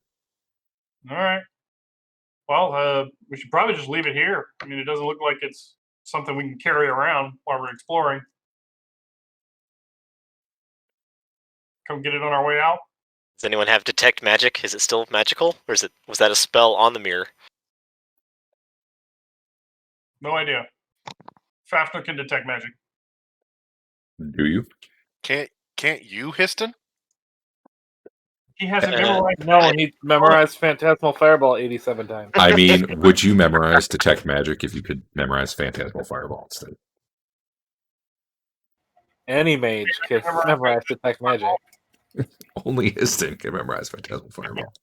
All right. Well, we should probably just leave it here. I mean, it doesn't look like it's something we can carry around while we're exploring. Come get it on our way out. Does anyone have detect magic? Is it still magical, or was that a spell on the mirror? No idea. Fafner can detect magic. Do you? Can't you, Histon? He hasn't memorized. No, he memorized Phantasmal Fireball 87 times. I mean, would you memorize detect magic if you could memorize Phantasmal Fireball instead? Any mage can memorize detect magic. Only Histon can memorize Phantasmal Fireball.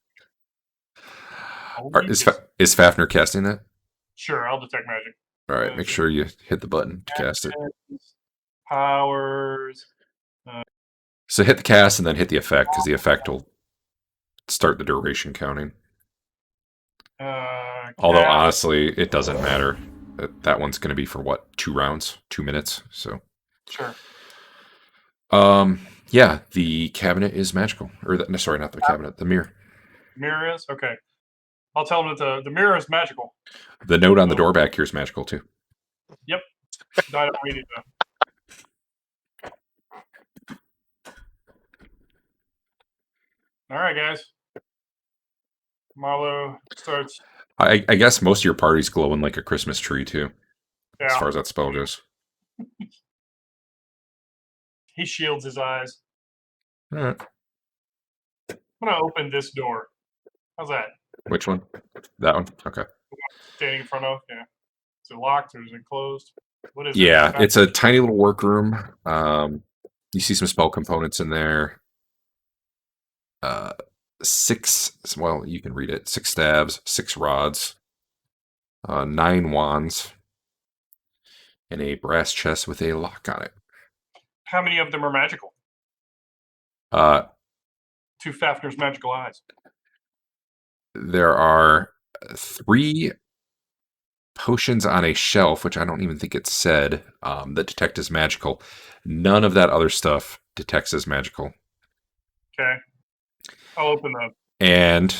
Only Is Fafner casting that? Sure, I'll detect magic. All right, make sure you hit the button to cast it. Powers. So hit the cast and then hit the effect, because the effect will start the duration counting. Although honestly, it doesn't matter. That one's going to be for what? 2 rounds, 2 minutes. So, Sure. yeah, the cabinet is magical. Or sorry, not the cabinet, the mirror. Mirror is okay. I'll tell them that the mirror is magical. The note on the door back here is magical too. Yep. I don't read it though. All right, guys. Marlo starts. I guess most of your party's glowing like a Christmas tree too, as Yeah. far as that spell goes. He shields his eyes. All right. I'm gonna open this door. How's that? Which one? That one? Okay. Standing in front of? Yeah. Is it locked or is it closed? What is it? Yeah, it's a tiny little workroom. You see some spell components in there. 6, well, you can read it. 6 staves, 6 rods, 9 wands, and a brass chest with a lock on it. How many of them are magical? Uh, To Fafner's magical eyes. there are 3 potions on a shelf, which I don't even think it said, that detect as magical. None of that other stuff detects as magical. Okay. I'll open the. And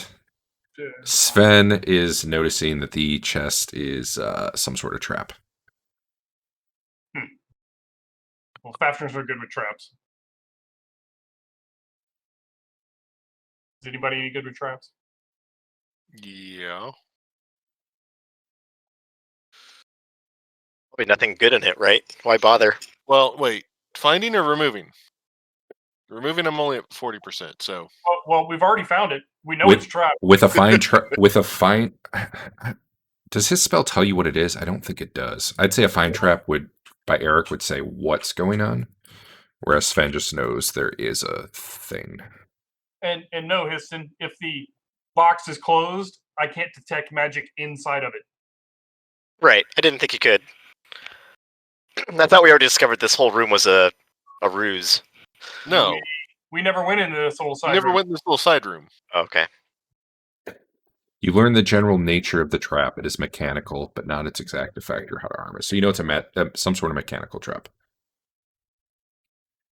Sven is noticing that the chest is some sort of trap. Well, Fafners are good with traps. Is anybody any good with traps? Yeah. Probably nothing good in it, right? Why bother? Well, wait. Finding or removing? Removing, I'm only at 40%. So Well, we've already found it. We know With- it's trapped. With a fine does his spell tell you what it is? I don't think it does. I'd say a fine trap by Eric would say what's going on, whereas Sven just knows there is a thing. And no, Histon, if the box is closed, I can't detect magic inside of it. Right. I didn't think you could. I thought we already discovered this whole room was a ruse. no, We never went into this whole side I never room. went in this little side room. Okay. You learn the general nature of the trap. It is mechanical, but not its exact effect or how to arm it. So you know it's some sort of mechanical trap.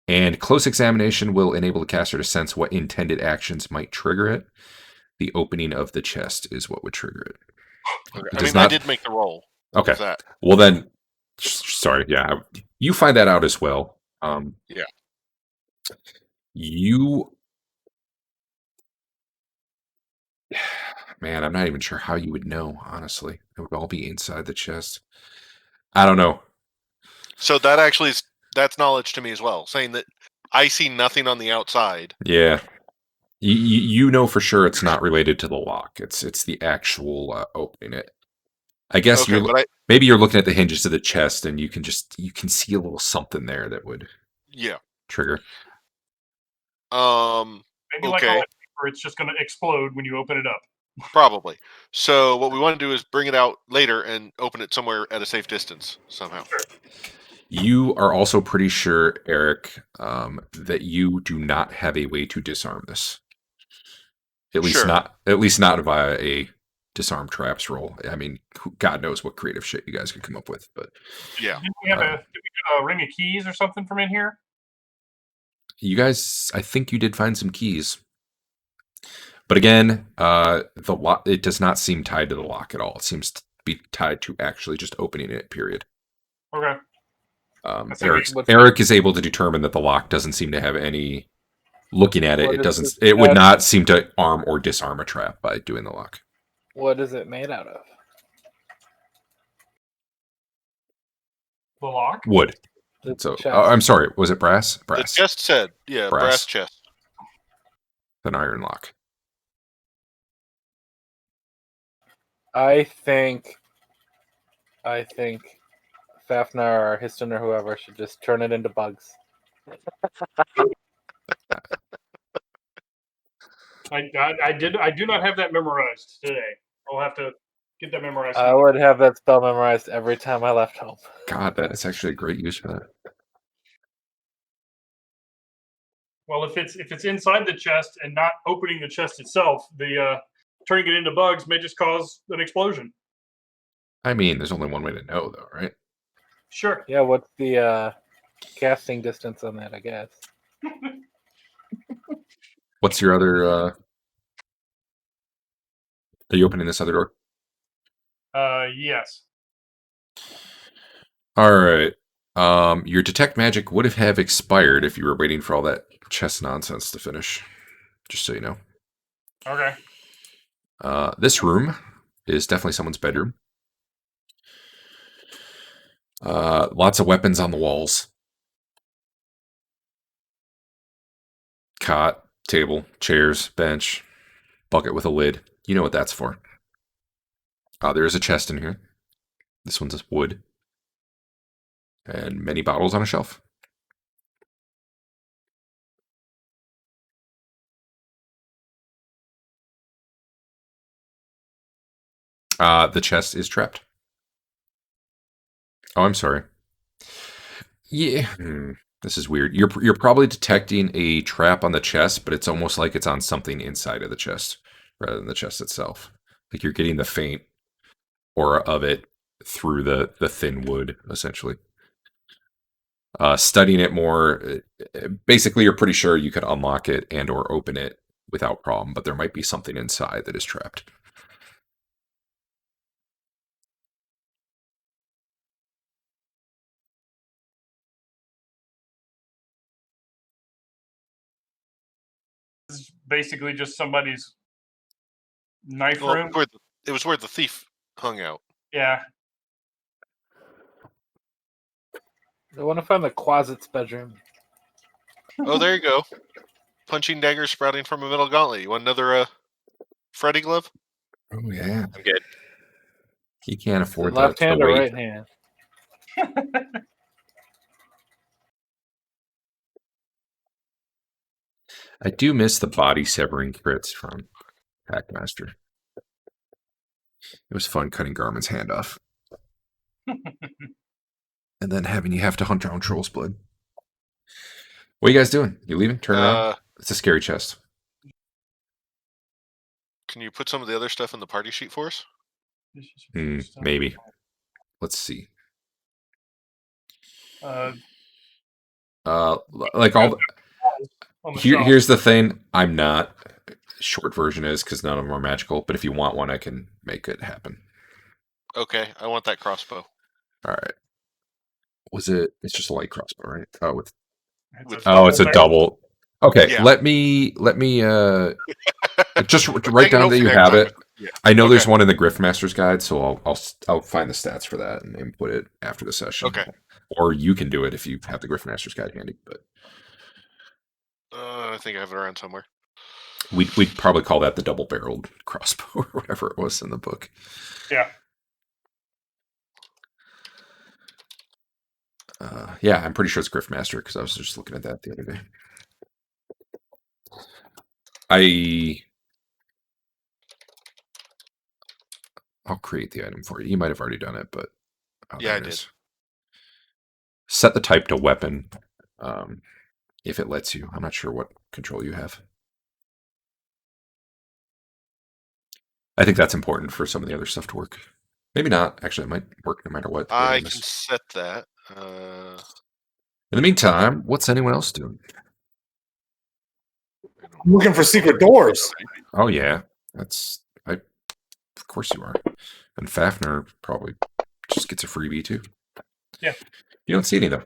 And close examination will enable the caster to sense what intended actions might trigger it. The opening of the chest is what would trigger it. Okay. It I does mean, I not- did make the roll. Okay. What's that? Well then, sorry. Yeah, you find that out as well. Yeah. Man, I'm not even sure how you would know. Honestly, it would all be inside the chest. I don't know. So that's knowledge to me as well, saying that I see nothing on the outside. Yeah, you know for sure it's not related to the lock. It's the actual opening it. I guess Okay, but maybe you're looking at the hinges of the chest and you can see a little something there that would yeah. trigger. Maybe like okay. all that paper, it's just going to explode when you open it up. Probably. So what we want to do is bring it out later and open it somewhere at a safe distance somehow. Sure. You are also pretty sure, Eric, that you do not have a way to disarm this. At least not via a disarm traps roll. I mean, God knows what creative shit you guys could come up with, but Yeah. Did we get a ring of keys or something from in here? you guys, I think you did find some keys. But again, the lock, it does not seem tied to the lock at all. It seems to be tied to actually just opening it, period. Okay. Eric is able to determine that the lock doesn't seem to have any. Looking at it, it would not seem to arm or disarm a trap by doing the lock. What is it made out of? The lock? Wood. So I'm sorry, was it brass? Brass. The chest said, yeah, brass chest. An iron lock. I think Fafner or Histon or whoever should just turn it into bugs. I do not have that memorized today. I'll have to get that memorized. I would have that spell memorized every time I left home. God, that is actually a great use for that. Well, if it's inside the chest and not opening the chest itself, the turning it into bugs may just cause an explosion. I mean, there's only one way to know, though, right? Sure. Yeah, what's the casting distance on that, I guess? What's your other? Are you opening this other door? Yes. All right. Your detect magic would have expired if you were waiting for all that chess nonsense to finish. Just so you know. Okay. This room is definitely someone's bedroom. Lots of weapons on the walls. Cot, table, chairs, bench, bucket with a lid. You know what that's for. There is a chest in here. This one's wood. And many bottles on a shelf. The chest is trapped. Oh, I'm sorry. Yeah. This is weird. You're probably detecting a trap on the chest, but it's almost like it's on something inside of the chest rather than the chest itself. Like you're getting the faint aura of it through the thin wood, essentially. Studying it more, basically, you're pretty sure you could unlock it and or open it without problem, but there might be something inside that is trapped. This is basically just somebody's knife Well, room. it was where the thief hung out. Yeah. I want to find the closet's bedroom. Oh, there you go. Punching daggers sprouting from a metal gauntlet. You want another Freddy glove? Oh yeah, I'm good. he can't Is it afford left the hand or weight. right hand? I do miss the body severing crits from Packmaster. It was fun cutting Garmin's hand off. And then having you have to hunt down Troll's blood. What are you guys doing? You leaving? Turn around? It's a scary chest. Can you put some of the other stuff in the party sheet for us? Maybe. Let's see. Like all the, here's the thing. I'm not. Short version is because none of them are magical. But if you want one, I can make it happen. Okay, I want that crossbow. All right. Was it? It's just a light crossbow, right? Oh, it's a double. Okay, Yeah. let me just write down that you next have time. it. Yeah. I know there's Okay. one in the Griffmaster's guide, so I'll find the stats for that and input it after the session. Okay. Or you can do it if you have the Griffmaster's guide handy. But I think I have it around somewhere. we'd probably call that the double-barreled crossbow or whatever it was in the book. Yeah. Yeah, I'm pretty sure it's Griffmaster because I was just looking at that the other day. I'll create the item for you. You might have already done it, but Yeah, I did. Set the type to weapon, if it lets you. I'm not sure what control you have. I think that's important for some of the other stuff to work. Maybe not. Actually, it might work no matter what. I can set that. In the meantime, what's anyone else doing? I'm looking for secret doors. Oh yeah, of course you are. And Fafner probably just gets a freebie too. Yeah. You don't see any though.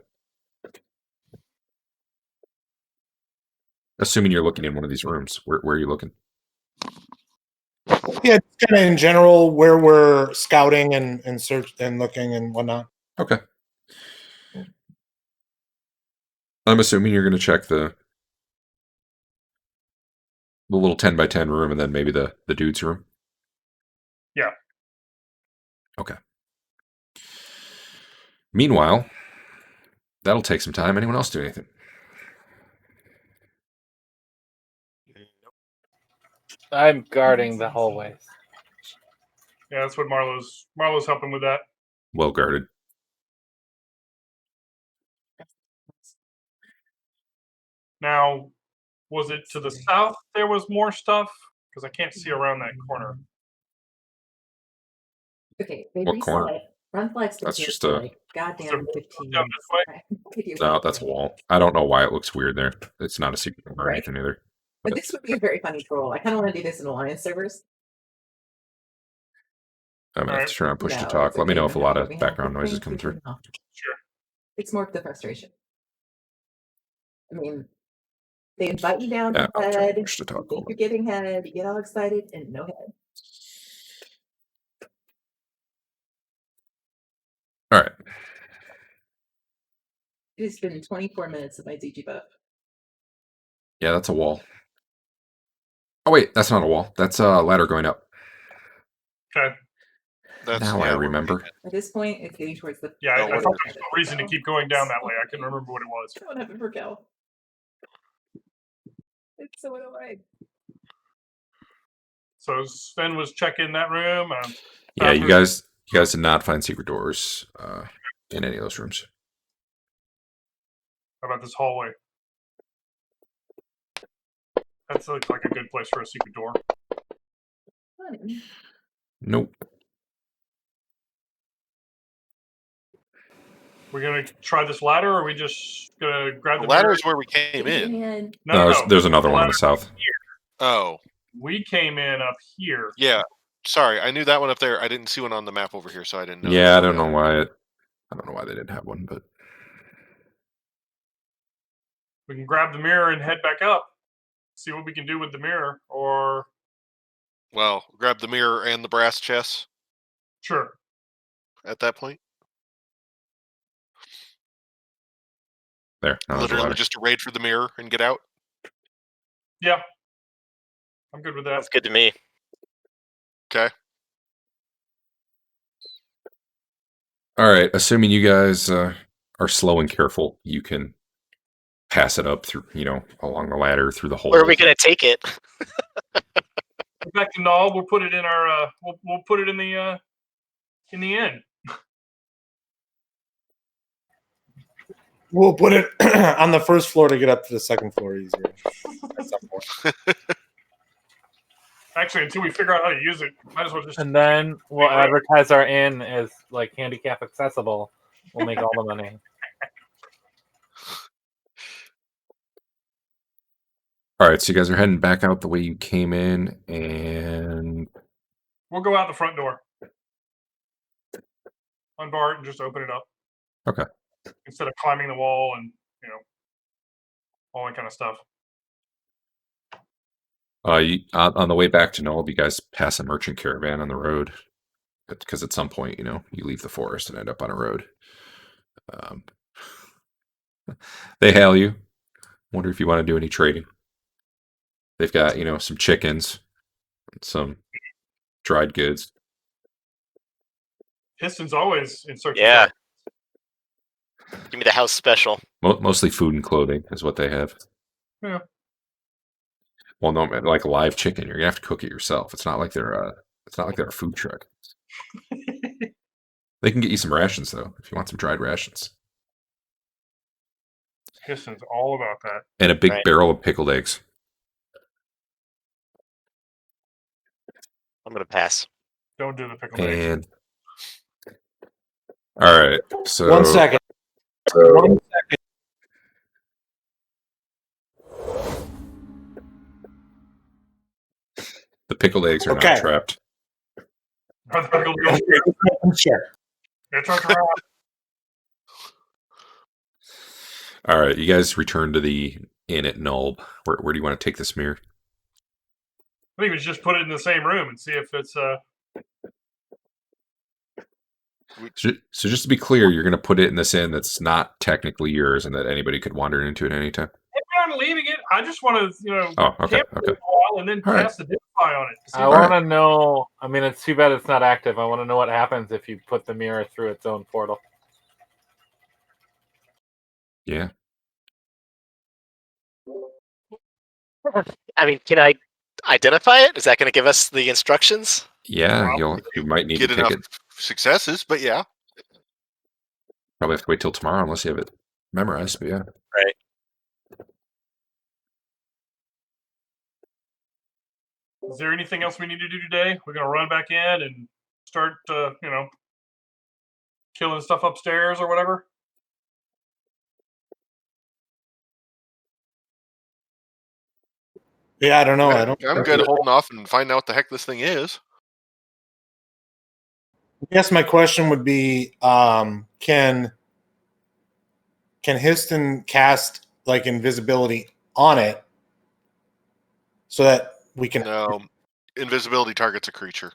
Assuming you're looking in one of these rooms, where are you looking? Yeah, kind of in general where we're scouting and search and looking and whatnot. Okay. I'm assuming you're going to check the little 10x10 room and then maybe the dude's room. Yeah. Okay. Meanwhile, that'll take some time. Anyone else do anything? I'm guarding the hallways. Yeah, that's what Marlo's helping with that. Well guarded. Now, was it to the south there was more stuff? because I can't see around that corner. Okay, they What corner? reset. Front flag's been That's here just for a- like goddamn Down 15 this minutes. way? I have no idea No, what that's a they're doing. wall. I don't know why it looks weird there. It's not a secret or Right. anything either. But this would be a very funny troll. I kind of want to do this in Alliance servers. I'm gonna have to Alright. turn on push to No, talk. it's Let me okay, know if a no lot matter of what we have, background the noises things come we through. do now. Sure. It's more the frustration. I mean, they invite you down Yeah, to I'll turn on head. push to You talk. think you're getting head. You get all excited, and no head. All right. It's been 24 minutes of my ZG buff. Yeah, that's a wall. Oh wait, that's not a wall. That's a ladder going up. Okay. That's Now I yeah, remember. At this point, it's getting towards the. Yeah, Oh, I what thought is there was no reason to keep going down that way. I couldn't remember what it was. What happened for Cal? It's so annoying. So Sven was checking that room. Yeah, you bathrooms- guys did not find secret doors in any of those rooms. How about this hallway? That looks like a good place for a secret door. Fun. Nope. We're gonna try this ladder, or are we just gonna grab the the ladder mirror? is where we came in. And No, There's another one on ladder the south. Oh, We came in up here. yeah. Sorry, I knew that one up there. I didn't see one on the map over here, so I didn't know. Yeah, I don't know why they didn't have one, but We can grab the mirror and head back up. See what we can do with the mirror, or Well, grab the mirror and the brass chest sure. at that point. there. Now there's a Literally ladder. just a raid for the mirror and get out. Yeah, I'm good with that. That's good to me. Okay. All right. Assuming you guys are slow and careful, you can pass it up through, along the ladder through the hole. Where are we gonna take it? Go back to Null. We'll put it in our. We'll put it in the inn. We'll put it on the first floor to get up to the second floor easier. At some point. Actually, until we figure out how to use it, might as well just. And then we'll advertise our inn as like handicap accessible. We'll make all the money. All right. So you guys are heading back out the way you came in, and We'll go out the front door. Unbar it and just open it up. Okay. Instead of climbing the wall and all that kind of stuff. on the way back to Null, you guys pass a merchant caravan on the road, because at some point, you leave the forest and end up on a road. They hail you. Wonder if you want to do any trading. They've got, some chickens, some dried goods. Piston's always in search Yeah. of Give me the house special. Mostly food and clothing is what they have. Yeah. Well, no, man, like live chicken, you're gonna have to cook it yourself. It's not like they're a food truck. They can get you some rations though, if you want some dried rations, Piston's all about that. and a big Right. barrel of pickled eggs. I'm gonna pass. Don't do the pickle eggs. And all right, so 1 second. 1 second. the pickled eggs are Okay. not trapped. Are the pickled eggs? Sure. It's a trap. All right, you guys return to the inn at Nulb. Where do you want to take this mirror? I think we should just put it in the same room and see if it's So just to be clear, you're going to put it in this inn that's not technically yours, and that anybody could wander into at any time. We're not leaving it. I just want to, Oh, okay, camp for okay. a while and then All right. cast the Identify on it. to see I if- want to know. I mean, it's too bad it's not active. I want to know what happens if you put the mirror through its own portal. Yeah. I mean, can I identify it? Is that going to give us the instructions? Yeah, you might need Get to take enough it. successes, but yeah. Probably have to wait till tomorrow unless you have it memorized. But yeah. Right. Is there anything else we need to do today? We're gonna run back in and start, killing stuff upstairs or whatever. Yeah, I don't know. I don't. I'm good holding off and finding out what the heck this thing is. I guess my question would be, can Histon cast like invisibility on it so that we can? No, invisibility targets a creature.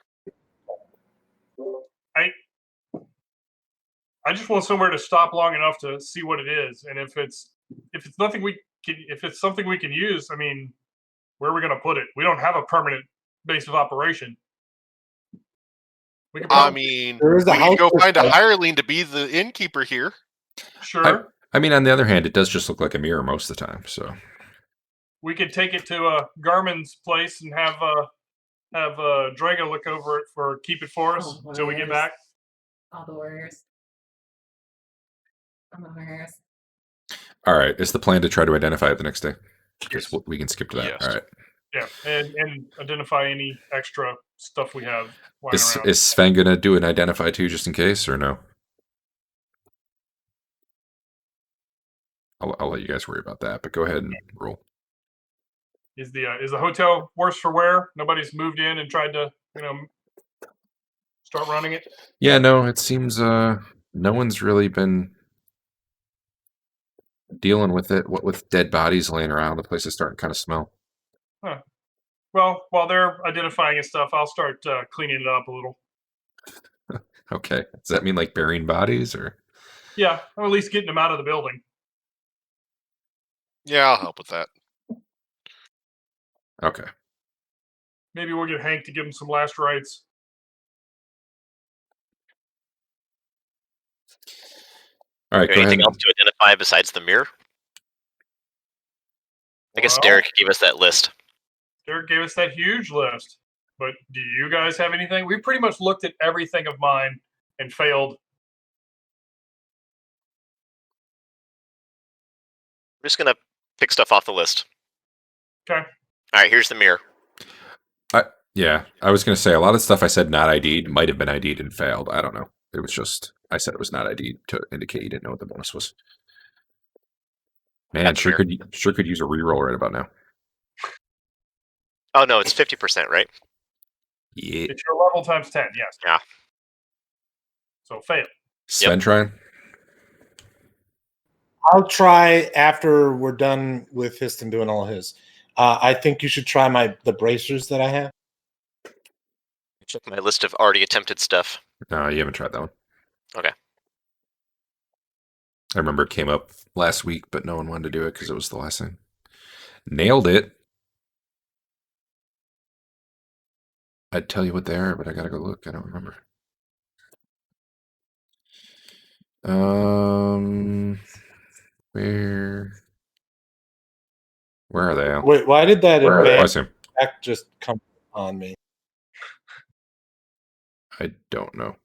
I just want somewhere to stop long enough to see what it is, and if it's something we can use, I mean, where are we going to put it? We don't have a permanent base of operation. We can I probably, mean, There is a we need to go house find a there. hireling to be the innkeeper here. sure. I mean, on the other hand, it does just look like a mirror most of the time. So We could take it to Garmin's place and have Drago look over it keep it for us Oh, until we get warriors. back. All the warriors. I'm the warriors. all right, is the plan to try to identify it the next day? Because we can skip to that. Yes. All right. Yeah, and identify any extra stuff we have lying Is around. Sven gonna do an identify too, just in case, or no? I'll let you guys worry about that. But go ahead and roll. Is the hotel worse for wear? Nobody's moved in and tried to start running it. Yeah, no, it seems no one's really been dealing with it. What with dead bodies laying around, the place is starting to kind of smell. Well, while they're identifying and stuff, I'll start cleaning it up a little. Okay, does that mean like burying bodies or? Yeah, or at least getting them out of the building. Yeah, I'll help with that. Okay. Maybe we'll get Hank to give him some last rites. All right, Is go there ahead. anything else to identify besides the mirror? I guess Well, Derek gave us that list. Derek gave us that huge list. But do you guys have anything? We pretty much looked at everything of mine and failed. I'm just gonna pick stuff off the list. Okay. All right, here's the mirror. Yeah, I was gonna say a lot of stuff I said not ID'd might have been ID'd and failed. I don't know. It was just I said it was not ID'd to indicate you didn't know what the bonus was. Man, Got the sure mirror. could use a reroll right about now. Oh no, it's 50%, right? Yeah. It's your level times 10, yes. Yeah. So fail. Sven trying? I'll try after we're done with Histon doing all his. I think you should try the bracers that I have. Check my list of already attempted stuff. No, you haven't tried that one. Okay. I remember it came up last week, but no one wanted to do it because it was the last thing. Nailed it. I'd tell you what they are, but I gotta go look. I don't remember. Where are they? Al? Wait, why did that Oh, I advanced see 'em. act just come on me? I don't know.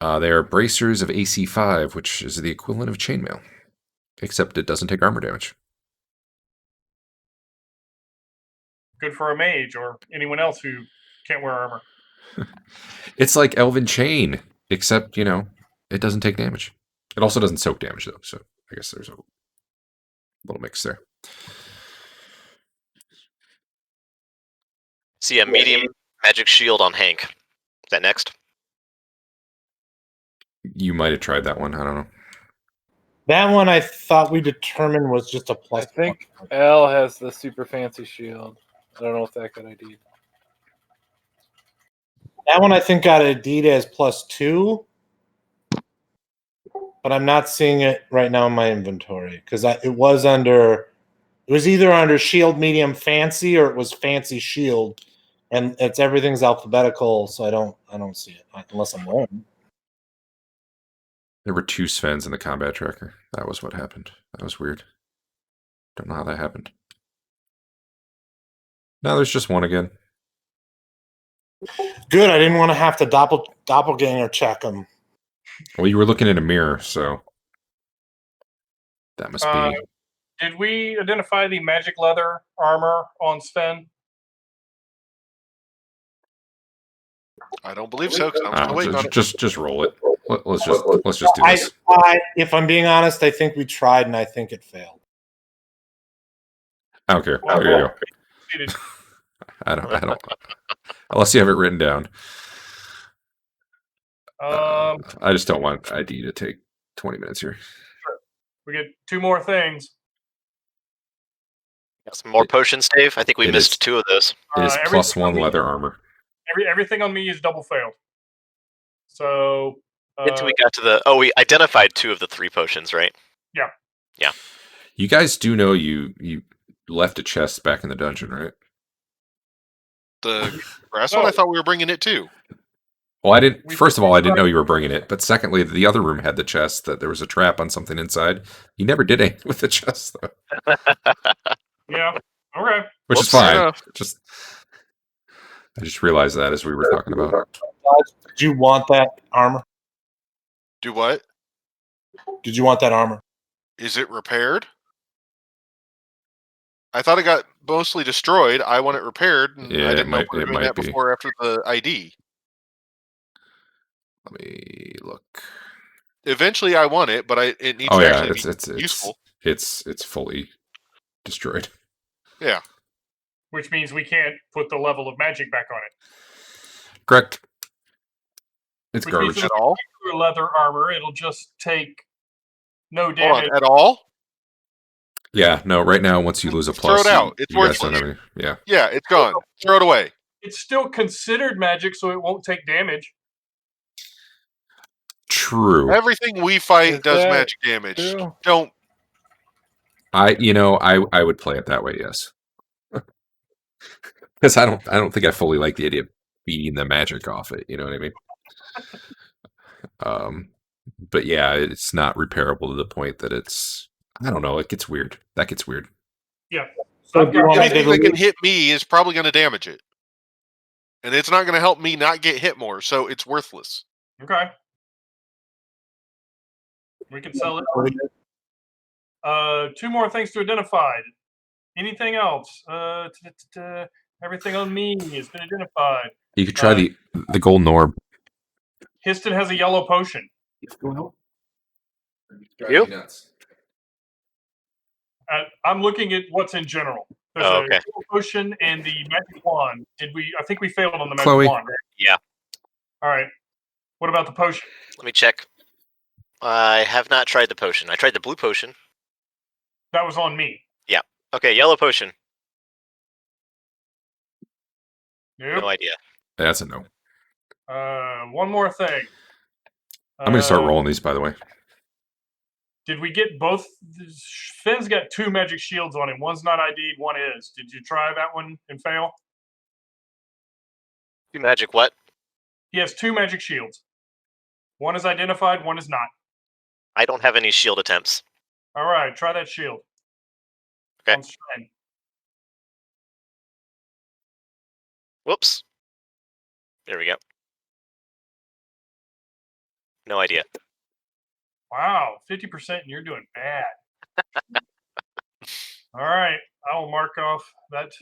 They are bracers of AC 5, which is the equivalent of chainmail, except it doesn't take armor damage. Good for a mage or anyone else who can't wear armor. It's like Elven Chain, except, it doesn't take damage. It also doesn't soak damage, though, so I guess there's a little mix there. See a medium magic shield on Hank. Is that next? You might have tried that one. I don't know. That one I thought we determined was just a I plus. think L has the super fancy shield. I don't know if that got ID'd. That one I think got ID'd as +2, but I'm not seeing it right now in my inventory because it was either under shield medium fancy or it was fancy shield, and everything's alphabetical, so I don't see it unless I'm wrong. There were 2 Svens in the combat tracker. That was what happened. That was weird. Don't know how that happened. Now there's just one again. Good, I didn't want to have to doppelganger check them. Well, you were looking in a mirror, so that must be. Did we identify the magic leather armor on Sven? I don't believe so because I'm still waiting on it. Just roll it. Let's just do this. If I'm being honest, I think we tried and I think it failed. I don't care. Well, There you go. Succeeded. I don't. Unless you have it written down. I just don't want ID to take 20 minutes here. We get 2 more things. Got some more potions, Dave. I think we It missed is. 2 of those. It is Everything +1 on me- leather armor. Everything on me is double failed. So Until we got to the. Oh, we identified 2 of the 3 potions, right? You guys do know you left a chest back in the dungeon, right? The grass one, I thought we were bringing it too. Well, I didn't. First of all, I didn't know you were bringing it. But secondly, the other room had the chest. That there was a trap on something inside. You never did anything with the chest, though. yeah, okay. Which Whoops, is fine. fair enough. I just realized that as we were talking about. Did you want that armor? Do what? Did you want that armor? Is it repaired? I thought it got mostly destroyed. I want it repaired. And Yeah, I it didn't know if might- we were it doing might that be. before or after the ID. Let me look. Eventually, I want it, but it needs Oh to yeah, actually it's be useful. it's fully destroyed. Yeah. Which means we can't put the level of magic back on it. Correct. It's Which garbage. means At all? Through leather armor, it'll just take no Hold damage. on. At all? Yeah, no. Right now, once you lose a Just throw plus, it out. It's you guys don't worthless. have any. Yeah. Yeah, it's gone. Throw it away. It's still considered magic, so it won't take damage. True. Everything we fight Is does that magic damage. true? Don't. I would play it that way. Yes. Because I don't think I fully like the idea of beating the magic off it. You know what I mean? But yeah, it's not repairable to the point that it's. I don't know. It gets weird. That gets weird. Yeah. So I've do you got- want me Anything to that can delete- hit me is probably going to damage it. And it's not going to help me not get hit more, so it's worthless. Okay. We can sell it. 2 more things to identify. Anything else? Everything on me has been identified. You could try the golden orb. Histon has a yellow potion. You? I'm looking at what's in general. There's Oh, a okay. yellow potion and the magic wand. I think we failed on the magic Chloe. wand, right? Yeah. All right. What about the potion? Let me check. I have not tried the potion. I tried the blue potion. That was on me. Okay, yellow potion. Nope. No idea. That's a no. One more thing. I'm gonna start rolling these. By the way. Did we get both? Finn's got 2 magic shields on him. One's not ID'd, one is. Did you try that one and fail? Magic what? He has 2 magic shields. One is identified, one is not. I don't have any shield attempts. All right, try that shield. Okay. On Sven. Whoops. There we go. No idea. Wow, 50% and you're doing bad. All right, I will mark off that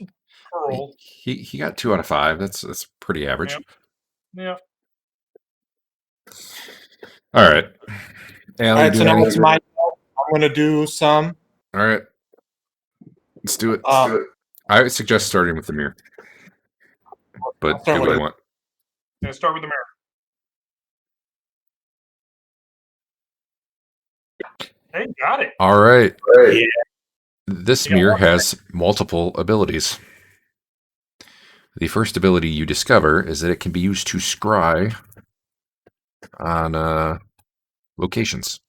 pearl. He got 2 out of 5. That's pretty average. Yep. Yeah. All right. All right, so now it's my. I'm going to do some. All right. Let's do it. Um, I would suggest starting with the mirror. But start do with what I it. want. Gonna start with the mirror. Hey, got it. All right. Yeah. This Yeah, mirror one has multiple abilities. The first ability you discover is that it can be used to scry on locations.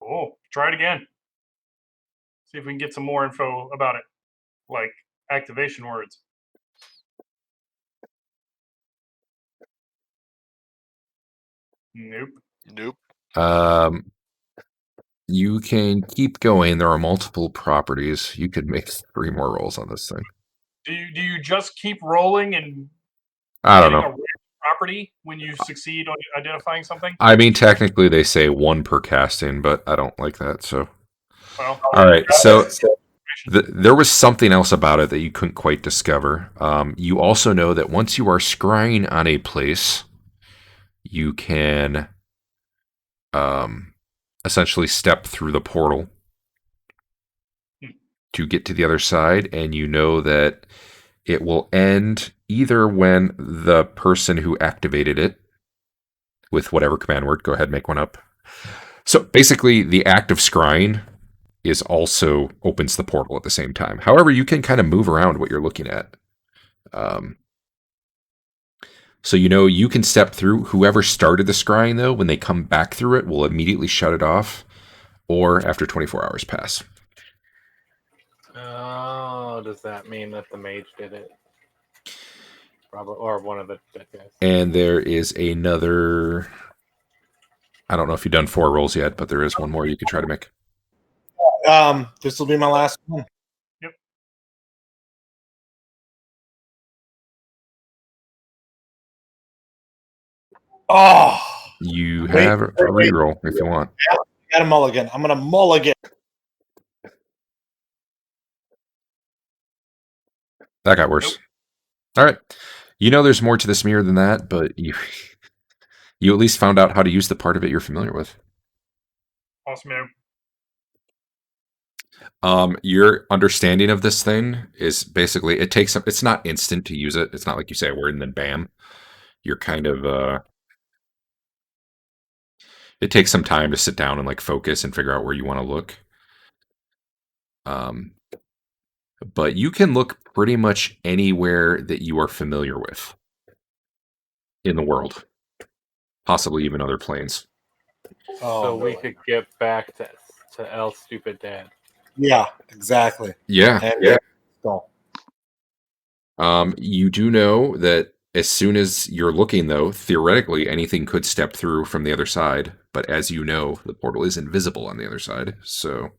Cool. Try it again. See if we can get some more info about it, like activation words. Nope. Nope. You can keep going. There are multiple properties. You could make 3 more rolls on this thing. Do you just keep rolling and I don't getting a know. random property when you succeed on identifying something? I mean, technically they say 1 per casting, but I don't like that. So, Well, all right. So there was something else about it that you couldn't quite discover. You also know that once you are scrying on a place, you can essentially step through the portal to get to the other side, and you know that it will end either when the person who activated it with whatever command word, go ahead, make one up. So basically, the act of scrying is also opens the portal at the same time. However, you can kind of move around what you're looking at. So you know you can step through. Whoever started the scrying, though, when they come back through it, will immediately shut it off, or after 24 hours pass. Oh, does that mean that the mage did it? Probably, or one of the dead guys. And there is another. I don't know if you've done 4 rolls yet, but there is one more you can try to make. This will be my last one. Yep. Oh, You have a reroll if you want. I got a mulligan. I'm gonna mulligan. That got worse. All right. You know there's more to this mirror than that, but you at least found out how to use the part of it you're familiar with. Awesome, man. Your understanding of this thing is basically it's not instant to use it. It's not like you say a word and then bam. You're kind of it takes some time to sit down and like focus and figure out where you want to look. But you can look pretty much anywhere that you are familiar with in the world, possibly even other planes. So we could get back to El's stupid dad. Yeah, exactly. Yeah. And so, You do know that as soon as you're looking, though, theoretically anything could step through from the other side. But as you know, the portal is invisible on the other side. So,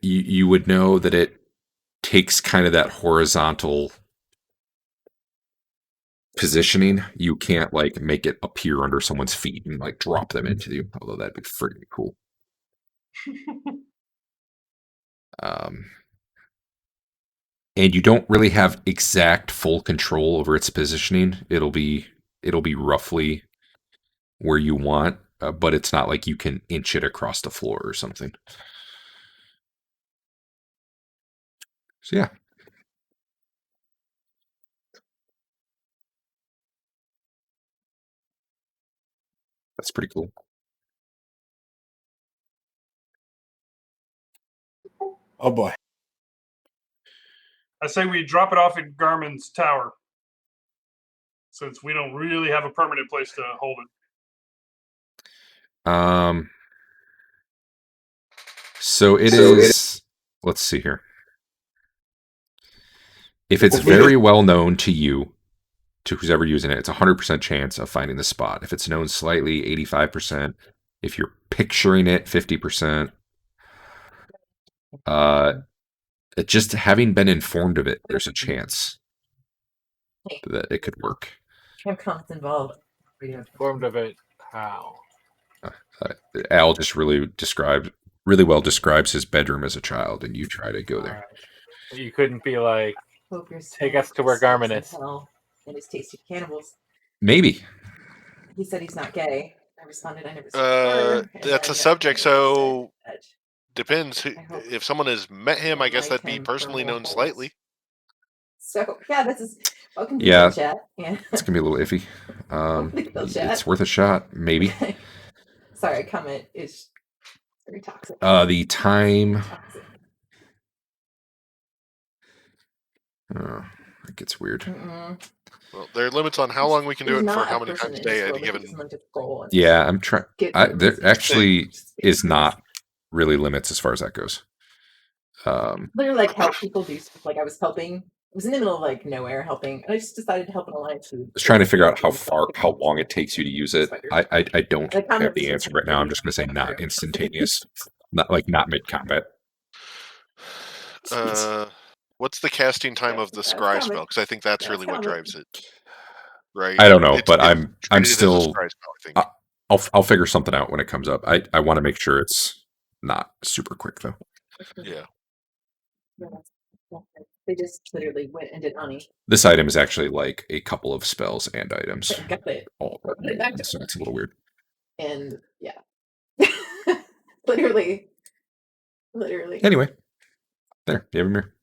you would know that it takes kind of that horizontal positioning. You can't like make it appear under someone's feet and like drop them into you, although that'd be freaking cool. And you don't really have exact full control over its positioning. It'll be roughly where you want, but it's not like you can inch it across the floor or something. So yeah. That's pretty cool. oh boy. I say we drop it off at Garmin's tower, since we don't really have a permanent place to hold it. So it is. Let's see here. If it's very well known to you, to who's ever using it, it's 100% chance of finding the spot. If it's known slightly, 85%. If you're picturing it, 50%. Just having been informed of it, there's a chance that it could work. Have comments involved. Informed of it how? Al just really well describes his bedroom as a child, and you try to go there. Right. You couldn't be like, take us to where Garmin is. And his tasty cannibals. Maybe. He said he's not gay. I responded, I never said that's a subject, so depends. If someone has met him, I guess that'd be personally known slightly. So yeah, this is welcome to Yeah. the chat. Yeah, It's gonna be a little iffy. chat. It's worth a shot, maybe. Sorry, comment is very toxic. The time. Toxic. It gets weird. Well, there are limits on how long we can do it for how many times a day at a given. Yeah, I'm trying. There actually is not really limits as far as that goes. Literally, like help people do stuff. Like I was helping. I was in the middle of like nowhere helping, and I just decided to help an alliance. I was trying to figure out how long it takes you to use it. I don't have the answer right now. I'm just going to say not instantaneous, not mid combat. What's the casting time of the That's scry kinda spell? like- Because I think that's yeah, really it's what kinda like- drives it. Right. I don't know, but It's I'm treated as a still. scry spell, I think. I'll figure something out when it comes up. I want to make sure it's not super quick though. Yeah. They just literally went and did honey. This item is actually like a couple of spells and items. Got it. All so it's a little weird. And yeah. literally. Anyway, there, you have a mirror.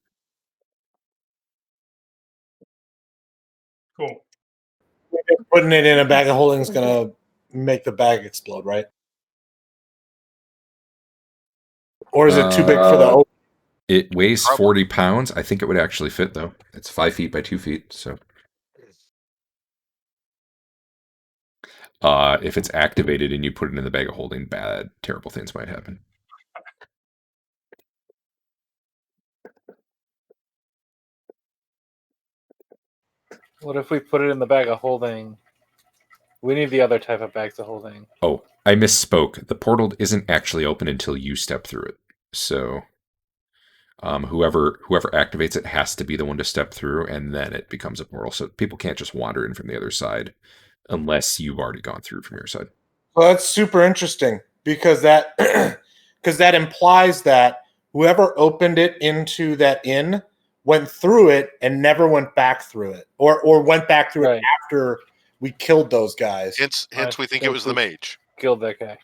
Cool. Putting it in a bag of holding is gonna make the bag explode, right? Or is it too big for the open? It weighs Probably. 40 pounds. I think it would actually fit though. It's 5 feet by 2 feet. So, if it's activated and you put it in the bag of holding, terrible things might happen. What if we put it in the bag of holding? We need the other type of bags of holding. Oh, I misspoke. The portal isn't actually open until you step through it. So, whoever activates it has to be the one to step through, and then it becomes a portal. So people can't just wander in from the other side unless you've already gone through from your side. Well, that's super interesting because that implies that whoever opened it into that inn went through it and never went back through it, or went back through it after we killed those guys. Hence we think it was the mage. Killed that guy.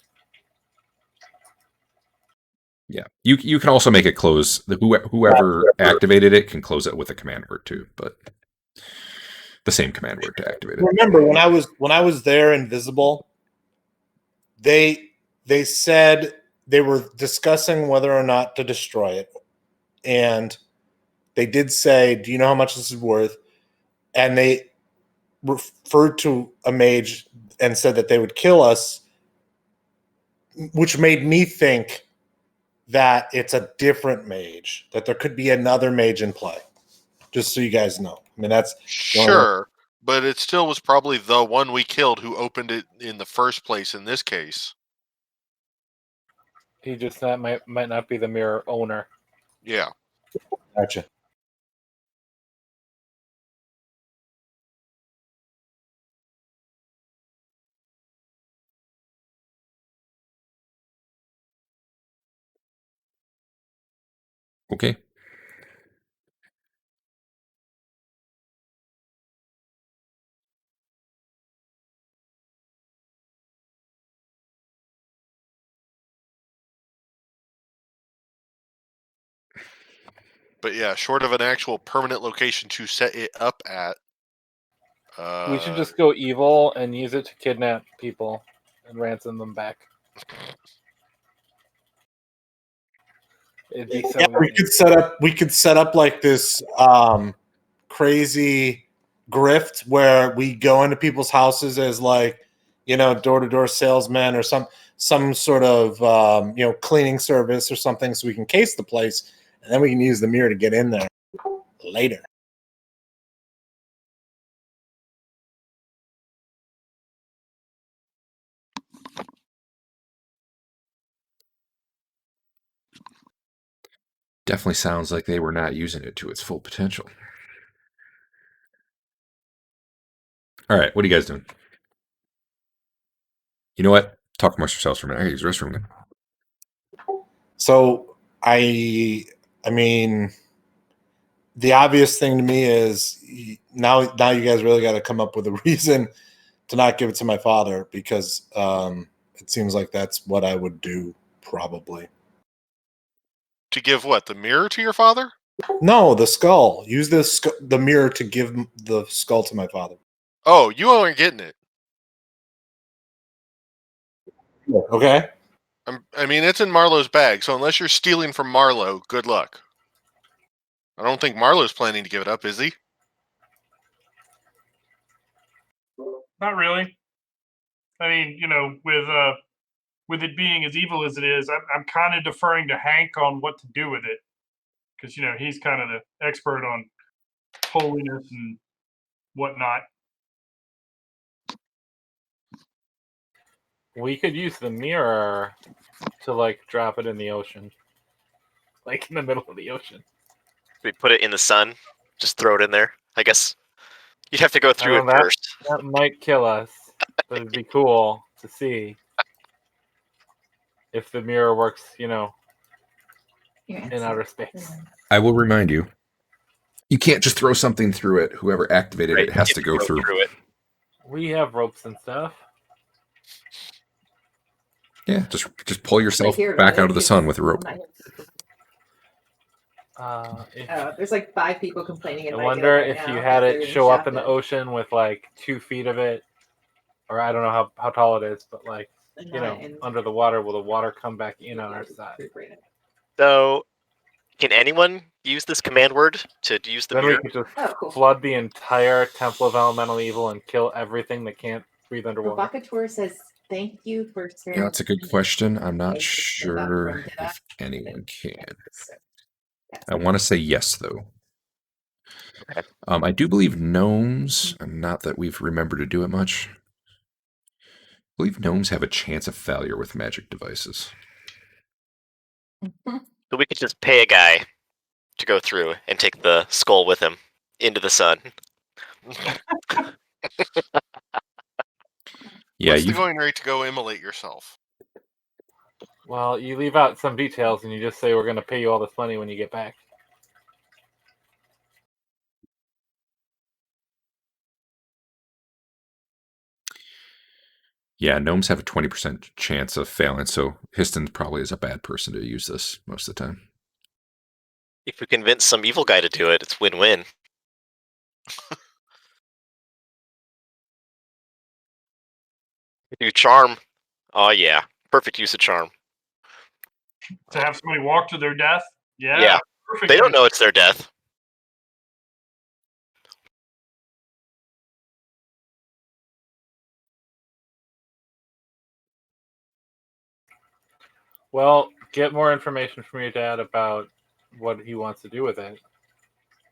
Yeah, you can also make it close. Whoever activated it can close it with a command word too, but the same command word to activate it. Remember when I was there invisible, they said they were discussing whether or not to destroy it, and they did say, "Do you know how much this is worth?" And they referred to a mage and said that they would kill us, which made me think that it's a different mage, that there could be another mage in play. Just so you guys know. I mean, that's sure, but it still was probably the one we killed who opened it in the first place in this case. He just might not be the mirror owner. Yeah. Gotcha. Okay. But yeah, short of an actual permanent location to set it up at. We should just go evil and use it to kidnap people and ransom them back. It'd be so we could set up like this crazy grift where we go into people's houses as like, door-to-door salesman or some sort of cleaning service or something, so we can case the place, and then we can use the mirror to get in there later. Definitely sounds like they were not using it to its full potential. All right, what are you guys doing? You know what? Talk amongst yourselves for a minute. I use the restroom again. So I mean, the obvious thing to me is now you guys really got to come up with a reason to not give it to my father, because it seems like that's what I would do probably. To give what? The mirror to your father? No, the skull. Use the mirror to give the skull to my father. Oh, you aren't getting it. Okay. I mean, it's in Marlowe's bag, so unless you're stealing from Marlowe, good luck. I don't think Marlowe's planning to give it up, is he? Not really. I mean, with it being as evil as it is, I'm kind of deferring to Hank on what to do with it, because he's kind of the expert on holiness and whatnot. We could use the mirror to drop it in the ocean, in the middle of the ocean. We put it in the sun. Just throw it in there. I guess you'd have to go through it that, first. That might kill us, but it'd be cool to see if the mirror works, in outer space. I will remind you, you can't just throw something through it. Whoever activated Right, it has you to have go go through. it. We have ropes and stuff. Yeah, just pull yourself hear back about out it, of the 'cause sun with a I'm rope. not here. If, There's like 5 people complaining. I In my wonder guild right if now you had that it they're show up in the shafted. ocean with like 2 feet of it, or I don't know how tall it is, but like, under the water, will the water come back in on our side? So, can anyone use this command word to use the Then mirror? we could just Cool. flood the entire Temple of Elemental Evil and kill everything that can't breathe underwater. Provocateur says, "Thank you for sharing." Yeah, that's a good question. I'm not Makes it stand up sure from Jedi. if anyone can. Yes. I want to say yes, though. Okay. I do believe gnomes, not that we've remembered to do it much. I believe gnomes have a chance of failure with magic devices. So we could just pay a guy to go through and take the skull with him into the sun. Yeah, What's the going rate to go immolate yourself? Well, you leave out some details and you just say we're going to pay you all this money when you get back. Yeah, gnomes have a 20% chance of failing, so Histon probably is a bad person to use this most of the time. If we convince some evil guy to do it, it's win-win. Do charm. Oh yeah, perfect use of charm. To have somebody walk to their death. Yeah. Yeah. Perfect. They don't know it's their death. Well, get more information from your dad about what he wants to do with it,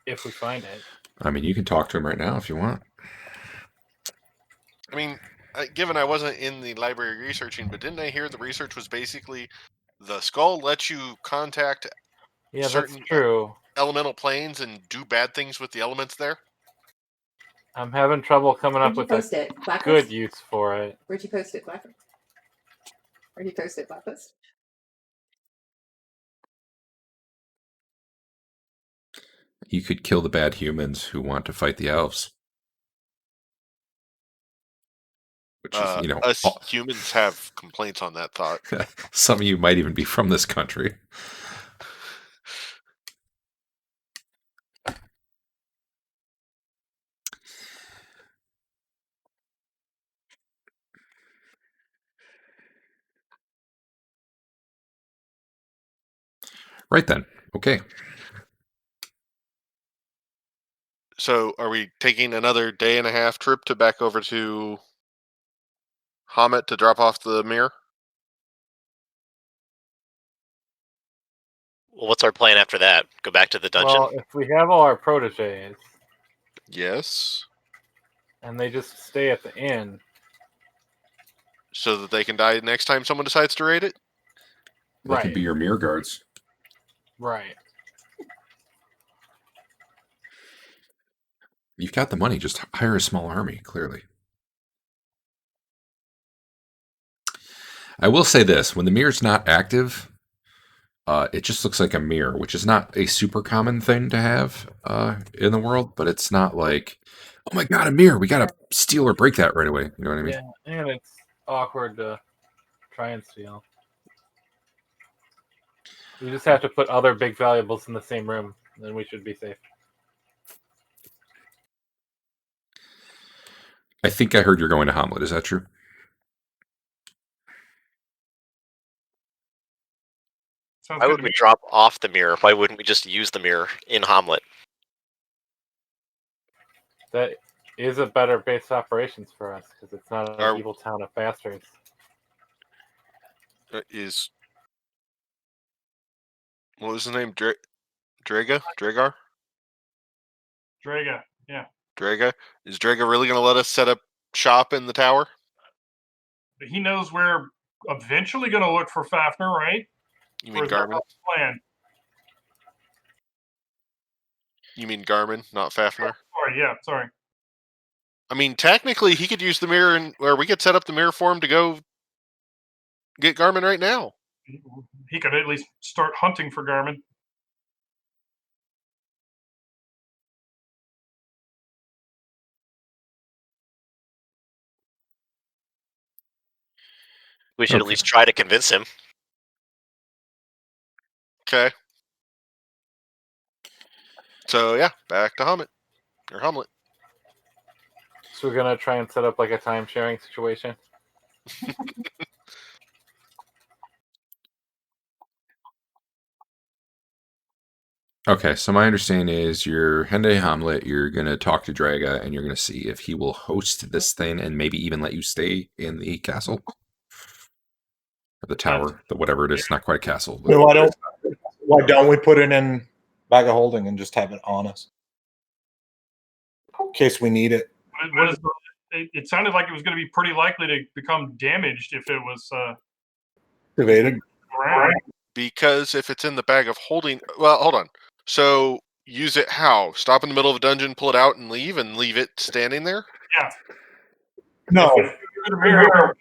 if we find it. I mean, you can talk to him right now if you want. I mean, given I wasn't in the library researching, but didn't I hear the research was basically the skull lets you contact Yeah, certain that's true. elemental planes and do bad things with the elements there? I'm having trouble coming Where'd up you with post a it? Blacklist? good use for it. Where'd you post it? Blacklist? Where'd you post it? Blacklist? You could kill the bad humans who want to fight the elves. Which is, Us humans have complaints on that thought. Some of you might even be from this country. Right then. Okay. So, are we taking another day and a half trip to back over to Hamet to drop off the mirror? Well, what's our plan after that? Go back to the dungeon? Well, if we have all our proteges Yes. and they just stay at the inn, So that they can die next time someone decides to raid it? They right? could be your mirror guards. Right. You've got the money. Just hire a small army, clearly. I will say this. When the mirror's not active, it just looks like a mirror, which is not a super common thing to have in the world, but it's not like, oh my god, a mirror. We got to steal or break that right away. You know what I mean? Yeah, and it's awkward to try and steal. We just have to put other big valuables in the same room, then we should be safe. I think I heard you're going to Hamlet. Is that true? Sounds Why good would to we me. drop off the mirror? Why wouldn't we just use the mirror in Hamlet? That is a better base of operations for us because it's not an evil town of bastards. Is what was his name? Draga? Dragar? Draga. Yeah. Draga? Is Draga really going to let us set up shop in the tower? But he knows we're eventually going to look for Fafnir, right? You Or mean is that Garmin? not the plan? You mean Garmin, not Fafnir? Sorry, yeah, sorry. I mean, technically, he could use the mirror, or we could set up the mirror for him to go get Garmin right now. He could at least start hunting for Garmin. We should at Okay. least try to convince him. Okay. So yeah, back to Hamlet. Or Hamlet. So we're gonna try and set up like a time sharing situation. Okay, so my understanding is you're Hende Hamlet, you're going to talk to Draga, and you're going to see if he will host this thing and maybe even let you stay in the castle. Or the tower, the whatever it is, not quite a castle. No, why don't we put it in bag of holding and just have it on us? In case we need it. What is it sounded like it was going to be pretty likely to become damaged if it was Activated. around. Because if it's in the bag of holding, well, hold on. So use it how? Stop in the middle of a dungeon, pull it out, and leave it standing there? Yeah. No, The mirror.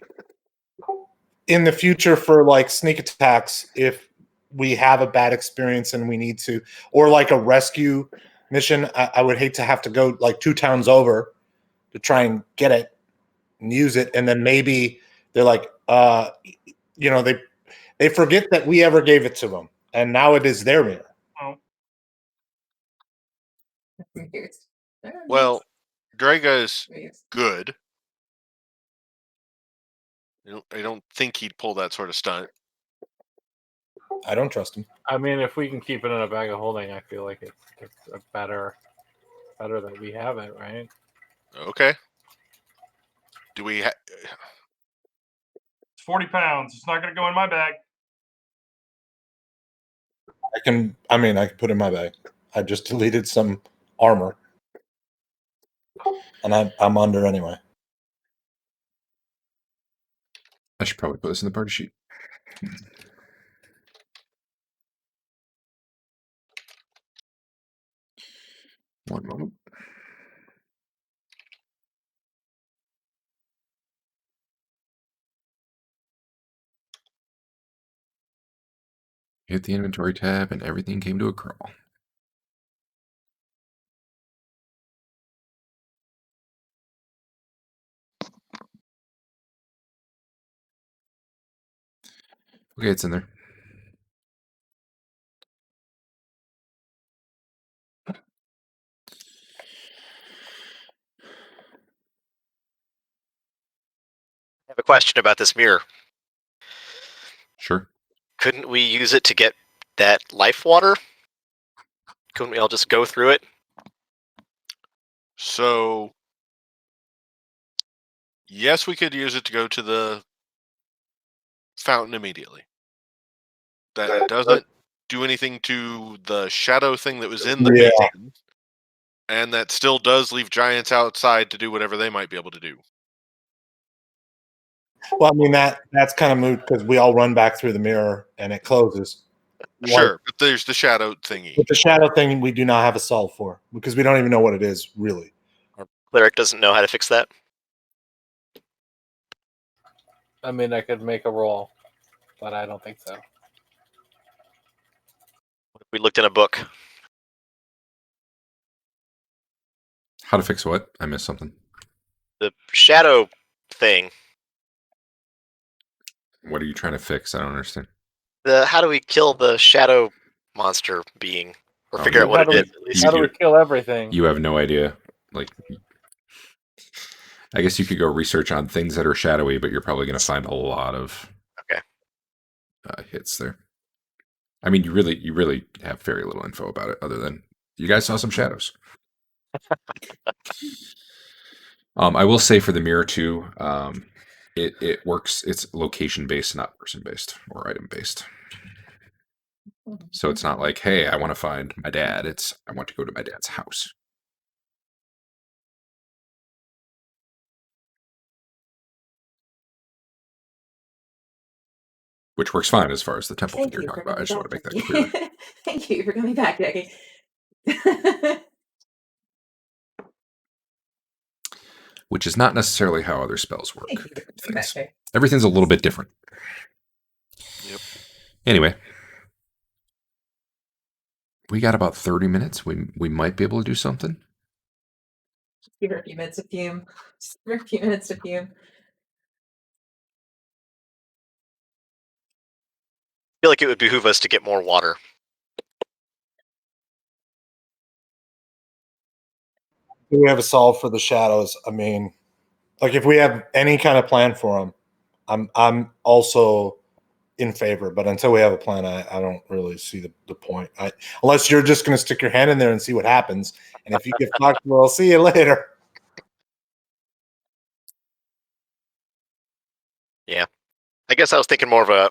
in the future for like sneak attacks, if we have a bad experience and we need to, or like a rescue mission, I would hate to have to go like 2 towns over to try and get it and use it, and then maybe they're like, they forget that we ever gave it to them, and now it is their mirror. Well, Draga is good. I don't think he'd pull that sort of stunt. I don't trust him. I mean, if we can keep it in a bag of holding, I feel like it's a better that we have it, right? Okay. Do we? It's 40 pounds. It's not going to go in my bag. I can put it in my bag. I just deleted some armor, and I'm under anyway. I should probably put this in the party sheet. One moment. Hit the inventory tab and everything came to a crawl. Okay, it's in there. I have a question about this mirror. Sure. Couldn't we use it to get that life water? Couldn't we all just go through it? So, yes, we could use it to go to the fountain immediately. That doesn't do anything to the shadow thing that was in the beacon, and that still does leave giants outside to do whatever they might be able to do. Well, I mean that's kind of moot because we all run back through the mirror and it closes. Sure, but there's the shadow thingy. But the shadow thing we do not have a solve for because we don't even know what it is really. Our cleric doesn't know how to fix that. I mean, I could make a roll, but I don't think so. We looked in a book. How to fix what? I missed something. The shadow thing. What are you trying to fix? I don't understand. How do we kill the shadow monster being, or Oh, figure out you- what how it do is? At least. How do we kill everything? You have no idea. Like, I guess you could go research on things that are shadowy, but you're probably going to find a lot of hits there. I mean, you really have very little info about it, other than you guys saw some shadows. I will say for the mirror too, it works. It's location based, not person based or item based. So it's not like, hey, I want to find my dad. It's I want to go to my dad's house. Which works fine as far as the temple thing you're talking about. I just want to make that clear. Thank you for coming back, Jackie. which is not necessarily how other spells work. Thank you. Bring back, okay. Everything's a little bit different. Yep. Anyway, we got about 30 minutes. We might be able to do something. Give her a few minutes to fume. Just give her a few minutes to fume. I feel like it would behoove us to get more water. Do we have a solve for the shadows? I mean, like if we have any kind of plan for them, I'm also in favor. But until we have a plan, I don't really see the point. Unless you're just going to stick your hand in there and see what happens. And if you get fucked, we'll see you later. Yeah. I guess I was thinking more of a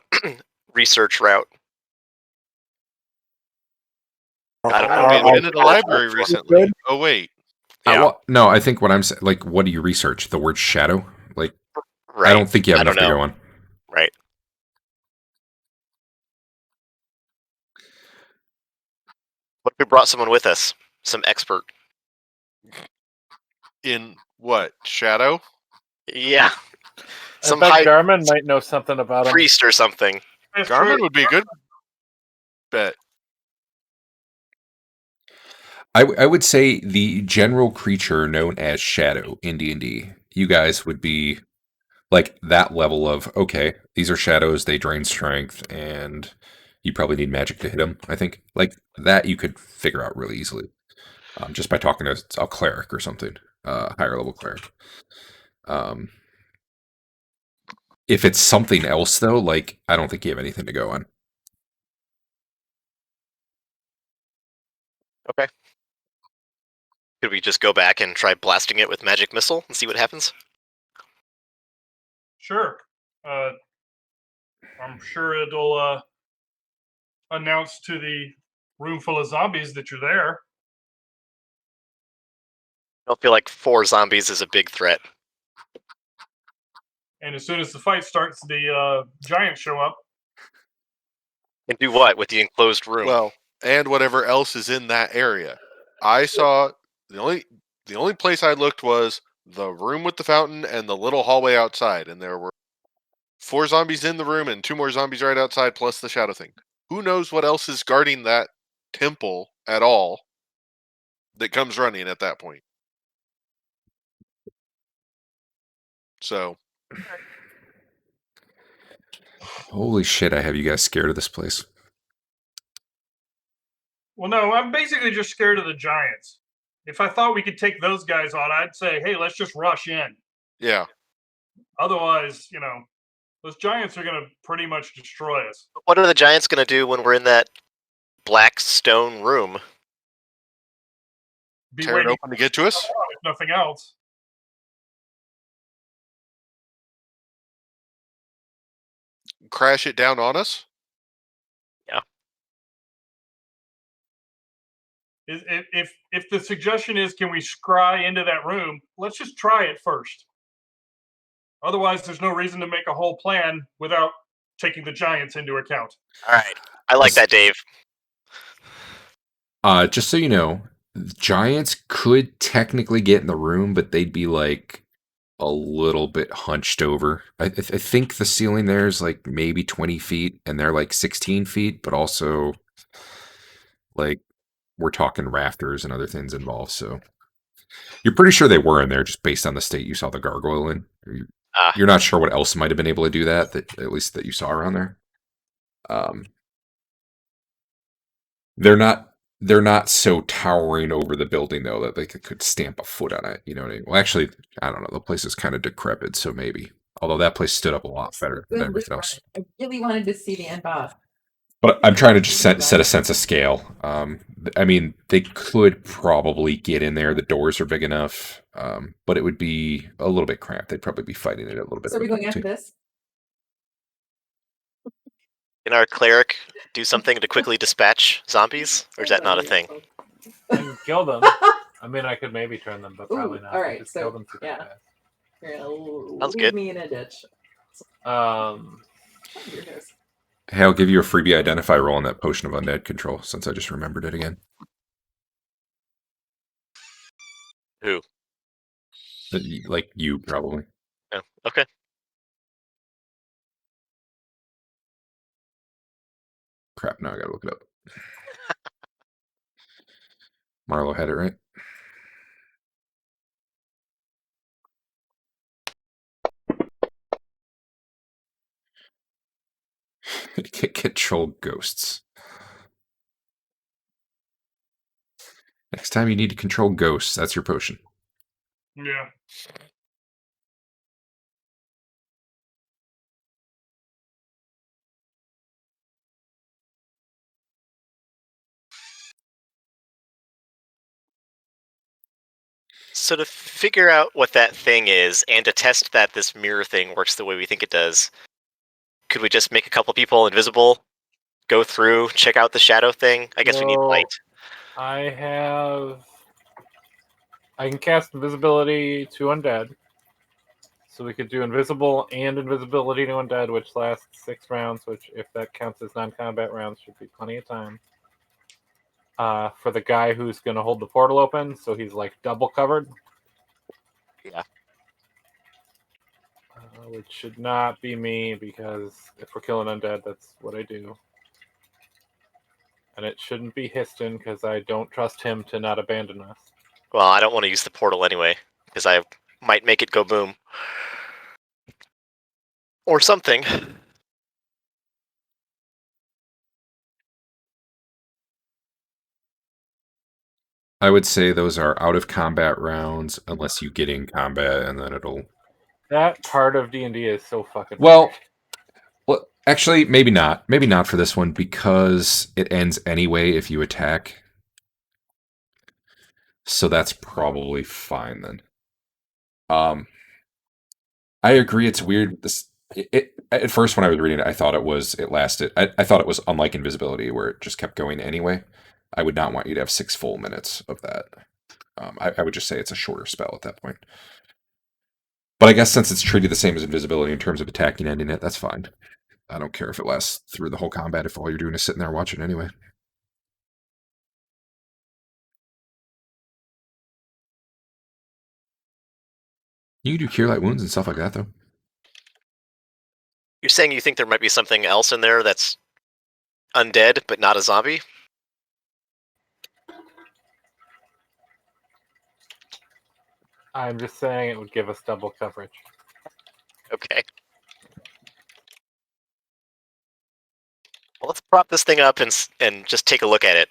research route. I don't know. We've Are- been to the library recently. Oh wait, Yeah. Well, no, I think what I'm saying, like, what do you research? The word shadow? Like, Right. I don't think you have I enough don't to know. go on. Right. What if we brought someone with us? Some expert. in what shadow? Yeah. I Some bet high Garmin might know something about him. priest or something. That's Garmin true. would be a good bet. I would say the general creature known as shadow in D&D, you guys would be like that level of, okay, these are shadows, they drain strength, and you probably need magic to hit them, I think. Like, that you could figure out really easily. Just by talking to a cleric or something, higher level cleric. If it's something else, though, like, I don't think you have anything to go on. Okay. Could we just go back and try blasting it with magic missile and see what happens? Sure. I'm sure it'll announce to the room full of zombies that you're there. I don't feel like 4 zombies is a big threat. And as soon as the fight starts, the giants show up. And do what with the enclosed room? Well, and whatever else is in that area. I saw the only place I looked was the room with the fountain and the little hallway outside, and there were 4 zombies in the room and 2 more zombies right outside, plus the shadow thing. Who knows what else is guarding that temple at all that comes running at that point? So Holy shit, I have you guys scared of this place. Well, no, I'm basically just scared of the giants. If I thought we could take those guys on, I'd say, hey, let's just rush in. yeah, Otherwise, those giants are going to pretty much destroy us. What are the giants going to do when we're in that black stone room? Be tear it waiting open to get to us. if nothing else. Crash it down on us. If the suggestion is, can we scry into that room? Let's just try it first. Otherwise, there's no reason to make a whole plan without taking the giants into account. All right. I like that, Dave. Just so you know, giants could technically get in the room, but they'd be like a little bit hunched over. I think the ceiling there is like maybe 20 feet, and they're like 16 feet, but also like we're talking rafters and other things involved. So you're pretty sure they were in there just based on the state you saw the gargoyle in. You're not sure what else might have been able to do that at least that you saw around there. They're not so towering over the building though that they could stamp a foot on it. You know what I mean? Well, actually, I don't know. The place is kind of decrepit, so maybe. Although that place stood up a lot better than everything else. I really wanted to see the end boss. But I'm trying to just set a sense of scale. I mean, they could probably get in there. The doors are big enough, but it would be a little bit cramped. They'd probably be fighting it a little bit. So are we going after this? Can our cleric do something to quickly dispatch zombies? Or is that not a thing? And kill them. I mean, I could maybe turn them, but probably not. All right, Just so kill them super yeah, fast. you're gonna Sounds leave good. me in a ditch. Hey, I'll give you a freebie identify roll on that potion of undead control since I just remembered it again. Who? Like you, probably. Oh, okay. Crap, now I gotta look it up. Marlo had it right. Control ghosts. Next time you need to control ghosts, that's your potion. Yeah. So to figure out what that thing is, and to test that this mirror thing works the way we think it does, could we just make a couple people invisible, go through, check out the shadow thing? I guess we need So, light. I can cast invisibility to undead. So we could do invisible and invisibility to undead, which lasts 6 rounds, which, if that counts as non-combat rounds, should be plenty of time. For the guy who's going to hold the portal open, so he's like double covered. Yeah. Which should not be me, because if we're killing undead, that's what I do. And it shouldn't be Histon, because I don't trust him to not abandon us. Well, I don't want to use the portal anyway, because I might make it go boom. Or something. I would say those are out of combat rounds unless you get in combat, and then it'll. That part of D&D is so fucking Well, weird. well, actually, maybe not. Maybe not for this one because it ends anyway if you attack. So that's probably fine then. I agree. It's weird. At first when I was reading it, I thought it lasted. I thought it was unlike invisibility where it just kept going anyway. I would not want you to have 6 full minutes of that. I would just say it's a shorter spell at that point. But I guess since it's treated the same as invisibility in terms of attacking ending it, that's fine. I don't care if it lasts through the whole combat if all you're doing is sitting there watching anyway. You can do cure light wounds and stuff like that though. You're saying you think there might be something else in there that's undead, but not a zombie? I'm just saying it would give us double coverage. Okay. Well, let's prop this thing up and just take a look at it.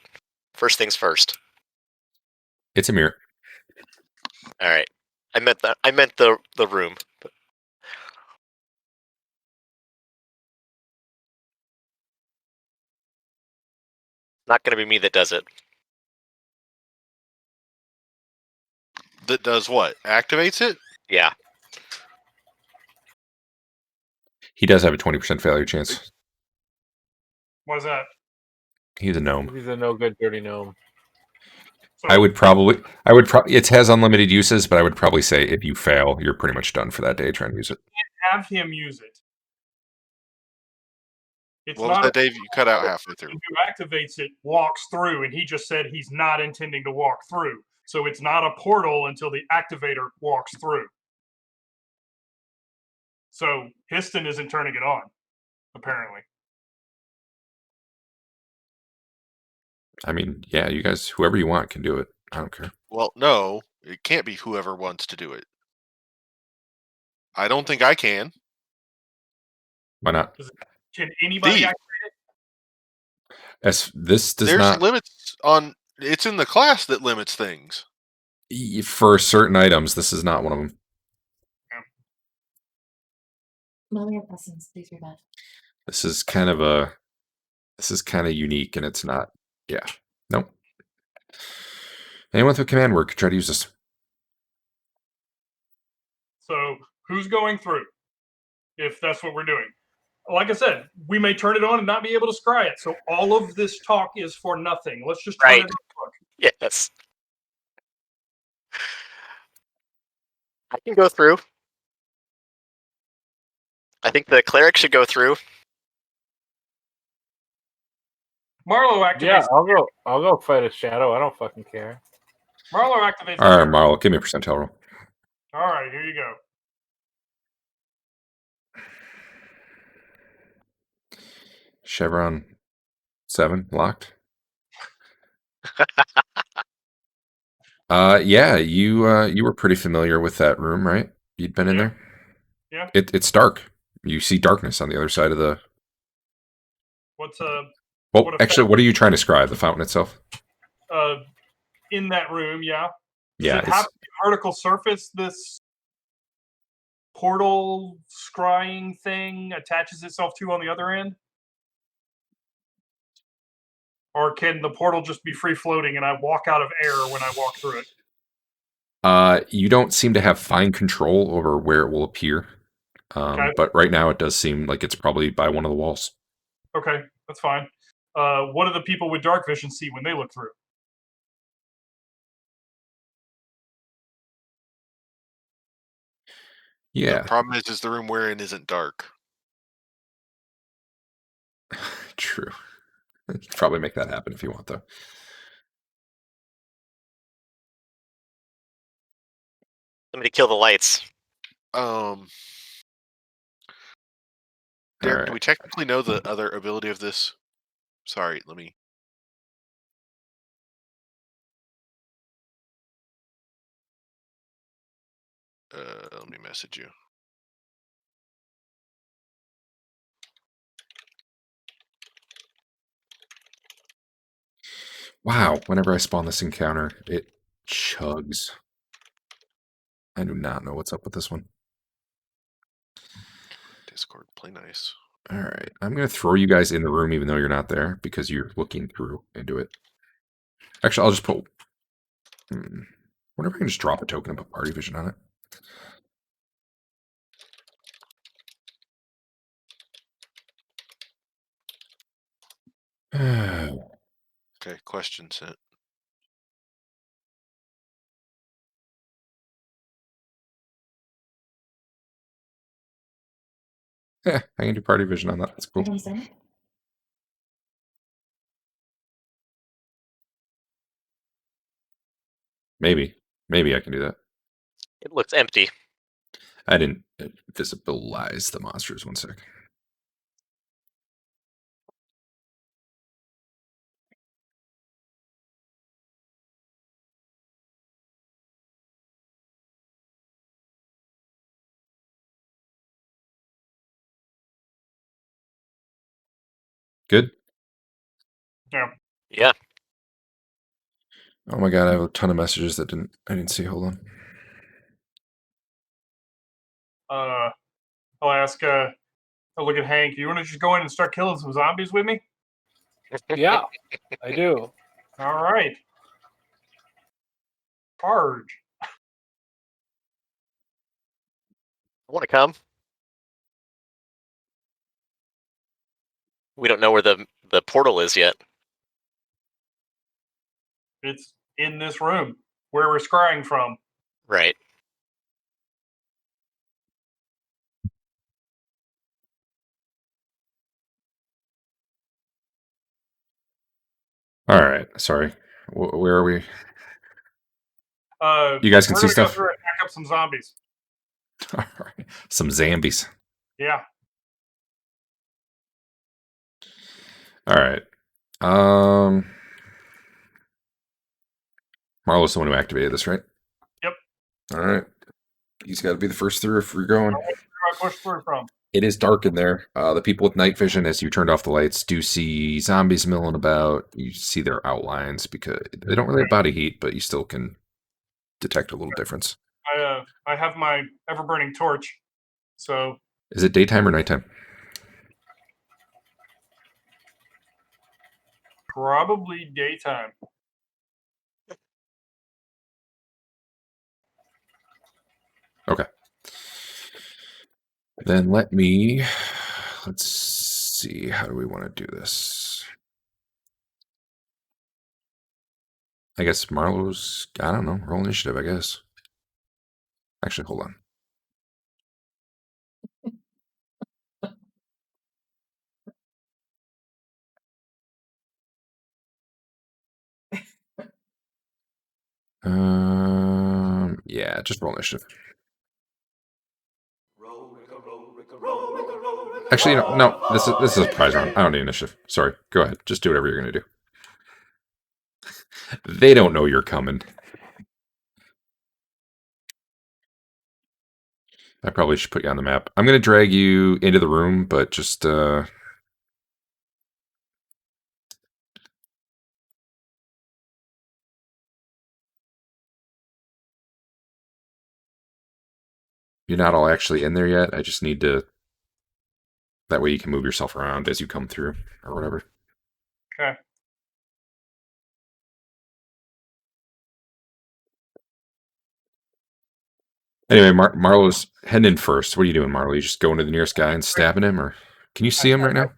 First things first. It's a mirror. All right. I meant the room. Not going to be me that does it. That does what? Activates it? Yeah. He does have a 20% failure chance. Why's that? He's a gnome. He's a no good dirty gnome. So, I would probably, it has unlimited uses, but I would probably say if you fail, you're pretty much done for that day trying to use it. have him use it. It's What was not that, Dave? You cut out halfway through. who activates it walks through, and he just said he's not intending to walk through. So it's not a portal until the activator walks through. So Histon isn't turning it on, apparently. I mean, yeah, you guys, whoever you want can do it. I don't care. Well, no, it can't be whoever wants to do it. I don't think I can. Why not? Can anybody Steve. activate it? As this does There's not limits on. It's in the class that limits things. for certain items. This is not one of them. Mommy have essence, please read that. This is kind of unique, and it's not. Yeah, nope. Anyone with command word could try to use this. So who's going through? If that's what we're doing. Like I said, we may turn it on and not be able to scry it. So all of this talk is for nothing. Let's just turn Right. it on. Yes. I can go through. I think the cleric should go through. Marlo activates. Yeah, I'll go fight a shadow. I don't fucking care. Marlo activates. All right, Marl, give me a percentile roll. All right, here you go. Chevron 7 locked. Yeah, you were pretty familiar with that room, right? You'd been in Yeah. there. Yeah. It's dark. You see darkness on the other side of the. What's Well, what effect? actually, what are you trying to describe? The fountain itself. In that room? Yeah. Does Yeah, it have a vertical surface? This portal scrying thing attaches itself to on the other end? Or can the portal just be free floating and I walk out of air when I walk through it? You don't seem to have fine control over where it will appear. Okay. But right now it does seem like it's probably by one of the walls. Okay, that's fine. What do the people with dark vision see when they look through? Yeah, The problem is the room we're in isn't dark. true. You could probably make that happen if you want, though. Somebody kill the lights. Derek, Alright. do we technically know the other ability of this? Sorry, let me. Let me message you. Wow, whenever I spawn this encounter, it chugs. I do not know what's up with this one. Discord, play nice. All right, I'm going to throw you guys in the room even though you're not there because you're looking through into it. Actually, I'll just put... wonder if I can just drop a token and put party vision on it. Okay, question sent. Yeah, I can do party vision on that. That's cool. Maybe I can do that. It looks empty. I didn't visibilize the monsters. One sec. Good. Yeah. Yeah. Oh my god, I have a ton of messages that I didn't see. Hold on. I'll ask. I'll look at Hank. You want to just go in and start killing some zombies with me? Yeah, I do. All right. Charge. I want to come. We don't know where the portal is yet. It's in this room where we're scrying from. Right. All right, sorry. Where are we? You guys can we're see gonna go stuff. through and pack up some zombies. All right, some zombies. Yeah. All right. Marlo's the one who activated this, right? Yep. All right. He's got to be the first through if we're going. Where do I push through from? It is dark in there. The people with night vision, as you turned off the lights, do see zombies milling about. You see their outlines because they don't really have body heat, but you still can detect a little difference. I have my ever burning torch. So Is it daytime or nighttime? probably daytime. Okay. Then let's see, how do we want to do this? I guess Marlo's, I don't know, roll initiative, I guess. Actually, hold on. Yeah, just roll initiative. Actually, no. This is a surprise round. I don't need initiative. Sorry. Go ahead. Just do whatever you're gonna do. They don't know you're coming. I probably should put you on the map. I'm gonna drag you into the room, but just you're not all actually in there yet. I just need to. That way you can move yourself around as you come through, or whatever. Okay. Anyway, Marlo's heading in first. What are you doing, Marlo? You just going to the nearest guy and stabbing him, or can you see him right now?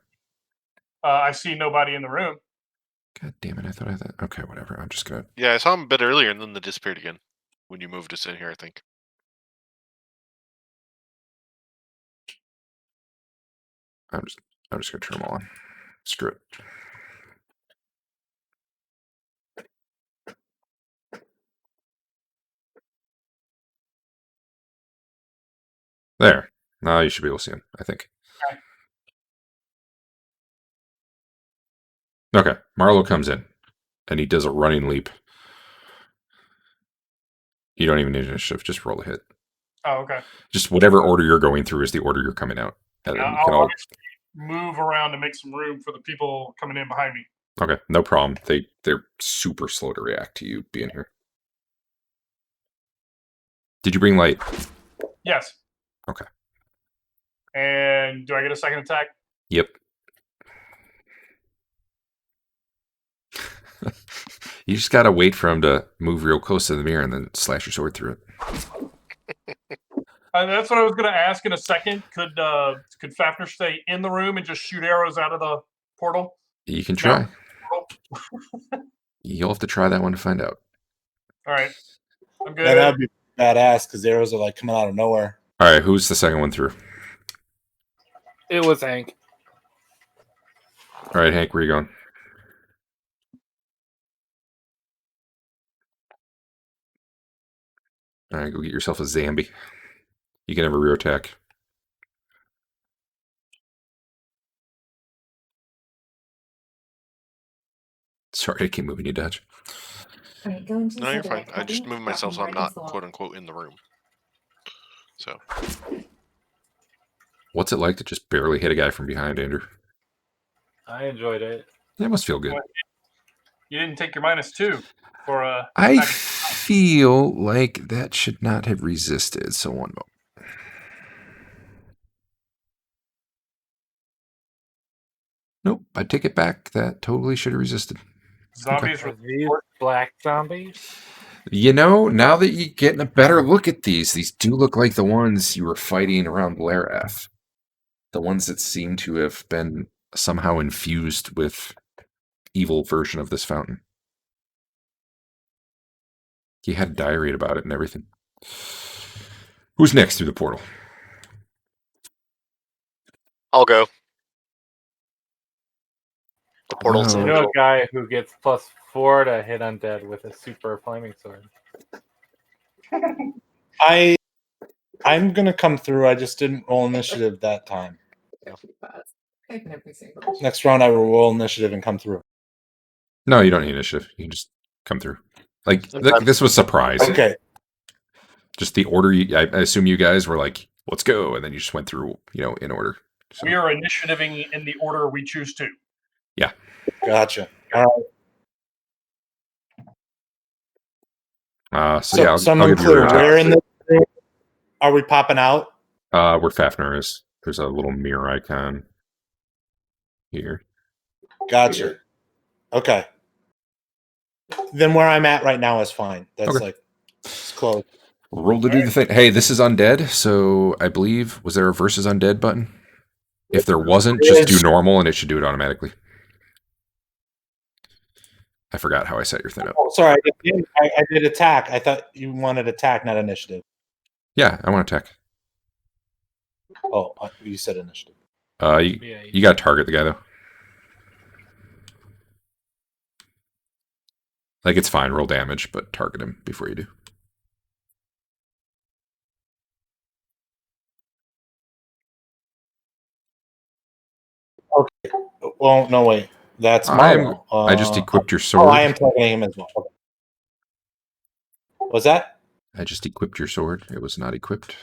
I see nobody in the room. God damn it! I thought I thought. Okay, whatever. I'm just gonna. Yeah, I saw him a bit earlier, and then they disappeared again when you moved us in here. I think. I'm just gonna turn them all on. Screw it. There. Now you should be able to see him, I think. Okay. Marlo comes in, and he does a running leap. You don't even need initiative. Just roll a hit. Oh, okay. Just whatever order you're going through is the order you're coming out. And then you can I'll all... obviously move around to make some room for the people coming in behind me. Okay, no problem. They're super slow to react to you being here. Did you bring light? Yes. Okay. And do I get a second attack? Yep. You just gotta wait for him to move real close to the mirror and then slash your sword through it. That's what I was going to ask in a second. Could Fafnir stay in the room and just shoot arrows out of the portal? You can try. You'll have to try that one to find out. All right. I'm good. That'd be badass because arrows are like coming out of nowhere. All right, who's the second one through? It was Hank. All right, Hank, where you going? All right, go get yourself a Zambi. You can have a rear attack. Sorry, I keep moving you, Dutch. All right, go into No, you're the fine. I just cubby, moved drop myself so them I'm right not against the wall. quote unquote in the room. So What's it like to just barely hit a guy from behind, Andrew? I enjoyed it. That must feel good. You didn't take your -2 for I feel like that should not have resisted. So one moment. Nope, I take it back. That totally should have resisted. zombies. Are these black zombies? You know, now that you're getting a better look at these do look like the ones you were fighting around Blair-F. The ones that seem to have been somehow infused with evil version of this fountain. He had a diary about it and everything. Who's next through the portal? I'll go. The portal's Well, in You the know middle. a guy who gets +4 to hit undead with a super flaming sword. I'm gonna come through. I just didn't roll initiative that time. Next round, I will roll initiative and come through. No, you don't need initiative. You can just come through. Like this was surprise. Okay. Just the order. I assume you guys were like, "Let's go," and then you just went through, in order. So, We are initiativing in the order we choose to. yeah. Gotcha. All right. So yeah, so I'm I'll give you unclear. a Where in the room are we popping out? where Fafnir is. There's a little mirror icon here. Gotcha. Okay. Then where I'm at right now is fine. That's Okay. like it's close. Roll to do the thing. Hey, this is undead, so I believe, was there a versus undead button? If there wasn't, just do normal and it should do it automatically. I forgot how I set your thing up. Oh, sorry, I did attack. I thought you wanted attack, not initiative. Yeah, I want to attack. Oh, you said initiative. You got to target the guy, though. Like, it's fine. Roll damage, but target him before you do. Okay. Well, no, wait. That's Marlo. I just equipped your Oh, sword. I am targeting him as well. Okay. Was that? I just equipped your sword. It was not equipped.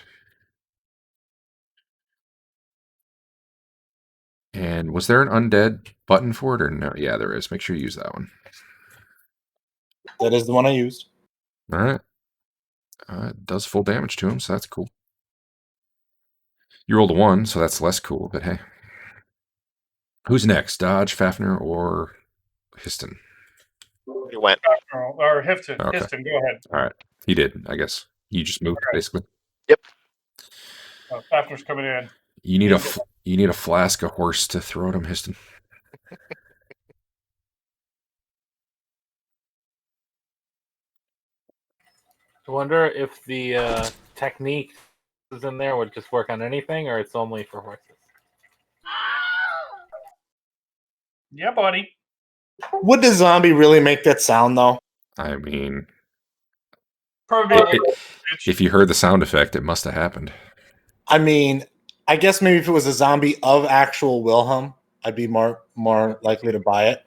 And was there an undead button for it or no? Yeah, there is. Make sure you use that one. That is the one I used. All right. It does full damage to him, so that's cool. You rolled a 1, so that's less cool, but hey. Who's next? Dodge, Fafnir, or Histon? It went. Or Hifton. Okay. Histon, go ahead. All right. He did, I guess. You just moved, basically. Yep. Fafner's coming in. You need a flask of horse to throw at him, Histon. I wonder if the technique is in there would just work on anything, or it's only for horses. Yeah, buddy. Would the zombie really make that sound though? I mean, Probably. if you heard the sound effect, it must have happened. I mean, I guess maybe if it was a zombie of actual Wilhelm, I'd be more likely to buy it.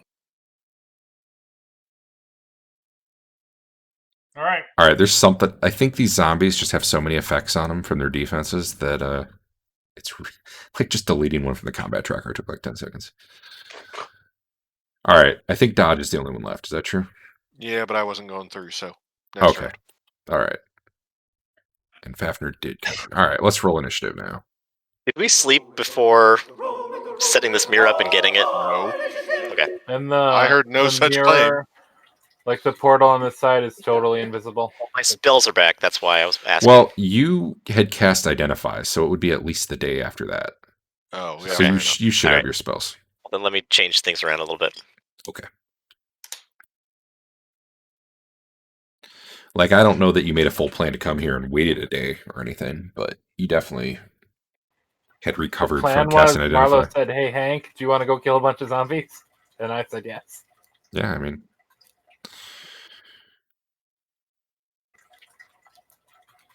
All right. All right, there's something. I think these zombies just have so many effects on them from their defenses that it's like just deleting one from the combat tracker took like 10 seconds. All right, I think Dodge is the only one left. Is that true? Yeah, but I wasn't going through, so. Next Okay. round. All right. And Fafnir did come in. All right, let's roll initiative now. Did we sleep before setting this mirror up and getting it? No. Okay. And I heard no the such mirror, like the portal on this side, is totally invisible. My spells are back. That's why I was asking. Well, you had cast Identify, so it would be at least the day after that. Oh, yeah. So fair you, enough. you should All have right. your spells. Then let me change things around a little bit. Okay. Like, I don't know that you made a full plan to come here and waited a day or anything, but you definitely had recovered The plan from was casting Identify. Marlo said, "Hey Hank, do you want to go kill a bunch of zombies?" And I said yes. Yeah, I mean,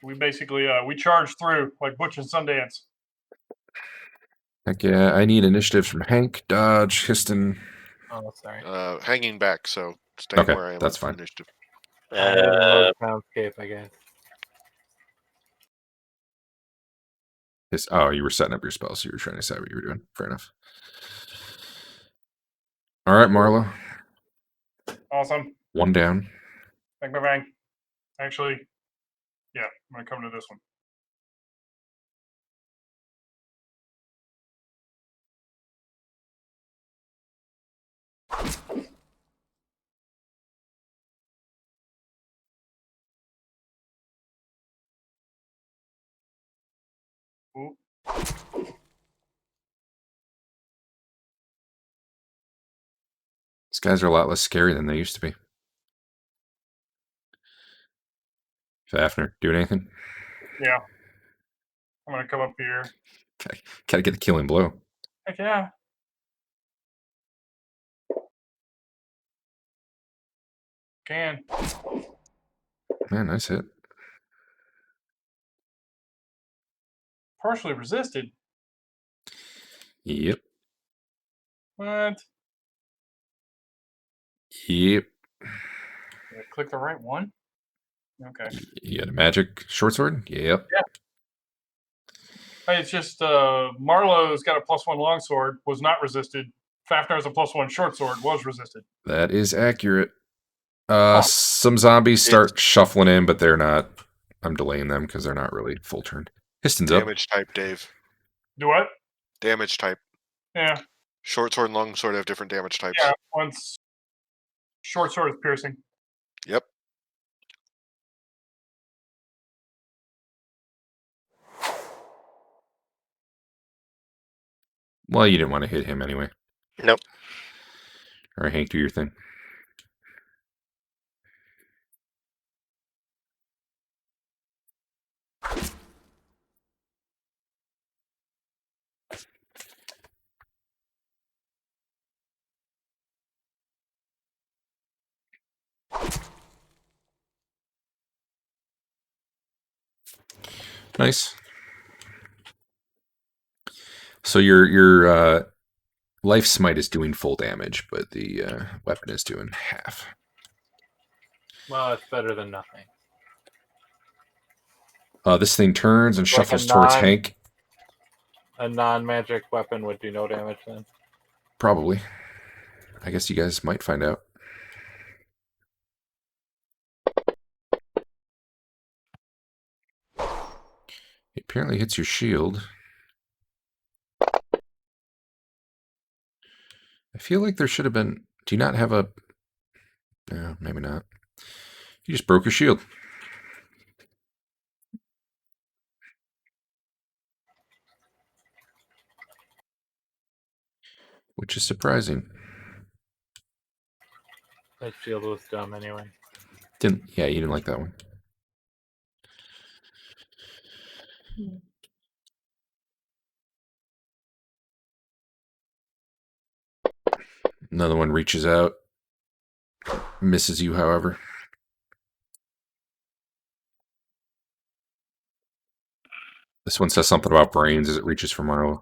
We basically we charged through like Butch and Sundance. heck yeah, I need initiatives from Hank, Dodge, Histon. Oh, sorry. Hanging back, so staying Okay, where I am. that's on fine. Initiative. I didn't load soundscape, I guess. Oh, you were setting up your spells, so you were trying to decide what you were doing. Fair enough. All right, Marlo. Awesome. One down. Bang, bang, bang. Actually, yeah, I'm going to come to this one. Ooh. These guys are a lot less scary than they used to be. Fafnir, doing anything? Yeah. I'm going to come up here. Okay. Gotta get the killing blow. Heck yeah. Can. Man, nice hit. Partially resisted. Yep. What? Yep. Did I click the right one? Okay. You had a magic short sword? Yep. Hey, it's just Marlowe's got a +1 longsword, was not resisted. Fafnir has a +1 short sword, was resisted. That is accurate. Some zombies start shuffling in, but they're not. I'm delaying them because they're not really full turn. Histon's up. Damage type, Dave. Do what? Damage type. Yeah. Short sword and long sword have different damage types. Yeah, once short sword is piercing. Yep. Well, you didn't want to hit him anyway. Nope. All right, Hank, do your thing. Nice. So your Life Smite is doing full damage, but the weapon is doing half. Well, it's better than nothing. This thing turns and Like a shuffles towards non- Hank. A non-magic weapon would do no damage then. Probably. I guess you guys might find out. It apparently hits your shield. I feel like there should have been... Do you not have a... No, maybe not. You just broke your shield. Which is surprising. That shield was dumb anyway. Yeah, you didn't like that one. Another one reaches out. Misses you, however. This one says something about brains as it reaches for Marlo.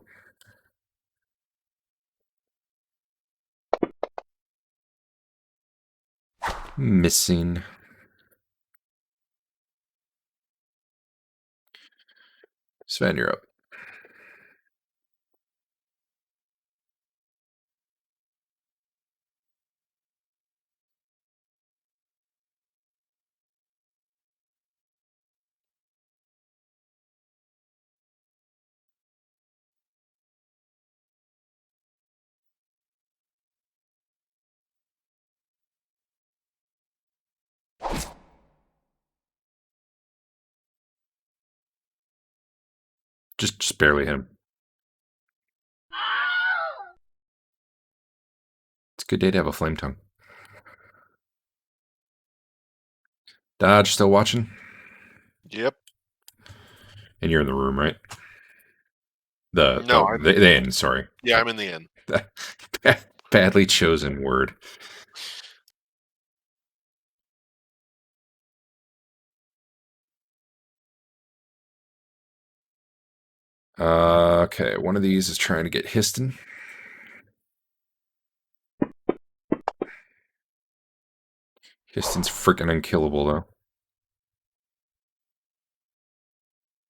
Missing. Sven, you're up. Just barely hit him. It's a good day to have a flame tongue. Dodge, still watching? Yep. And you're in the room, right? No, The inn, sorry. Yeah, I'm in the inn. Badly chosen word. Okay, one of these is trying to get Histon. Histon's freaking unkillable, though.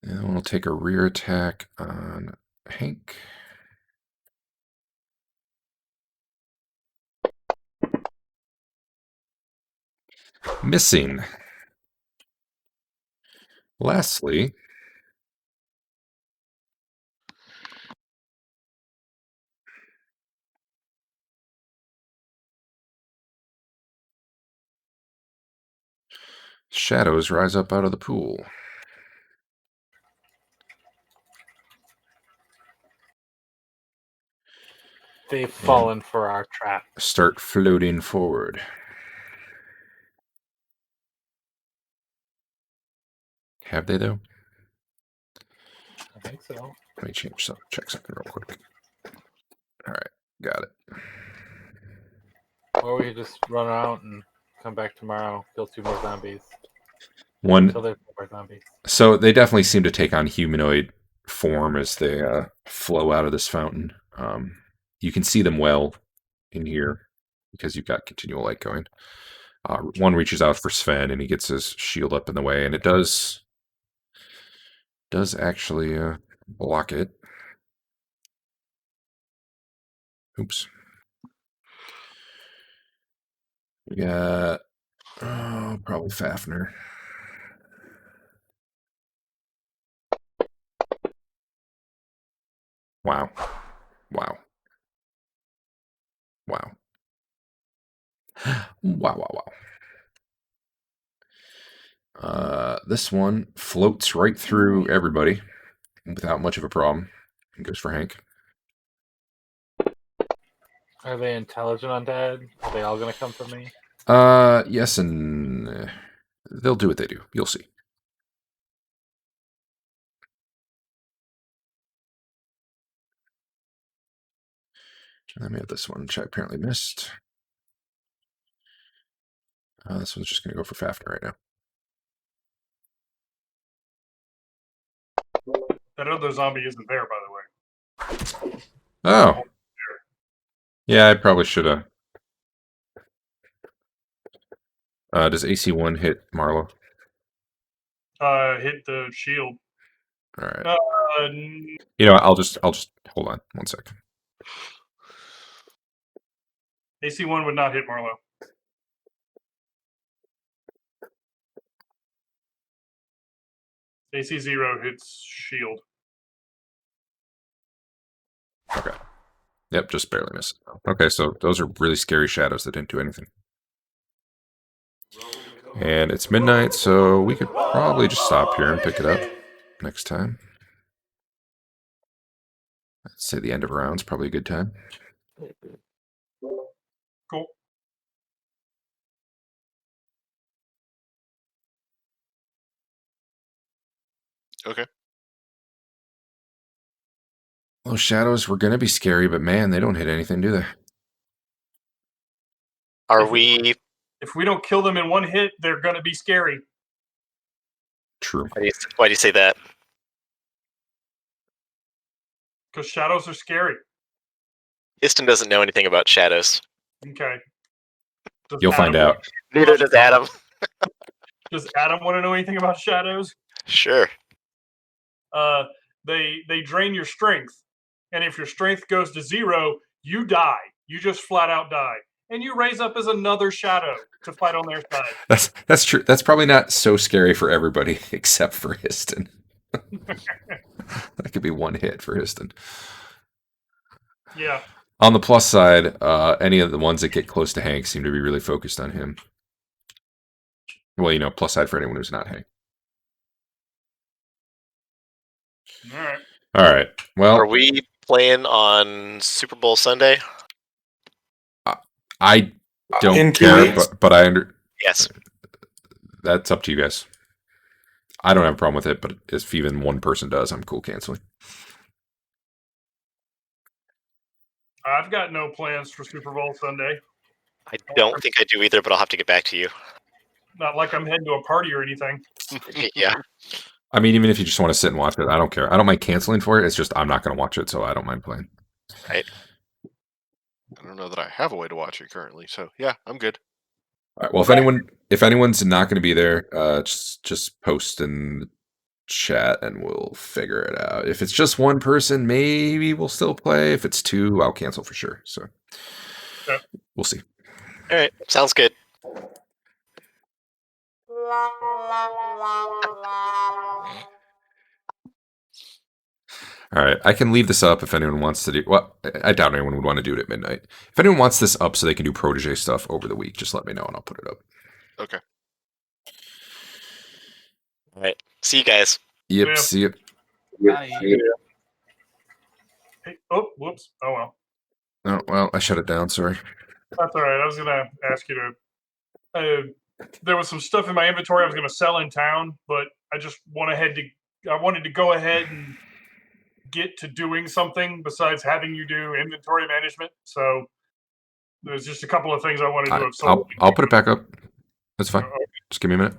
And we'll take a rear attack on Hank. Missing. Lastly, shadows rise up out of the pool. They've fallen for our trap. Start floating forward. Have they, though? I think so. Let me check something real quick. All right, got it. Or we could just run out and come back tomorrow, kill 2 more zombies. One. Until there's more zombies. So they definitely seem to take on humanoid form as they flow out of this fountain. You can see them well in here because you've got continual light going. One reaches out for Sven and he gets his shield up in the way, and it does actually block it. Oops. We got probably Fafnir. Wow. Wow. Wow. Wow. This one floats right through everybody without much of a problem. And goes for Hank. Are they intelligent undead? Are they all going to come for me? Yes, and they'll do what they do. You'll see. And then we have this one, which I apparently missed. This one's just going to go for Fafnir right now. That other zombie isn't there, by the way. Oh. Yeah, I probably should have. Does AC1 hit Marlowe? Hit the shield. All right. You know, I'll just hold on 1 second. AC1 would not hit Marlowe. AC0 hits shield. Okay. Yep, just barely missed. Okay, so those are really scary shadows that didn't do anything. And it's midnight, so we could probably just stop here and pick it up next time. I'd say the end of a round's probably a good time. Cool. Okay. Those shadows were going to be scary, but man, they don't hit anything, do they? Are If we? If we don't kill them in one hit, they're going to be scary. True. Why do you say that? Because shadows are scary. Iston doesn't know anything about shadows. Okay. You'll find out. Neither does Adam. Does Adam want to know anything about shadows? Sure. They drain your strength, and if your strength goes to 0, you die. You just flat out die, and you raise up as another shadow to fight on their side. That's true. That's probably not so scary for everybody except for Histon. That could be one hit for Histon. Yeah. On the plus side, any of the ones that get close to Hank seem to be really focused on him. Well, you know, plus side for anyone who's not Hank. All right. All right. Well, are we playing on Super Bowl Sunday? I don't In 2 care, weeks? but I Yes. That's up to you guys. I don't have a problem with it, but if even one person does, I'm cool canceling. I've got no plans for Super Bowl Sunday. I don't think I do either, but I'll have to get back to you. Not like I'm heading to a party or anything. Yeah. I mean, even if you just want to sit and watch it, I don't care. I don't mind canceling for it. It's just I'm not going to watch it, so I don't mind playing. Right. I don't know that I have a way to watch it currently, so yeah, I'm good. All right. Well, if anyone's not going to be there, just post in the chat and we'll figure it out. If it's just one person, maybe we'll still play. If it's 2, I'll cancel for sure. So we'll see. All right. Sounds good. All right, I can leave this up if anyone wants to do. Well, I doubt anyone would want to do it at midnight. If anyone wants this up so they can do protege stuff over the week, just let me know and I'll put it up. Okay. All right. See you guys. Yep. Yeah. See you. Hey, oh, whoops. Oh, well. Oh well, I shut it down. Sorry. That's all right. I was going to ask you to... there was some stuff in my inventory I was going to sell in town, but I just wanted to go ahead and get to doing something besides having you do inventory management. So there's just a couple of things I wanted to have sold. I'll put it back up. That's fine. Just give me a minute.